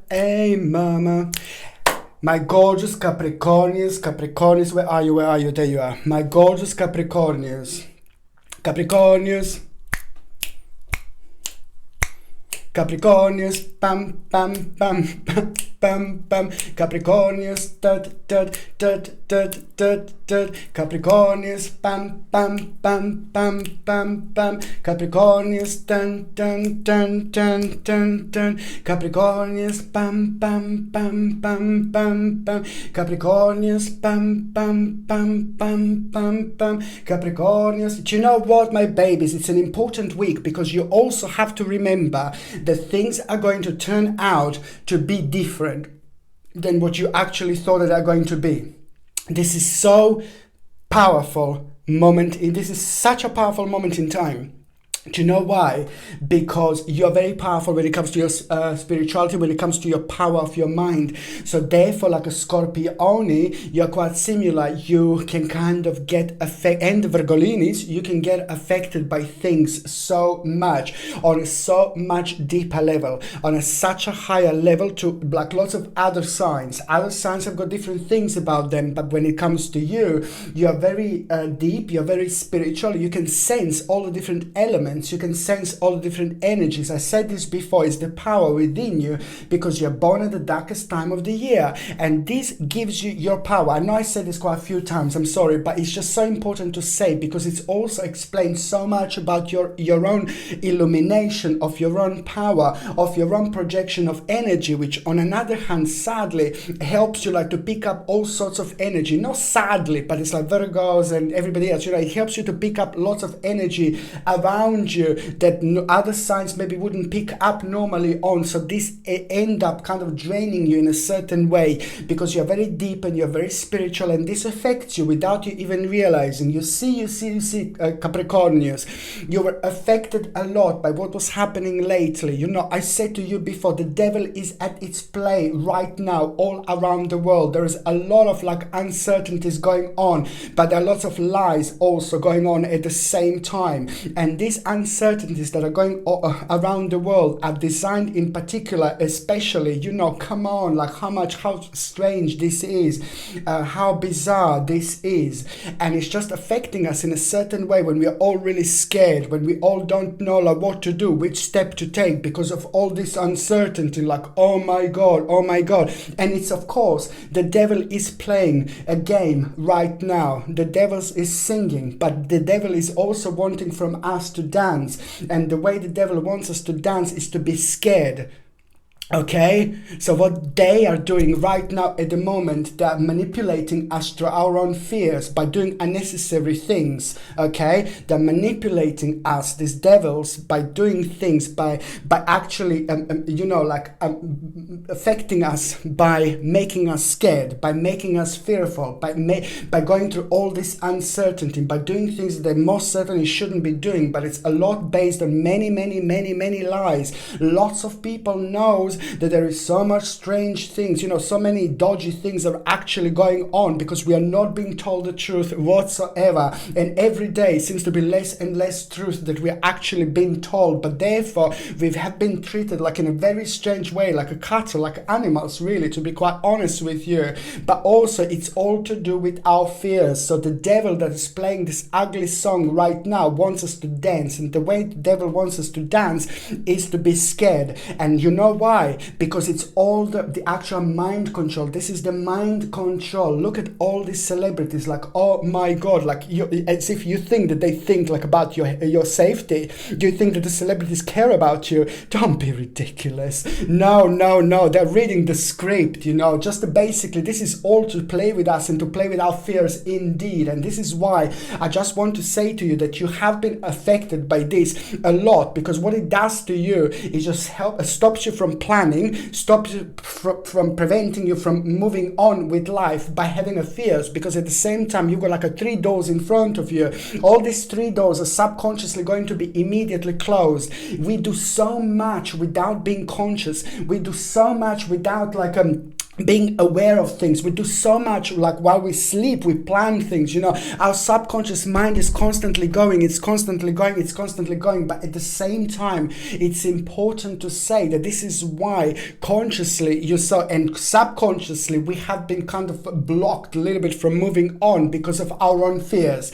S1: Hey mama, my gorgeous Capricornians, where are you, there you are, my gorgeous Capricornians, pam pam pam pam pam pam, Capricornians, Capricornians, pam pam pam pam pam pam, Capricornians, dun dun dun dun dun dun, Capricornians, pam pam pam pam pam pam, Capricornians, pam pam pam pam pam pam, Capricornians. Do you know what, my babies? It's an important week because you also have to remember that things are going to turn out to be different than what you actually thought that are going to be. This is so powerful moment. This is such a powerful moment in time. Do you know why? Because you're very powerful when it comes to your spirituality, when it comes to your power of your mind. So therefore, like a Scorpione, you're quite similar. You can kind of get affected, and Virgolinis, you can get affected by things so much, on a so much deeper level, on a such a higher level to like lots of other signs. Other signs have got different things about them, but when it comes to you, you're very deep, you're very spiritual, you can sense all the different elements. You can sense all the different energies. I said this before, it's the power within you because you're born at the darkest time of the year, and this gives you your power. I know I said this quite a few times, I'm sorry, but it's just so important to say because it's also explains so much about your own illumination, of your own power, of your own projection of energy, which on another hand, sadly, helps you like to pick up all sorts of energy. Not sadly, but it's like Virgos and everybody else, you know, it helps you to pick up lots of energy around you that other signs maybe wouldn't pick up normally on. So this end up kind of draining you in a certain way because you're very deep and you're very spiritual, and this affects you without you even realizing. You see Capricornians, you were affected a lot by what was happening lately. You know, I said to you before, the devil is at its play right now all around the world. There is a lot of like uncertainties going on, but there are lots of lies also going on at the same time, and these uncertainties that are going around the world are designed in particular, especially, you know, come on, like how strange this is, how bizarre this is, and it's just affecting us in a certain way when we are all really scared, when we all don't know like what to do, which step to take because of all this uncertainty, like oh my god, and it's of course the devil is playing a game right now. The devil is singing, but the devil is also wanting from us to dance, and the way the devil wants us to dance is to be scared. Okay, so what they are doing right now at the moment, they're manipulating us through our own fears by doing unnecessary things. Okay, they're manipulating us, these devils, by doing things, by actually affecting us, by making us scared, by making us fearful, by going through all this uncertainty, by doing things that they most certainly shouldn't be doing. But it's a lot based on many lies. Lots of people knows realize that there is so much strange things, so many dodgy things are actually going on because we are not being told the truth whatsoever. And every day seems to be less and less truth that we are actually being told. But therefore, we have been treated like in a very strange way, like a cattle, like animals, really, to be quite honest with you. But also, it's all to do with our fears. So the devil that is playing this ugly song right now wants us to dance. And the way the devil wants us to dance is to be scared. And you know why? Because it's all the actual mind control. This is the mind control. Look at all these celebrities, like, oh my God, like as if you think that they think like about your safety. Do you think that the celebrities care about you? Don't be ridiculous. No, they're reading the script, just basically this is all to play with us and to play with our fears indeed. And this is why I just want to say to you that you have been affected by this a lot, because what it does to you is just stops you from planning, stops you from preventing you from moving on with life by having a fears, because at the same time you've got like a 3 doors in front of you. All these 3 doors are subconsciously going to be immediately closed. We do so much without being conscious. We do so much without being aware of things. We do so much like while we sleep, we plan things, our subconscious mind is constantly going, it's constantly going. But at the same time, it's important to say that this is why consciously and subconsciously we have been kind of blocked a little bit from moving on because of our own fears.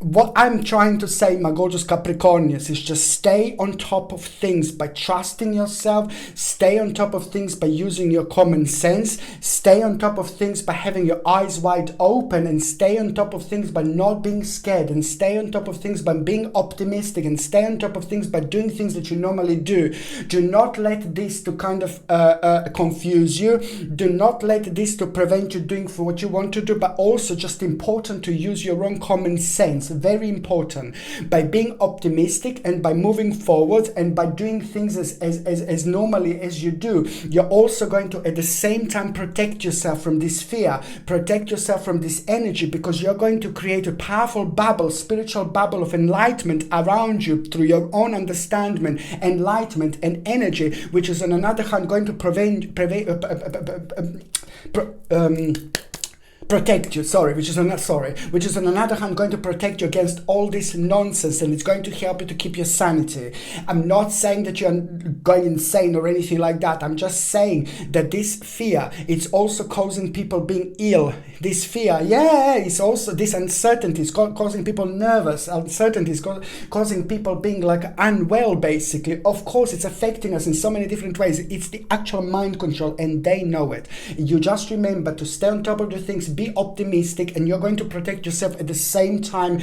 S1: What I'm trying to say, my gorgeous Capricornians, is just stay on top of things by trusting yourself, stay on top of things by using your common sense, stay on top of things by having your eyes wide open, and stay on top of things by not being scared, and stay on top of things by being optimistic, and stay on top of things by doing things that you normally do. Do not let this to kind of confuse you. Do not let this to prevent you doing for what you want to do, but also just important to use your own common sense. Very important. By being optimistic and by moving forward and by doing things as normally as you do, you're also going to at the same time protect yourself from this fear, protect yourself from this energy, because you're going to create a powerful bubble, spiritual bubble of enlightenment around you through your own understanding, enlightenment and energy, which is on another hand going to protect you, which is on another hand going to protect you against all this nonsense, and it's going to help you to keep your sanity. I'm not saying that you're going insane or anything like that. I'm just saying that this fear, it's also causing people being ill. This fear, it's also this uncertainty is causing people nervous. Uncertainty is causing people being like unwell, basically. Of course, it's affecting us in so many different ways. It's the actual mind control, and they know it. You just remember to stay on top of the things, be optimistic, and you're going to protect yourself at the same time.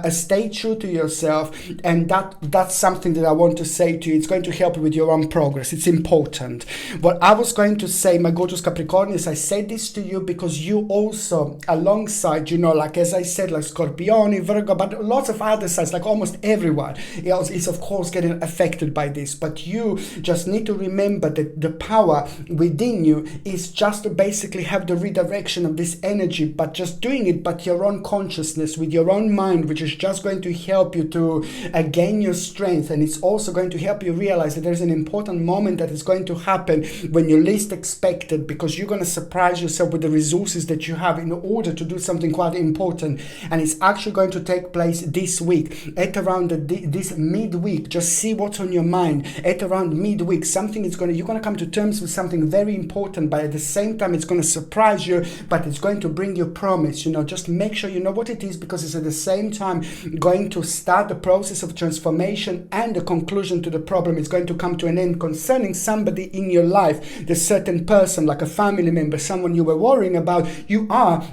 S1: Stay true to yourself, and that's something that I want to say to you. It's going to help you with your own progress. It's important. What I was going to say, my gorgeous Capricornians, I said this to you because you also, alongside, like as I said, like Scorpio, Virgo, but lots of other signs, like almost everyone is of course getting affected by this. But you just need to remember that the power within you is just to basically have the redirection of this energy, but just doing it but your own consciousness, with your own mind, which is just going to help you to gain your strength. And it's also going to help you realize that there's an important moment that is going to happen when you least expect it, because you're going to surprise yourself with the resources that you have in order to do something quite important. And it's actually going to take place this week at around this midweek. Just see what's on your mind at around midweek. You're going to come to terms with something very important, but at the same time it's going to surprise you, but it's going to bring you promise. Just make sure you know what it is, because it's at the same time going to start the process of transformation, and the conclusion to the problem is going to come to an end concerning somebody in your life, the certain person, like a family member, someone you were worrying about. You are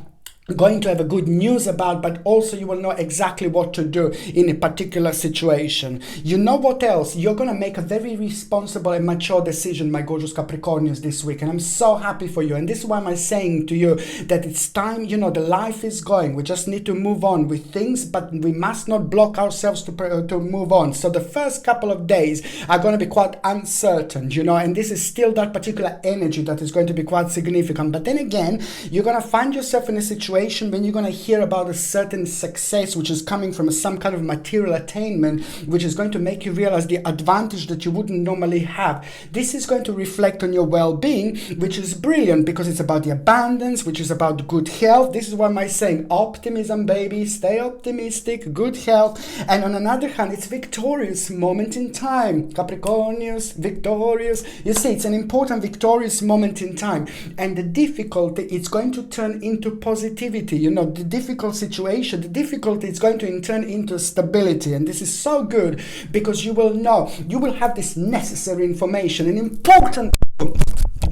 S1: going to have a good news about, but also you will know exactly what to do in a particular situation. You know what else? You're going to make a very responsible and mature decision, my gorgeous Capricornians, this week, and I'm so happy for you. And this is why I'm saying to you that it's time, the life is going. We just need to move on with things, but we must not block ourselves to move on. So the first couple of days are going to be quite uncertain, and this is still that particular energy that is going to be quite significant. But then again, you're going to find yourself in a situation situation when you're going to hear about a certain success which is coming from some kind of material attainment, which is going to make you realize the advantage that you wouldn't normally have. This is going to reflect on your well-being, which is brilliant because it's about the abundance, which is about good health. This is what I'm saying, optimism, baby, stay optimistic, good health. And on another hand, it's victorious moment in time. Capricornius, victorious. You see, it's an important victorious moment in time. And the difficulty, it's going to turn into positivity. You know, the difficult situation, the difficulty is going to turn into stability. And this is so good because you will know, you will have this necessary information, an important...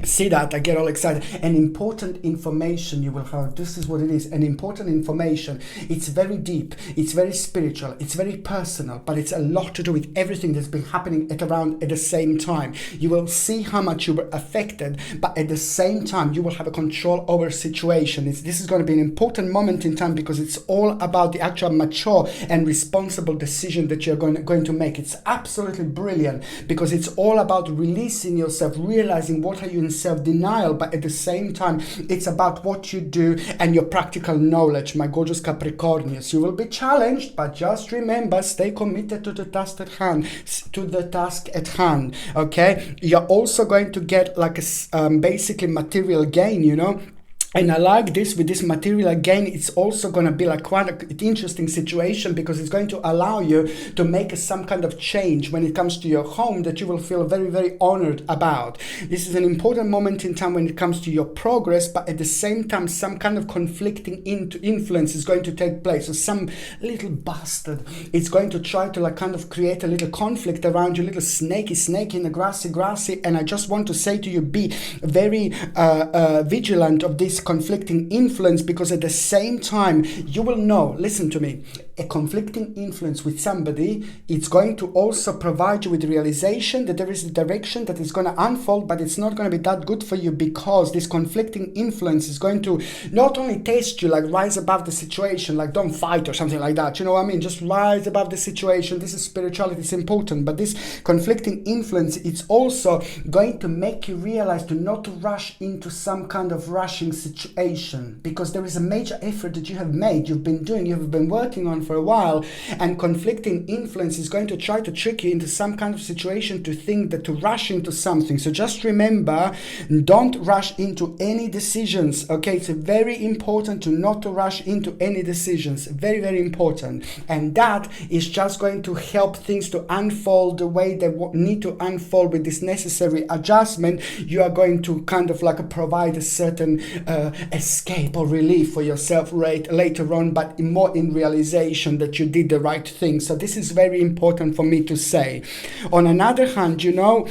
S1: See that, I get all excited. An important information you will have. This is what it is, an important information. It's very deep, it's very spiritual, it's very personal, but it's a lot to do with everything that's been happening at the same time. You will see how much you were affected, but at the same time you will have a control over situation. This is going to be an important moment in time because it's all about the actual mature and responsible decision that you're going to make. It's absolutely brilliant because it's all about releasing yourself, realizing what are you in self-denial, but at the same time it's about what you do and your practical knowledge, my gorgeous Capricornius. You will be challenged, but just remember, stay committed to the task at hand, okay? You're also going to get like a basically material gain, you know. And I like this, with this material gain, it's also going to be like quite an interesting situation because it's going to allow you to make some kind of change when it comes to your home that you will feel very, very honored about. This is an important moment in time when it comes to your progress, but at the same time, some kind of conflicting influence is going to take place. So some little bastard is going to try to like kind of create a little conflict around you, little snakey in the grassy. And I just want to say to you, be very vigilant of this conflicting influence, because at the same time you will know, listen to me, a conflicting influence with somebody, it's going to also provide you with the realization that there is a direction that is going to unfold, but it's not going to be that good for you, because this conflicting influence is going to not only test you, like rise above the situation, like don't fight or something like that, you know what I mean, just rise above the situation. This is spirituality, it's important, but this conflicting influence, it's also going to make you realize to not to rush into some kind of rushing situation, because there is a major effort that you have made, you've been working on for a while, and conflicting influence is going to try to trick you into some kind of situation to think that to rush into something. So just remember, don't rush into any decisions, okay? It's very important to not to rush into any decisions, very, very important, and that is just going to help things to unfold the way they need to unfold. With this necessary adjustment, you are going to kind of like provide a certain escape or relief for yourself later on, but more in realization that you did the right thing. So this is very important for me to say. On another hand, you know,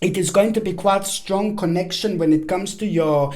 S1: it is going to be quite strong connection when it comes to your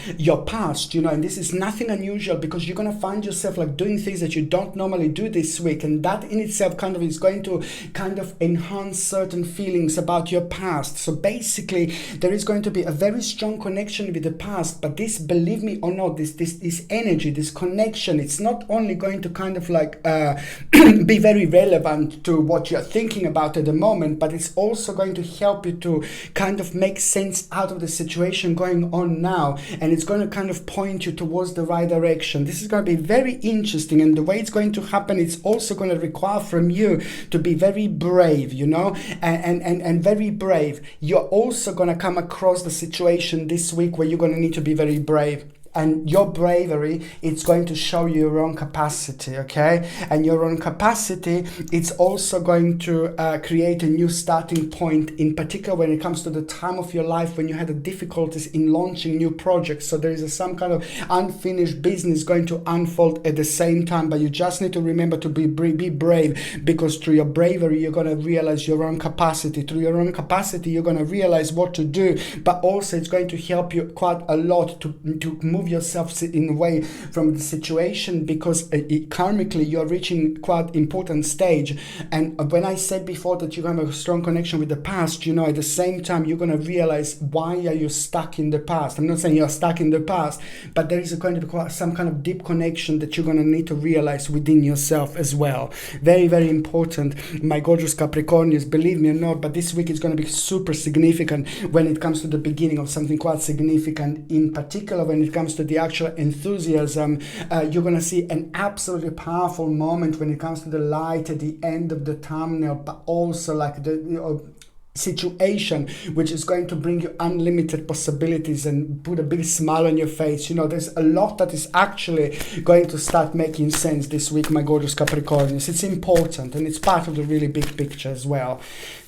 S1: past, you know, and this is nothing unusual, because you're going to find yourself like doing things that you don't normally do this week, and that in itself kind of is going to kind of enhance certain feelings about your past. So basically there is going to be a very strong connection with the past, but this, believe me or not, this energy, this connection, it's not only going to kind of like be very relevant to what you're thinking about at the moment, but it's also going to help you to kind of make sense out of the situation going on now, and it's going to kind of point you towards the right direction. This is going to be very interesting, and the way it's going to happen, it's also going to require from you to be very brave, you know, and very brave. You're also going to come across the situation this week where you're going to need to be very brave. And your bravery, it's going to show you your own capacity, okay? And your own capacity, it's also going to create a new starting point, in particular when it comes to the time of your life when you had the difficulties in launching new projects. So there is some kind of unfinished business going to unfold at the same time, but you just need to remember to be brave, because through your bravery, you're going to realize your own capacity. Through your own capacity, you're going to realize what to do, but also it's going to help you quite a lot to move yourself in away from the situation, because karmically you're reaching quite important stage. And when I said before that you're going to have a strong connection with the past, you know, at the same time you're going to realize why are you stuck in the past. I'm not saying you're stuck in the past, but there is going to be quite some kind of deep connection that you're going to need to realize within yourself as well. Very, very important, my gorgeous Capricornians, believe me or not, but this week is going to be super significant when it comes to the beginning of something quite significant, in particular when it comes to the actual enthusiasm, you're going to see an absolutely powerful moment when it comes to the light at the end of the tunnel, but also like the situation which is going to bring you unlimited possibilities and put a big smile on your face. There's a lot that is actually going to start making sense this week, my gorgeous Capricornians. It's important and it's part of the really big picture as well.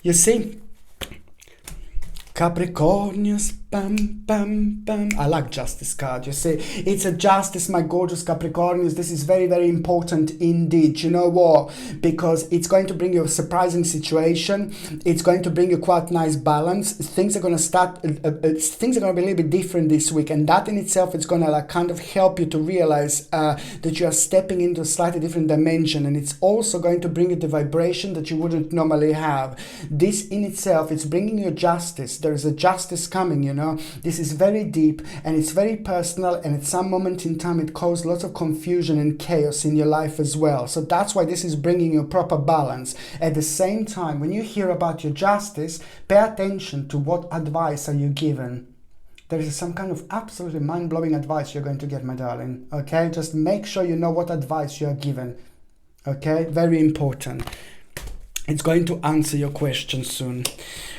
S1: You see, Capricornius, bam, bam, bam. I like Justice card, you see. It's a Justice, my gorgeous Capricornius. This is very, very important indeed. You know what? Because it's going to bring you a surprising situation. It's going to bring you quite nice balance. Things are going to start, things are going to be a little bit different this week. And that in itself is going to like kind of help you to realize that you are stepping into a slightly different dimension. And it's also going to bring you the vibration that you wouldn't normally have. This in itself, it's bringing you justice. There is a justice coming, This is very deep and it's very personal, and at some moment in time it caused lots of confusion and chaos in your life as well. So that's why this is bringing you proper balance. At the same time, when you hear about your justice, pay attention to what advice are you given. There is some kind of absolutely mind-blowing advice you're going to get, my darling. Okay, just make sure you know what advice you are given. Okay, very important. It's going to answer your question soon.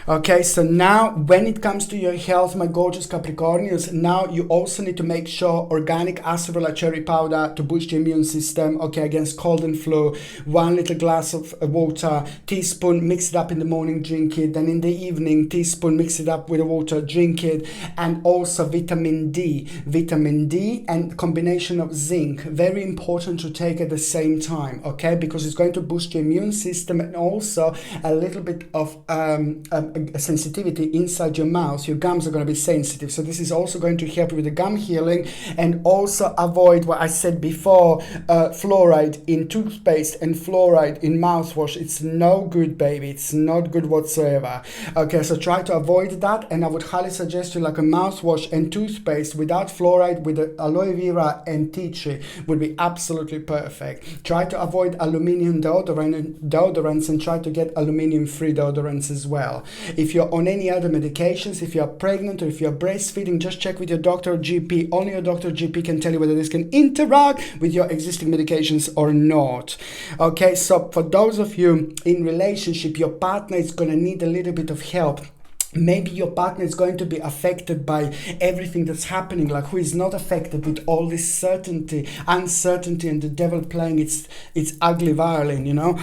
S1: Okay, so now when it comes to your health, my gorgeous Capricornians, now you also need to make sure organic acerola cherry powder to boost your immune system, okay, against cold and flu. 1 little glass of water, teaspoon, mix it up in the morning, drink it. Then in the evening, teaspoon, mix it up with the water, drink it. And also vitamin D and combination of zinc, very important to take at the same time, okay, because it's going to boost your immune system, and also a little bit of sensitivity inside your mouth. Your gums are going to be sensitive, so this is also going to help you with the gum healing. And also avoid what I said before, fluoride in toothpaste and fluoride in mouthwash. It's no good, baby. It's not good whatsoever. Okay, so try to avoid that, and I would highly suggest you like a mouthwash and toothpaste without fluoride, with the aloe vera and tea tree would be absolutely perfect. Try to avoid aluminium deodorants and try to get aluminium free deodorants as well. If you're on any other medications, if you're pregnant or if you're breastfeeding, just check with your doctor or GP. Only your doctor or GP can tell you whether this can interact with your existing medications or not. Okay, so for those of you in relationship, your partner is going to need a little bit of help. Maybe your partner is going to be affected by everything that's happening, like who is not affected with all this uncertainty, and the devil playing its ugly violin,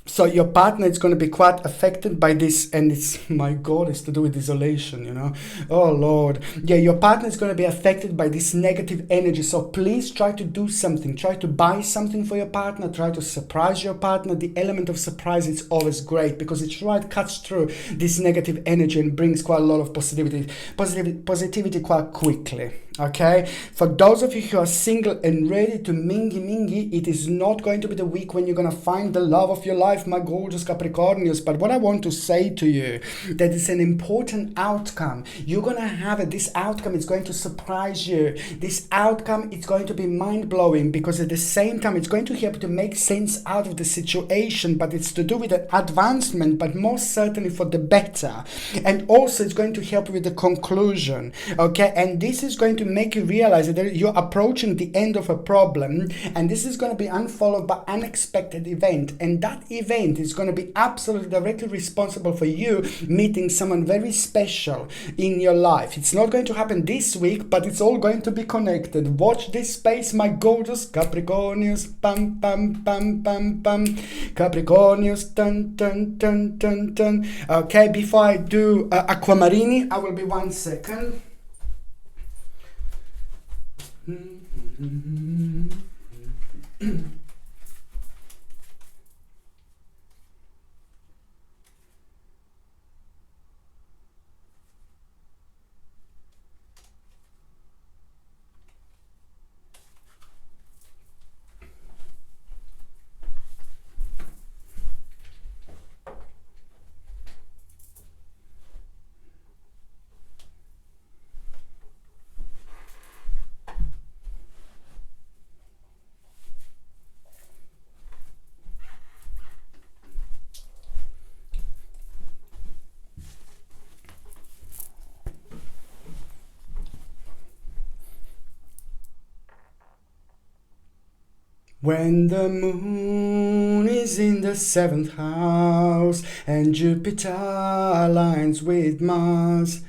S1: So your partner is going to be quite affected by this, and it's, my God, it's to do with isolation, Oh Lord. Yeah, your partner is going to be affected by this negative energy. So please try to do something. Try to buy something for your partner. Try to surprise your partner. The element of surprise is always great because it cuts through this negative energy and brings quite a lot of positivity quite quickly. Okay, for those of you who are single and ready to mingy, it is not going to be the week when you're going to find the love of your life, my gorgeous Capricornians. But what I want to say to you, that is an important outcome. You're going to have it. This outcome is going to surprise you. This outcome is going to be mind-blowing, because at the same time it's going to help you to make sense out of the situation, but it's to do with an advancement, but most certainly for the better. And also it's going to help you with the conclusion. Okay, and this is going to make you realize that you're approaching the end of a problem, and this is going to be unfollowed by unexpected event, and that event is going to be absolutely directly responsible for you meeting someone very special in your life. It's not going to happen this week, but it's all going to be connected. Watch this space, my gorgeous Capricornius. Pam pam pam pam pam. Capricornius. Dun dun dun dun dun. Okay, before I do Aquamarini, I will be 1 second. When the moon is in the 7th house and Jupiter aligns with Mars,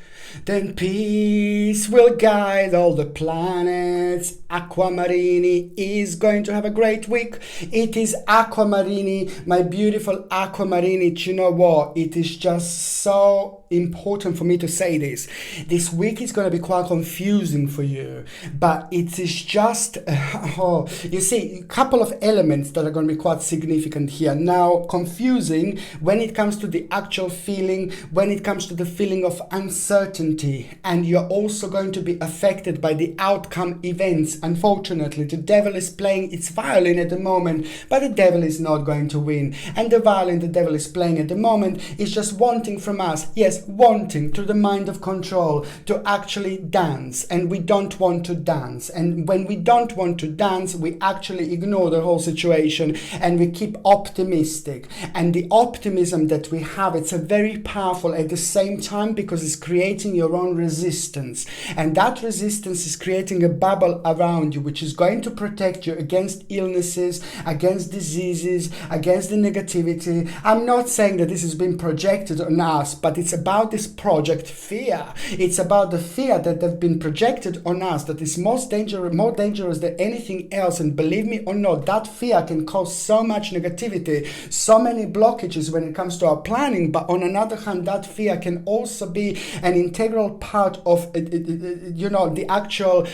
S1: then peace will guide all the planets. Aquamarini is going to have a great week. It is Aquamarini, my beautiful Aquamarini. Do you know what? It is just so important for me to say this. This week is going to be quite confusing for you, but it is just, you see, a couple of elements that are going to be quite significant here. Now, confusing when it comes to the actual feeling, when it comes to the feeling of uncertainty, and you're also going to be affected by the outcome events. Unfortunately, the devil is playing its violin at the moment, but the devil is not going to win. And the violin the devil is playing at the moment is just wanting from us, yes, wanting through the mind of control to actually dance, and we don't want to dance. And when we don't want to dance, we actually ignore the whole situation and we keep optimistic. And the optimism that we have, it's a very powerful at the same time, because it's creating your own resistance, and that resistance is creating a bubble around you which is going to protect you against illnesses, against diseases, against the negativity. I'm not saying that this has been projected on us, but it's about this project fear. It's about the fear that have been projected on us that is more dangerous than anything else. And believe me or not, that fear can cause so much negativity, so many blockages when it comes to our planning. But on another hand, that fear can also be an integral part of the actual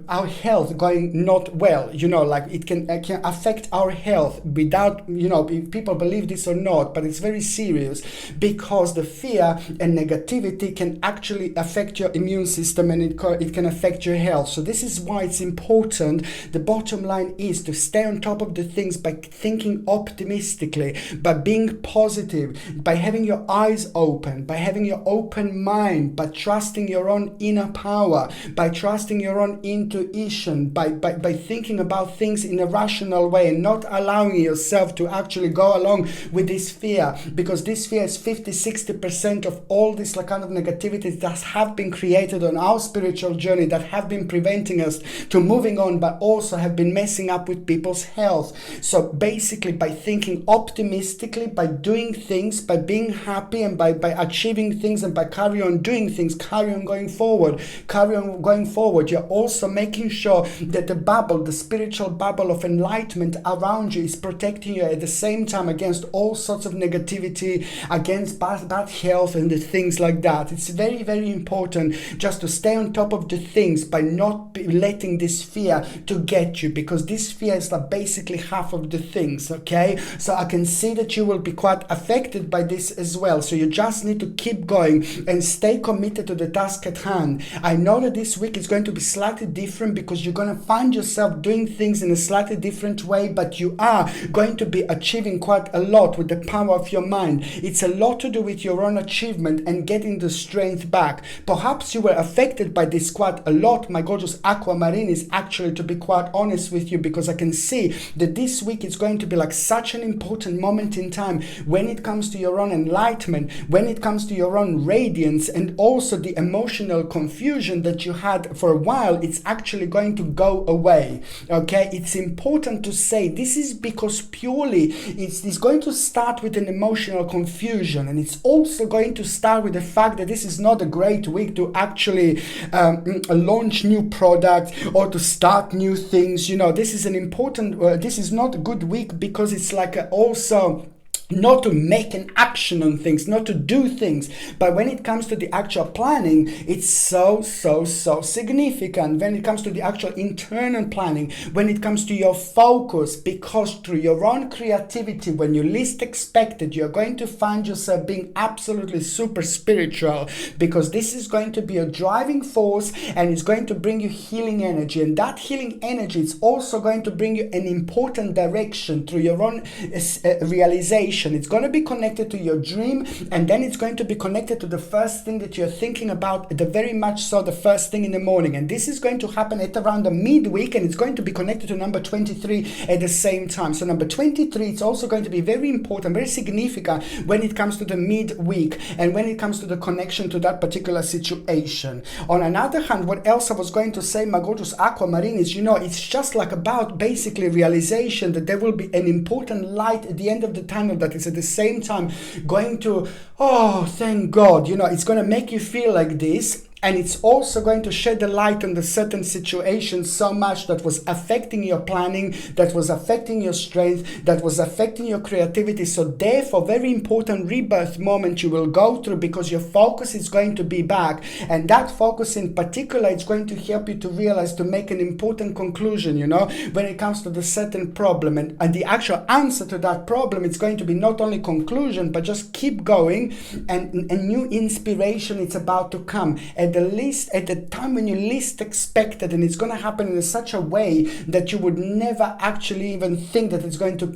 S1: our health going not well. Like it can affect our health without, people believe this or not, but it's very serious, because the fear and negativity can actually affect your immune system, and it can affect your health. So this is why it's important. The bottom line is to stay on top of the things by thinking optimistically, by being positive, by having your eyes open, by having your open mind, by trusting your own inner power, by trusting your own intuition, by thinking about things in a rational way, and not allowing yourself to actually go along with this fear, because this fear is 50-60% of all this kind of negativity that have been created on our spiritual journey, that have been preventing us to moving on, but also have been messing up with people's health. So basically, by thinking optimistically, by doing things, by being happy, and by achieving things, and by carry on doing things, carry on going forward, you're also making sure that the spiritual bubble of enlightenment around you is protecting you at the same time against all sorts of negativity, against bad health and the things like that. It's very, very important just to stay on top of the things by not letting this fear to get you, because this fear is basically half of the things, okay? So I can see that you will be quite affected by this as well. So you just need to keep going and stay committed to the task at hand. I know that this week is going to be slightly different, because you're going to find yourself doing things in a slightly different way, but you are going to be achieving quite a lot with the power of your mind. It's a lot to do with your own achievement and getting the strength back. Perhaps you were affected by this quite a lot, my gorgeous Aquamarine, is actually, to be quite honest with you, because I can see that this week is going to be such an important moment in time when it comes to your own enlightenment, when it comes to your own radiance, and also the emotional confusion that you had for a while. It's actually going to go away, okay? It's important to say this is because purely it's going to start with an emotional confusion, and it's also going to start with the fact that this is not a great week to actually launch new products or to start new things. This is an important this is not a good week, because it's also not to make an action on things, not to do things. But when it comes to the actual planning, it's so significant. When it comes to the actual internal planning, when it comes to your focus, because through your own creativity, when you least expect it, you're going to find yourself being absolutely super spiritual, because this is going to be a driving force, and it's going to bring you healing energy. And that healing energy is also going to bring you an important direction through your own realization situation. It's going to be connected to your dream, and then it's going to be connected to the first thing that you're thinking about, the very much so the first thing in the morning. And this is going to happen at around the midweek, and it's going to be connected to number 23 at the same time. So number 23, it's also going to be very important, very significant when it comes to the midweek and when it comes to the connection to that particular situation. On another hand, what else I was going to say, my gorgeous aquamarine, is, it's just like about basically realization that there will be an important light at the end of the tunnel that is at the same time going to, oh, thank God, it's going to make you feel like this. And it's also going to shed the light on the certain situation so much that was affecting your planning, that was affecting your strength, that was affecting your creativity. So therefore, very important rebirth moment you will go through, because your focus is going to be back. And that focus in particular is going to help you to realize, to make an important conclusion, when it comes to the certain problem. And the actual answer to that problem, it's going to be not only conclusion, but just keep going, and a new inspiration is about to come. At the time when you least expect it, and it's going to happen in such a way that you would never actually even think that it's going to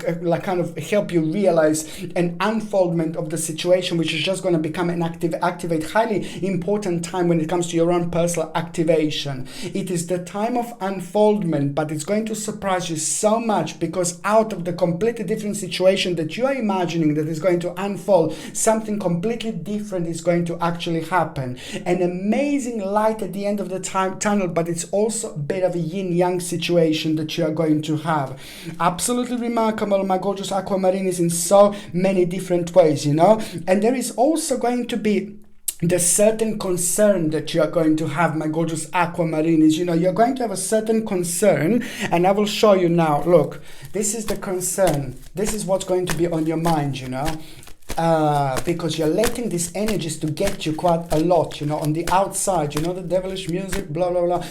S1: kind of help you realize an unfoldment of the situation, which is just going to become an activate highly important time when it comes to your own personal activation. It is the time of unfoldment, but it's going to surprise you so much, because out of the completely different situation that you are imagining that is going to unfold, something completely different is going to actually happen. An amazing light at the end of the tunnel, but it's also a bit of a yin-yang situation that you are going to have. Absolutely remarkable, my gorgeous aquamarines, in so many different ways, and there is also going to be the certain concern that you are going to have, my gorgeous aquamarines. You're going to have a certain concern, and I will show you now. Look, this is the concern. This is what's going to be on your mind, because you're letting these energies to get you quite a lot, on the outside, the devilish music, blah, blah, blah,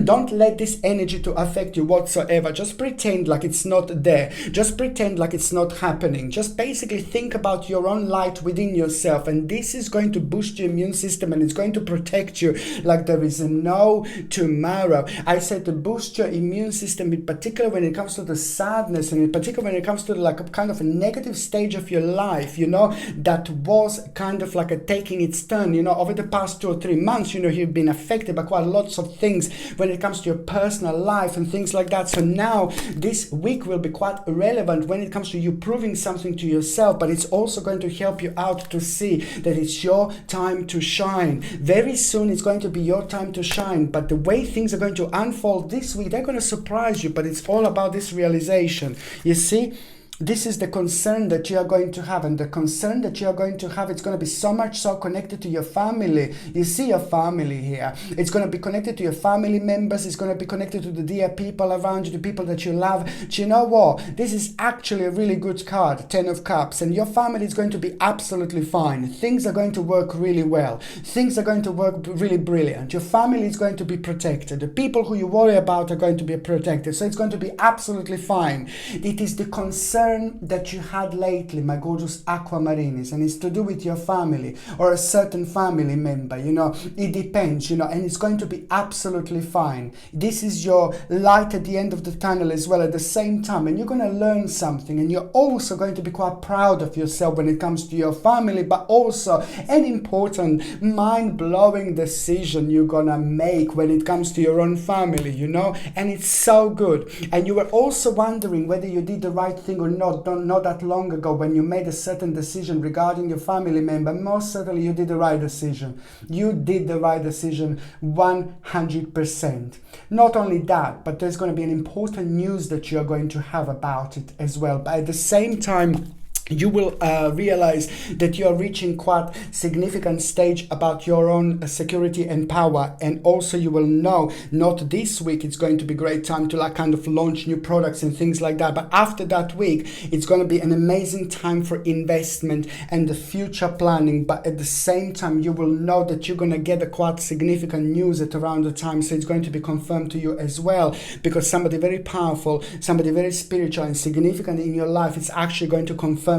S1: don't let this energy to affect you whatsoever. Just pretend like it's not there. Just pretend like it's not happening. Just basically think about your own light within yourself, and this is going to boost your immune system, and it's going to protect you like there is no tomorrow. I said to boost your immune system, in particular when it comes to the sadness, and in particular when it comes to like a kind of a negative stage of your life, that was kind of like taking its turn, over the past 2 or 3 months, you've been affected by quite lots of things when it comes to your personal life and things like that. So now this week will be quite relevant when it comes to you proving something to yourself, but it's also going to help you out to see that it's your time to shine. Very soon it's going to be your time to shine, but the way things are going to unfold this week, they're going to surprise you, but it's all about this realization. You see, this is the concern that you are going to have, and the concern that you are going to have, it's going to be so much so connected to your family. You see your family here. It's going to be connected to your family members. It's going to be connected to the dear people around you, the people that you love. Do you know what? This is actually a really good card, 10 of Cups, and your family is going to be absolutely fine. Things are going to work really well. Things are going to work really brilliant. Your family is going to be protected. The people who you worry about are going to be protected. So it's going to be absolutely fine. It is the concern that you had lately, my gorgeous aquamarines, and it's to do with your family or a certain family member, it depends, and it's going to be absolutely fine. This is your light at the end of the tunnel as well at the same time, and you're going to learn something, and you're also going to be quite proud of yourself when it comes to your family, but also an important mind-blowing decision you're going to make when it comes to your own family, and it's so good. And you were also wondering whether you did the right thing or not that long ago when you made a certain decision regarding your family member. Most certainly you did the right decision. You did the right decision 100%. Not only that, but there's going to be an important news that you're going to have about it as well. But at the same time, you will realize that you are reaching quite significant stage about your own security and power, and also you will know, not this week, it's going to be a great time to like kind of launch new products and things like that, but after that week it's going to be an amazing time for investment and the future planning. But at the same time you will know that you're going to get a quite significant news at around the time, so it's going to be confirmed to you as well, because somebody very powerful, somebody very spiritual and significant in your life is actually going to confirm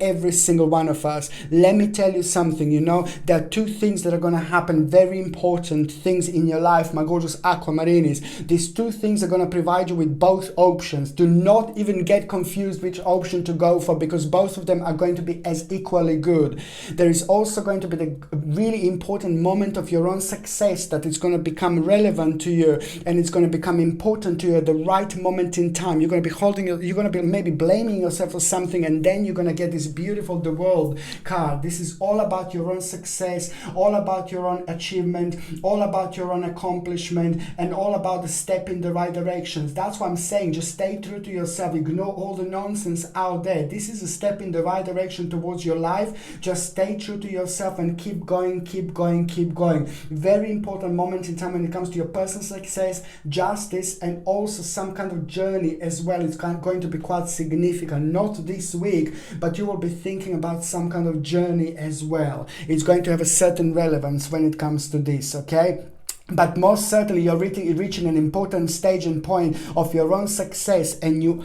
S1: every single one of us. Let me tell you something, you know, there are two things that are going to happen, very important things in your life, my gorgeous aquamarinis. These two things are going to provide you with both options. Do not even get confused which option to go for, because both of them are going to be as equally good. There is also going to be the really important moment of your own success that is going to become relevant to you, and it's going to become important to you at the right moment in time. You're going to be maybe blaming yourself for something, and then you're going to get this beautiful The World card. This is all about your own success, all about your own achievement, all about your own accomplishment, and all about the step in the right directions. That's what I'm saying. Just stay true to yourself. Ignore all the nonsense out there. This is a step in the right direction towards your life. Just stay true to yourself and keep going, keep going, keep going. Very important moment in time when it comes to your personal success, justice, and also some kind of journey as well. It's going to be quite significant. Not this week, but you will be thinking about some kind of journey as well. It's going to have a certain relevance when it comes to this, okay? But most certainly you're reaching an important stage and point of your own success, and you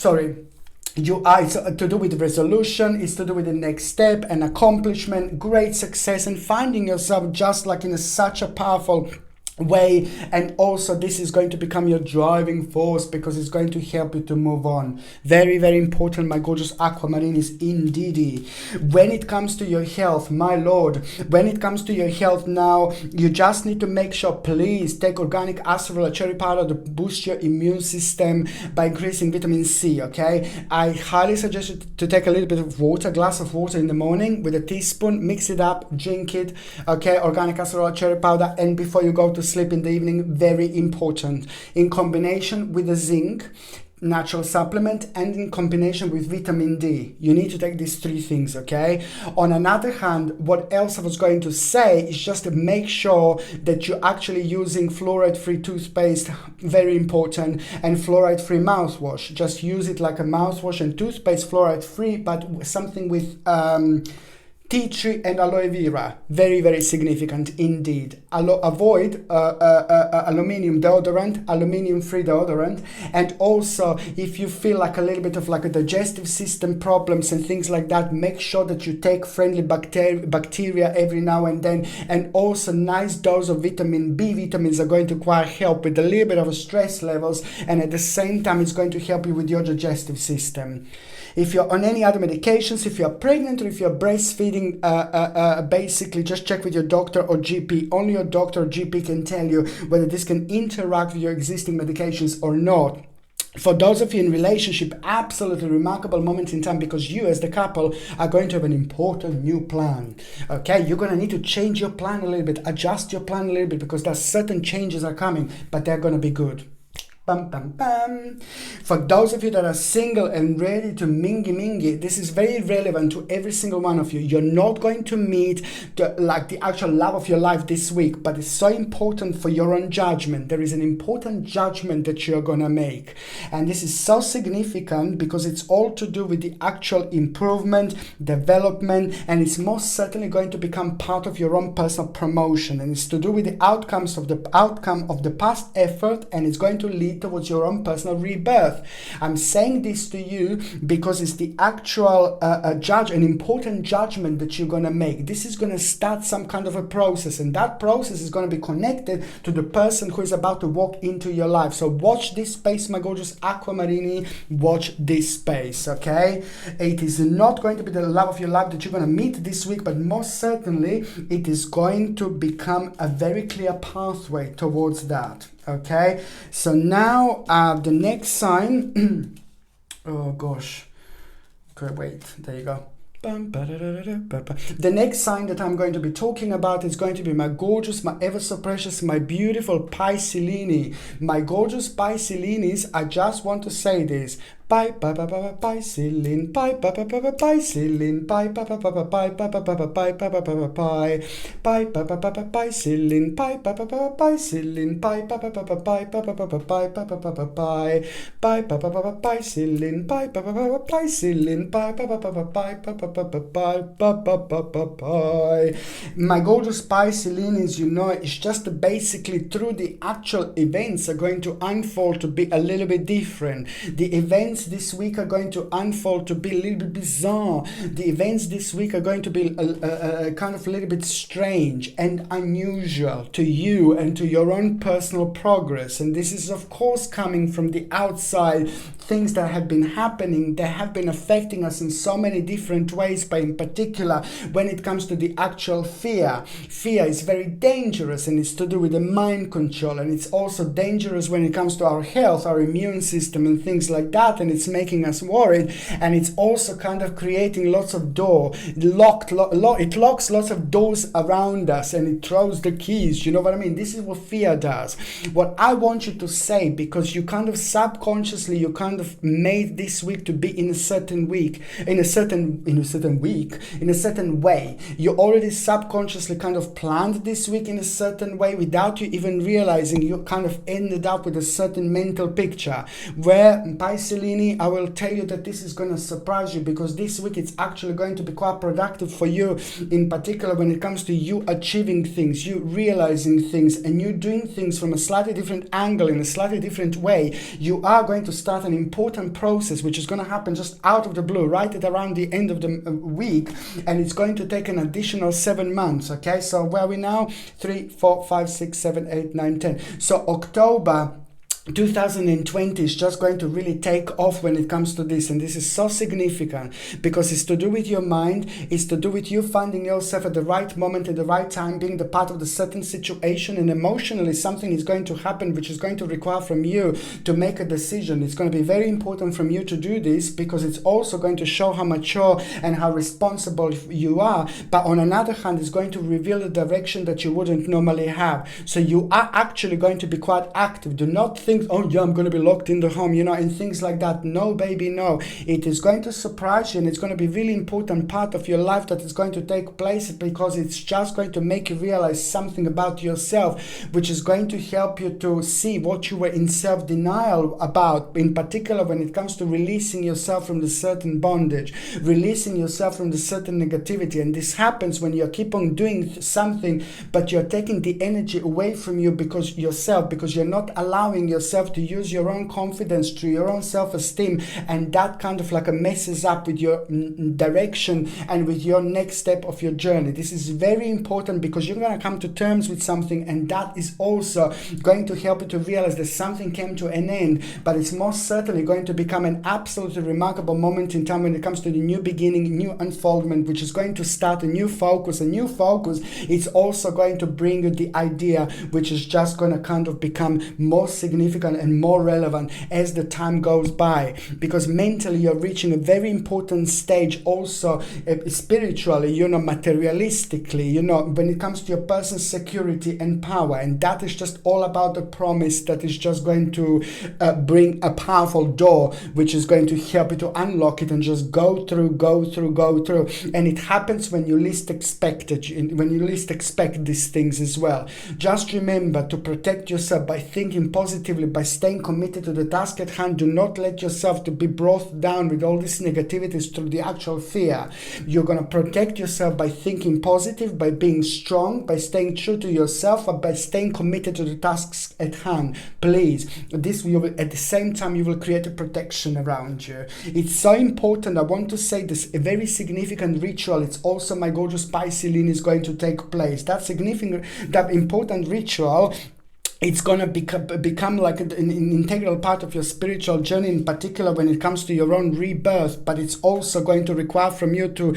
S1: are, it's to do with resolution, it's to do with the next step, an accomplishment, great success, and finding yourself just like in such a powerful way. And also this is going to become your driving force, because it's going to help you to move on. Very, very important, my gorgeous aquamarinis, indeed. When it comes to your health, my lord, when it comes to your health now, you just need to make sure, please take organic acerola cherry powder to boost your immune system by increasing vitamin C, okay? I highly suggest you to take a little bit of water, glass of water in the morning with a teaspoon, mix it up, drink it, okay? Organic acerola cherry powder, and before you go to sleep in the evening, very important, in combination with the zinc natural supplement and in combination with vitamin D. You need to take these three things, okay? On another hand, what else I was going to say is just to make sure that you're actually using fluoride-free toothpaste, very important, and fluoride-free mouthwash. Just use it like a mouthwash and toothpaste, fluoride-free, but something with tea tree and aloe vera. Very, very significant indeed. Avoid aluminium deodorant, aluminium-free deodorant. And also, if you feel like a little bit of like a digestive system problems and things like that, make sure that you take friendly bacteria every now and then. And also, nice dose of vitamin B. Vitamins are going to quite help with a little bit of stress levels, and at the same time, it's going to help you with your digestive system. If you're on any other medications, if you're pregnant or if you're breastfeeding, basically just check with your doctor or GP. Only your doctor or GP can tell you whether this can interact with your existing medications or not. For those of you in relationship, absolutely remarkable moment in time, because you as the couple are going to have an important new plan. Okay, you're going to need to change your plan a little bit, adjust your plan a little bit, because there's certain changes are coming, but they're going to be good. Bum, bum, bum. For those of you that are single and ready to mingy, this is very relevant to every single one of you. You're not going to meet the actual love of your life this week, but it's so important for your own judgment. There is an important judgment that you're going to make. And this is so significant because it's all to do with the actual improvement, development, and it's most certainly going to become part of your own personal promotion. And it's to do with the outcome of the past effort, and it's going to lead towards your own personal rebirth. I'm saying this to you because it's the actual an important judgment that you're going to make. This is going to start some kind of a process, and that process is going to be connected to the person who is about to walk into your life. So watch this space, my gorgeous aquamarini. Watch this space, okay? It is not going to be the love of your life that you're going to meet this week, but most certainly it is going to become a very clear pathway towards that. Okay, so now the next sign, oh gosh, okay, wait, there you go. The next sign that I'm going to be talking about is going to be my gorgeous, my ever so precious, my beautiful Piscelini. My gorgeous Piscelinis, I just want to say this. Bye bye bye bye bye Piscelin, bye bye bye bye bye Piscelin, bye bye bye bye bye bye bye bye bye bye bye bye bye bye bye bye bye bye bye Piscelin, bye bye bye bye Piscelin, bye bye bye bye bye bye bye bye bye bye bye bye bye bye bye bye bye Piscelin, bye bye bye bye Piscelin, bye bye bye bye bye bye bye bye. My gorgeous Piscelines, you know, it's just basically through the actual events are going to unfold to be a little bit different. The events events this week are going to unfold to be a little bit bizarre. The events this week are going to be kind of a little bit strange and unusual to you and to your own personal progress. And this is, of course, coming from the outside, things that have been happening, that have been affecting us in so many different ways, but in particular, when it comes to the actual fear. Fear is very dangerous, and it's to do with the mind control, and it's also dangerous when it comes to our health, our immune system and things like that, and it's making us worried, and it's also kind of creating lots of it locks lots of doors around us, and it throws the keys, you know what I mean? This is what fear does. What I want you to say, because you kind of subconsciously, you kind of made this week to be in a certain week, in a certain way. You already subconsciously kind of planned this week in a certain way without you even realizing. You kind of ended up with a certain mental picture where, Piscelini, I will tell you that this is going to surprise you, because this week it's actually going to be quite productive for you, in particular when it comes to you achieving things, you realizing things, and you doing things from a slightly different angle, in a slightly different way. You are going to start an important process which is going to happen just out of the blue, right at around the end of the week, and it's going to take an additional 7 months. Okay, so where are we now? 3, 4, 5, 6, 7, 8, 9, 10. So October 2020 is just going to really take off when it comes to this, and this is so significant because it's to do with your mind, it's to do with you finding yourself at the right moment, at the right time, being the part of the certain situation, and emotionally something is going to happen which is going to require from you to make a decision. It's going to be very important from you to do this, because it's also going to show how mature and how responsible you are, but on another hand it's going to reveal a direction that you wouldn't normally have. So you are actually going to be quite active. Do not think, oh yeah, I'm going to be locked in the home, you know, and things like that. No, baby, no. It is going to surprise you, and it's going to be really important part of your life that is going to take place, because it's just going to make you realize something about yourself, which is going to help you to see what you were in self-denial about, in particular when it comes to releasing yourself from the certain bondage, releasing yourself from the certain negativity. And this happens when you keep on doing something, but you're taking the energy away from you because you're not allowing yourself to use your own confidence, to your own self-esteem, and that kind of like a messes up with your direction and with your next step of your journey. This is very important, because you're going to come to terms with something, and that is also going to help you to realize that something came to an end, but it's most certainly going to become an absolutely remarkable moment in time when it comes to the new beginning, new unfoldment, which is going to start a new focus. A new focus, it's also going to bring you the idea which is just going to kind of become more significant and more relevant as the time goes by, because mentally you're reaching a very important stage, also spiritually, you know, materialistically, you know, when it comes to your person's security and power. And that is just all about the promise that is just going to bring a powerful door which is going to help you to unlock it and just go through. And it happens when you least expect it, when you least expect these things as well. Just remember to protect yourself by thinking positively, by staying committed to the task at hand. Do not let yourself to be brought down with all these negativities through the actual fear. You're going to protect yourself by thinking positive, by being strong, by staying true to yourself, or by staying committed to the tasks at hand. Please, this will, at the same time, you will create a protection around you. It's so important. I want to say this, a very significant ritual. It's also my gorgeous Pisceline is going to take place. That significant, that important ritual, it's going to become like an integral part of your spiritual journey, in particular when it comes to your own rebirth. But it's also going to require from you to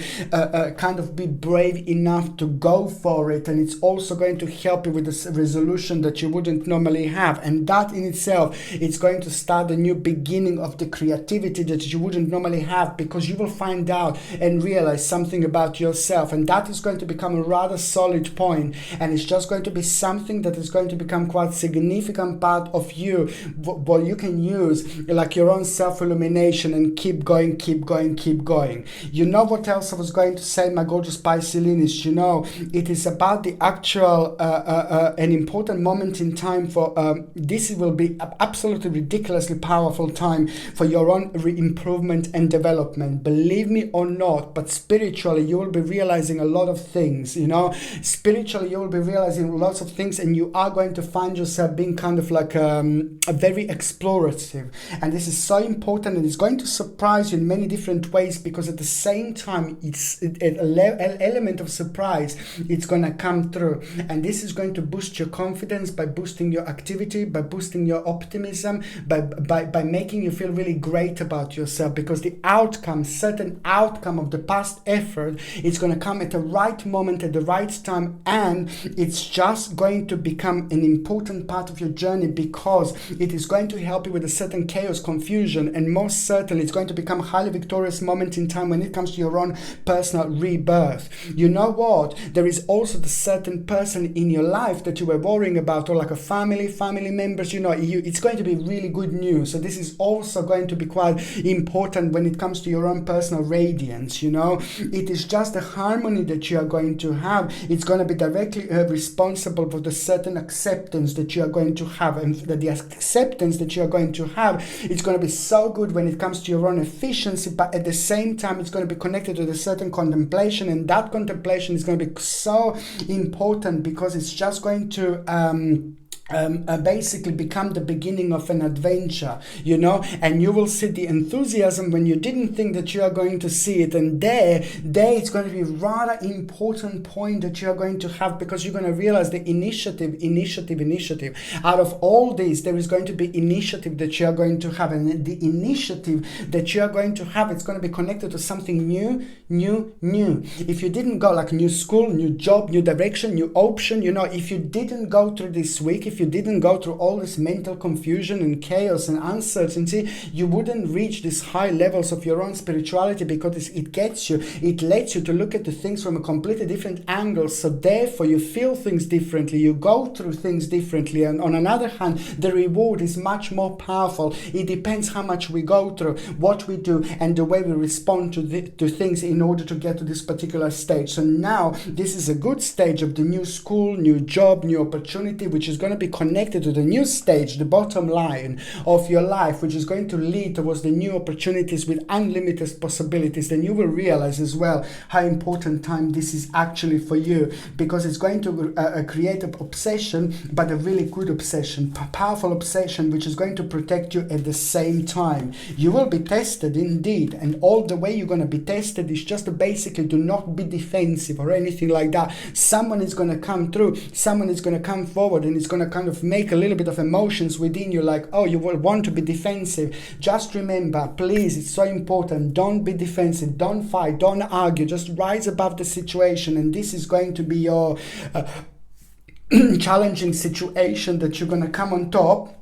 S1: kind of be brave enough to go for it. And it's also going to help you with this resolution that you wouldn't normally have. And that in itself, it's going to start a new beginning of the creativity that you wouldn't normally have, because you will find out and realize something about yourself. And that is going to become a rather solid point. And it's just going to be something that is going to become quite significant part of you, what you can use like your own self-illumination, and keep going. You know what else I was going to say, my gorgeous Pisceline, you know, it is about the actual an important moment in time for this will be absolutely ridiculously powerful time for your own improvement and development. Believe me or not, but spiritually you will be realizing a lot of things, you know. Spiritually you will be realizing lots of things, and you are going to find yourself being kind of like a very explorative, and this is so important, and it's going to surprise you in many different ways, because at the same time it's an element of surprise. It's going to come through, and this is going to boost your confidence by boosting your activity, by boosting your optimism, by making you feel really great about yourself, because the outcome, certain outcome of the past effort, it's going to come at the right moment, at the right time, and it's just going to become an important part of your journey, because it is going to help you with a certain chaos, confusion, and most certainly it's going to become a highly victorious moment in time when it comes to your own personal rebirth. You know what? There is also the certain person in your life that you were worrying about, or like a family members, it's going to be really good news. So this is also going to be quite important when it comes to your own personal radiance. It is just the harmony that you are going to have. It's going to be directly responsible for the certain acceptance that you are going to have, and that the acceptance that you are going to have, it's going to be so good when it comes to your own efficiency, but at the same time it's going to be connected to a certain contemplation, and that contemplation is going to be so important, because it's just going to basically become the beginning of an adventure, and you will see the enthusiasm when you didn't think that you are going to see it, and there it's going to be a rather important point that you are going to have, because you're going to realize the initiative. Out of all these, there is going to be initiative that you are going to have, and the initiative that you are going to have, it's going to be connected to something new. If you didn't go, like new school, new job, new direction, new option, if you didn't go through this week, if you didn't go through all this mental confusion and chaos and uncertainty, you wouldn't reach these high levels of your own spirituality, because it lets you to look at the things from a completely different angle. So therefore you feel things differently, you go through things differently, and on another hand, the reward is much more powerful. It depends how much we go through, what we do, and the way we respond to things in order to get to this particular stage. So now this is a good stage of the new school, new job, new opportunity, which is going to be connected to the new stage, the bottom line of your life, which is going to lead towards the new opportunities with unlimited possibilities. Then you will realize as well how important time this is actually for you, because it's going to create an obsession, but a really good obsession, powerful obsession, which is going to protect you at the same time. You will be tested indeed, and all the way you're going to be tested is just to basically do not be defensive or anything like that. Someone is going to come through, someone is going to come forward, and it's going to kind of make a little bit of emotions within you, like, oh, you will want to be defensive. Just remember, please, it's so important, don't be defensive, don't fight, don't argue, just rise above the situation, and this is going to be your challenging situation that you're going to come on top.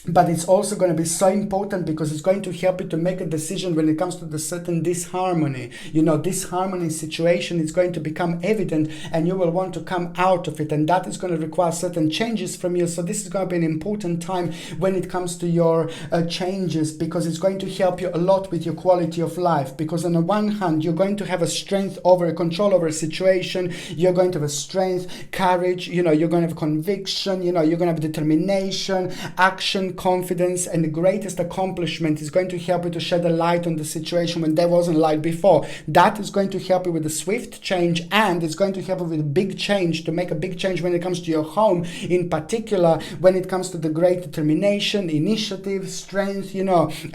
S1: But it's also going to be so important, because it's going to help you to make a decision when it comes to the certain disharmony. Disharmony situation is going to become evident, and you will want to come out of it, and that is going to require certain changes from you. So this is going to be an important time when it comes to your changes, because it's going to help you a lot with your quality of life. Because on the one hand, you're going to have a strength over a control over a situation, you're going to have a strength, courage, you're going to have conviction, you're going to have determination, action, confidence, and the greatest accomplishment is going to help you to shed a light on the situation when there wasn't light before. That is going to help you with a swift change, and it's going to help you with a big change, to make a big change when it comes to your home, in particular when it comes to the great determination, initiative, strength,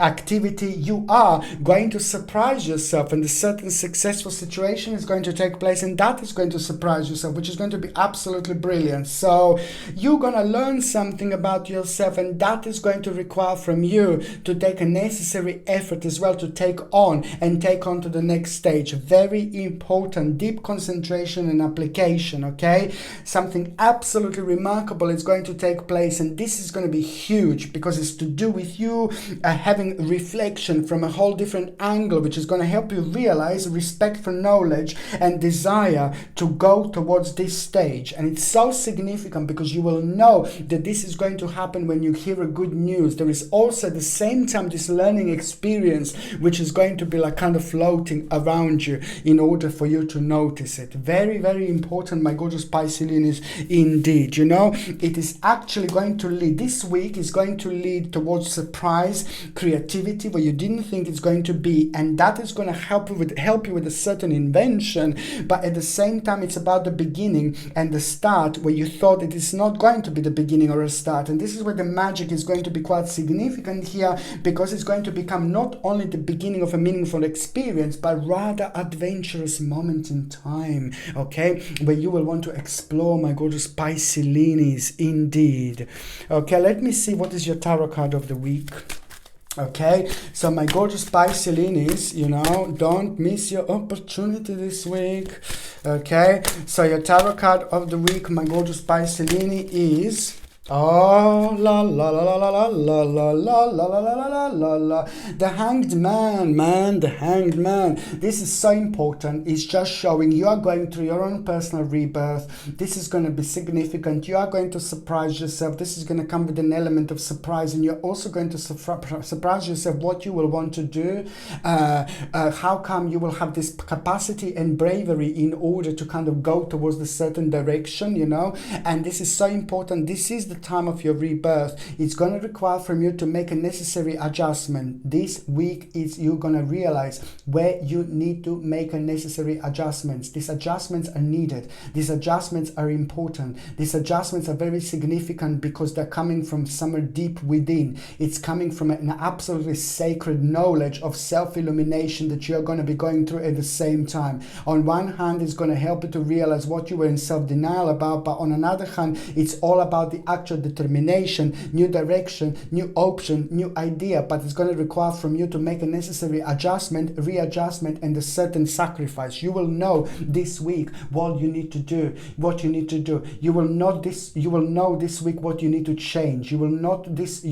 S1: activity. You are going to surprise yourself, and a certain successful situation is going to take place, and that is going to surprise yourself, which is going to be absolutely brilliant. So you're going to learn something about yourself, and that is going to require from you to take a necessary effort as well to take on to the next stage. Very important, deep concentration and application, okay? Something absolutely remarkable is going to take place, and this is going to be huge, because it's to do with you having reflection from a whole different angle, which is going to help you realize respect for knowledge and desire to go towards this stage. And it's so significant, because you will know that this is going to happen when you hear a good good news. There is also at the same time this learning experience which is going to be like kind of floating around you in order for you to notice it. Very, very important, my gorgeous Pisces, indeed. You know, it is actually going to lead, this week is going to lead towards surprise, creativity where you didn't think it's going to be, and that is going to help you with a certain invention. But at the same time, it's about the beginning and the start where you thought it is not going to be the beginning or a start. And this is where the magic is going to be quite significant here, because it's going to become not only the beginning of a meaningful experience, but rather adventurous moment in time, okay, where you will want to explore, my gorgeous Pisces, indeed. Okay, let me see what is your tarot card of the week. Okay, so my gorgeous Pisces, you know, don't miss your opportunity this week. Okay, so your tarot card of the week, my gorgeous Pisces, is... oh, la la la la la la la la la la la la la la. The Hanged Man, man, the Hanged Man. This is so important. It's just showing you are going through your own personal rebirth. This is going to be significant. You are going to surprise yourself. This is going to come with an element of surprise, and you're also going to surprise yourself what you will want to do. How come you will have this capacity and bravery in order to kind of go towards a certain direction, you know? And this is so important. This is the time of your rebirth. It's going to require from you to make a necessary adjustment. This week is you're going to realize where you need to make a necessary adjustments. These adjustments are needed. These adjustments are important. These adjustments are very significant because they're coming from somewhere deep within. It's coming from an absolutely sacred knowledge of self-illumination that you're going to be going through at the same time. On one hand, it's going to help you to realize what you were in self-denial about, but on another hand, it's all about the actual determination, new direction, new option, new idea. But it's going to require from you to make a necessary adjustment, readjustment, and a certain sacrifice. You will know this week what you need to do, You will know this week what you need to change. You will know this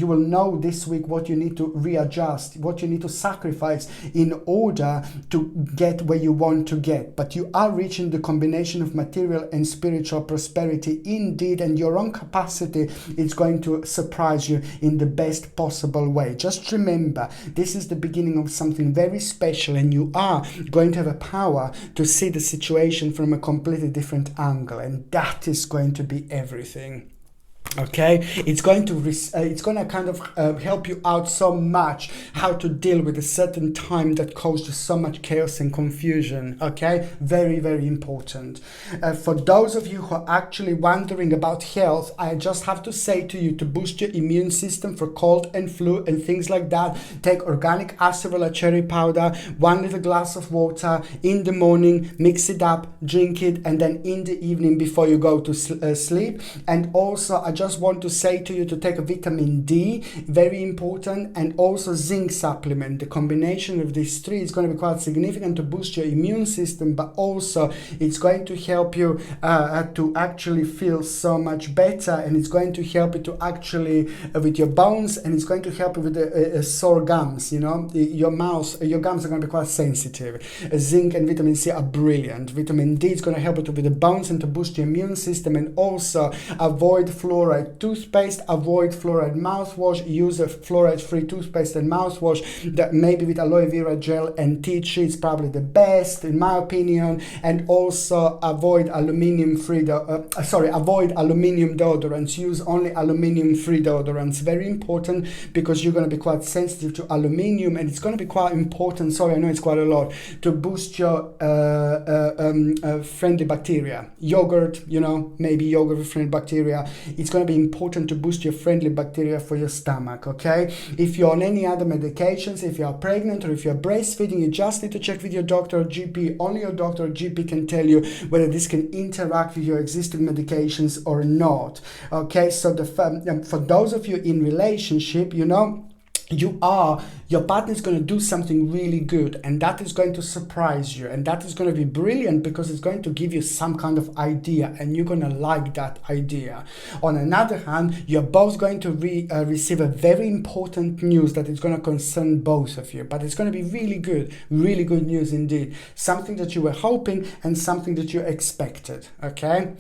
S1: week what you need to readjust, what you need to sacrifice in order to get where you want to get. But you are reaching the combination of material and spiritual prosperity indeed, and your own capacity is going to surprise you in the best possible way. Just remember, this is the beginning of something very special, and you are going to have a power to see the situation from a completely different angle, and that is going to be everything. Okay, it's going to kind of help you out so much how to deal with a certain time that caused so much chaos and confusion. Okay, very, very important. For those of you who are actually wondering about health, I just have to say to you to boost your immune system for cold and flu and things like that. Take organic acerola cherry powder, 1 little glass of water in the morning, mix it up, drink it, and then in the evening before you go to sleep. And also, I just want to say to you to take a vitamin D, very important, and also zinc supplement. The combination of these three is going to be quite significant to boost your immune system, but also it's going to help you to actually feel so much better, and it's going to help you to actually with your bones, and it's going to help you with the sore gums. You know, your gums are going to be quite sensitive. Zinc and vitamin C are brilliant. Vitamin D is going to help you with the bones and to boost your immune system, and also avoid fluoride toothpaste, avoid fluoride mouthwash, use a fluoride-free toothpaste and mouthwash that maybe with aloe vera gel and tea tree is probably the best in my opinion. And also avoid aluminum deodorants. Use only aluminum-free deodorants. Very important, because you're going to be quite sensitive to aluminum, and it's going to be quite important, sorry, I know it's quite a lot, to boost your friendly bacteria. Yogurt, you know, maybe yogurt with friendly bacteria. It's going to be important to boost your friendly bacteria for your stomach, okay? If you're on any other medications, if you're pregnant or if you're breastfeeding, you just need to check with your doctor or GP. Only your doctor or GP can tell you whether this can interact with your existing medications or not, okay? So for those of you in relationship, you know, your partner is going to do something really good, and that is going to surprise you, and that is going to be brilliant because it's going to give you some kind of idea, and you're going to like that idea. On another hand, you're both going to receive a very important news that is going to concern both of you, but it's going to be really good news indeed, something that you were hoping and something that you expected. Okay,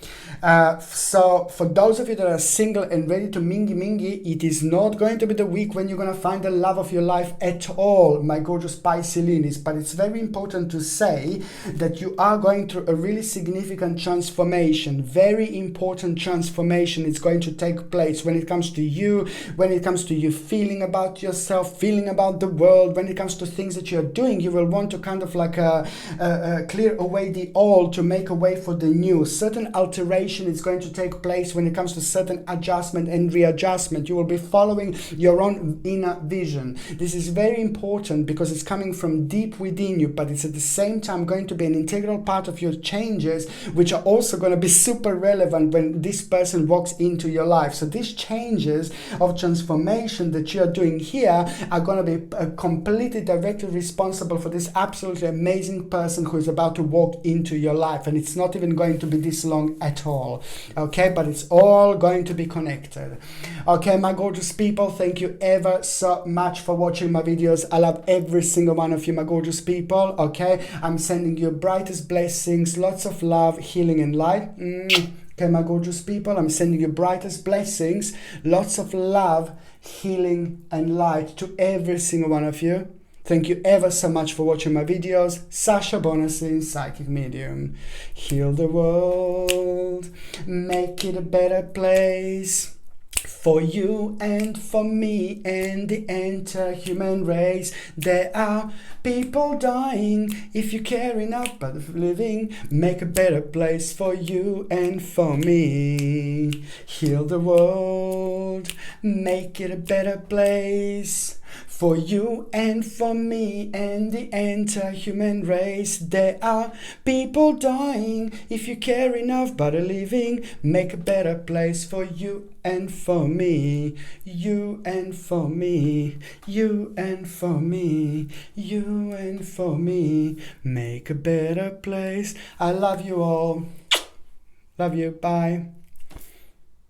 S1: so for those of you that are single and ready to mingy, it is not going to be the week when you're going to find the love of your life at all, my gorgeous Pisces. But it's very important to say that you are going through a really significant transformation. Very important transformation is going to take place when it comes to you, when it comes to you feeling about yourself, feeling about the world. When it comes to things that you're doing, you will want to kind of like clear away the old to make a way for the new. Certain alteration is going to take place when it comes to certain adjustment and readjustment. You will be following your own inner vision. This is very important because it's coming from deep within you, but it's at the same time going to be an integral part of your changes, which are also going to be super relevant when this person walks into your life. So these changes of transformation that you are doing here are going to be completely directly responsible for this absolutely amazing person who is about to walk into your life, and it's not even going to be this long at all. Okay, but it's all going to be connected. Okay, my gorgeous people, thank you ever so much for watching my videos. I love every single one of you, my gorgeous people. Okay, I'm sending you brightest blessings, lots of love, healing and light. Okay, my gorgeous people, I'm sending you brightest blessings, lots of love, healing and light to every single one of you. Thank you ever so much for watching my videos. Sasha Bonasin, Psychic Medium. Heal the world, make it a better place for you and for me and the entire human race. There are people dying. If you care enough about living, make a better place for you and for me. Heal the world, make it a better place for you and for me and the entire human race. There are people dying. If you care enough about a living, make a better place for you and for me. You and for me. You and for me. You and for me. Make a better place. I love you all. Love you. Bye.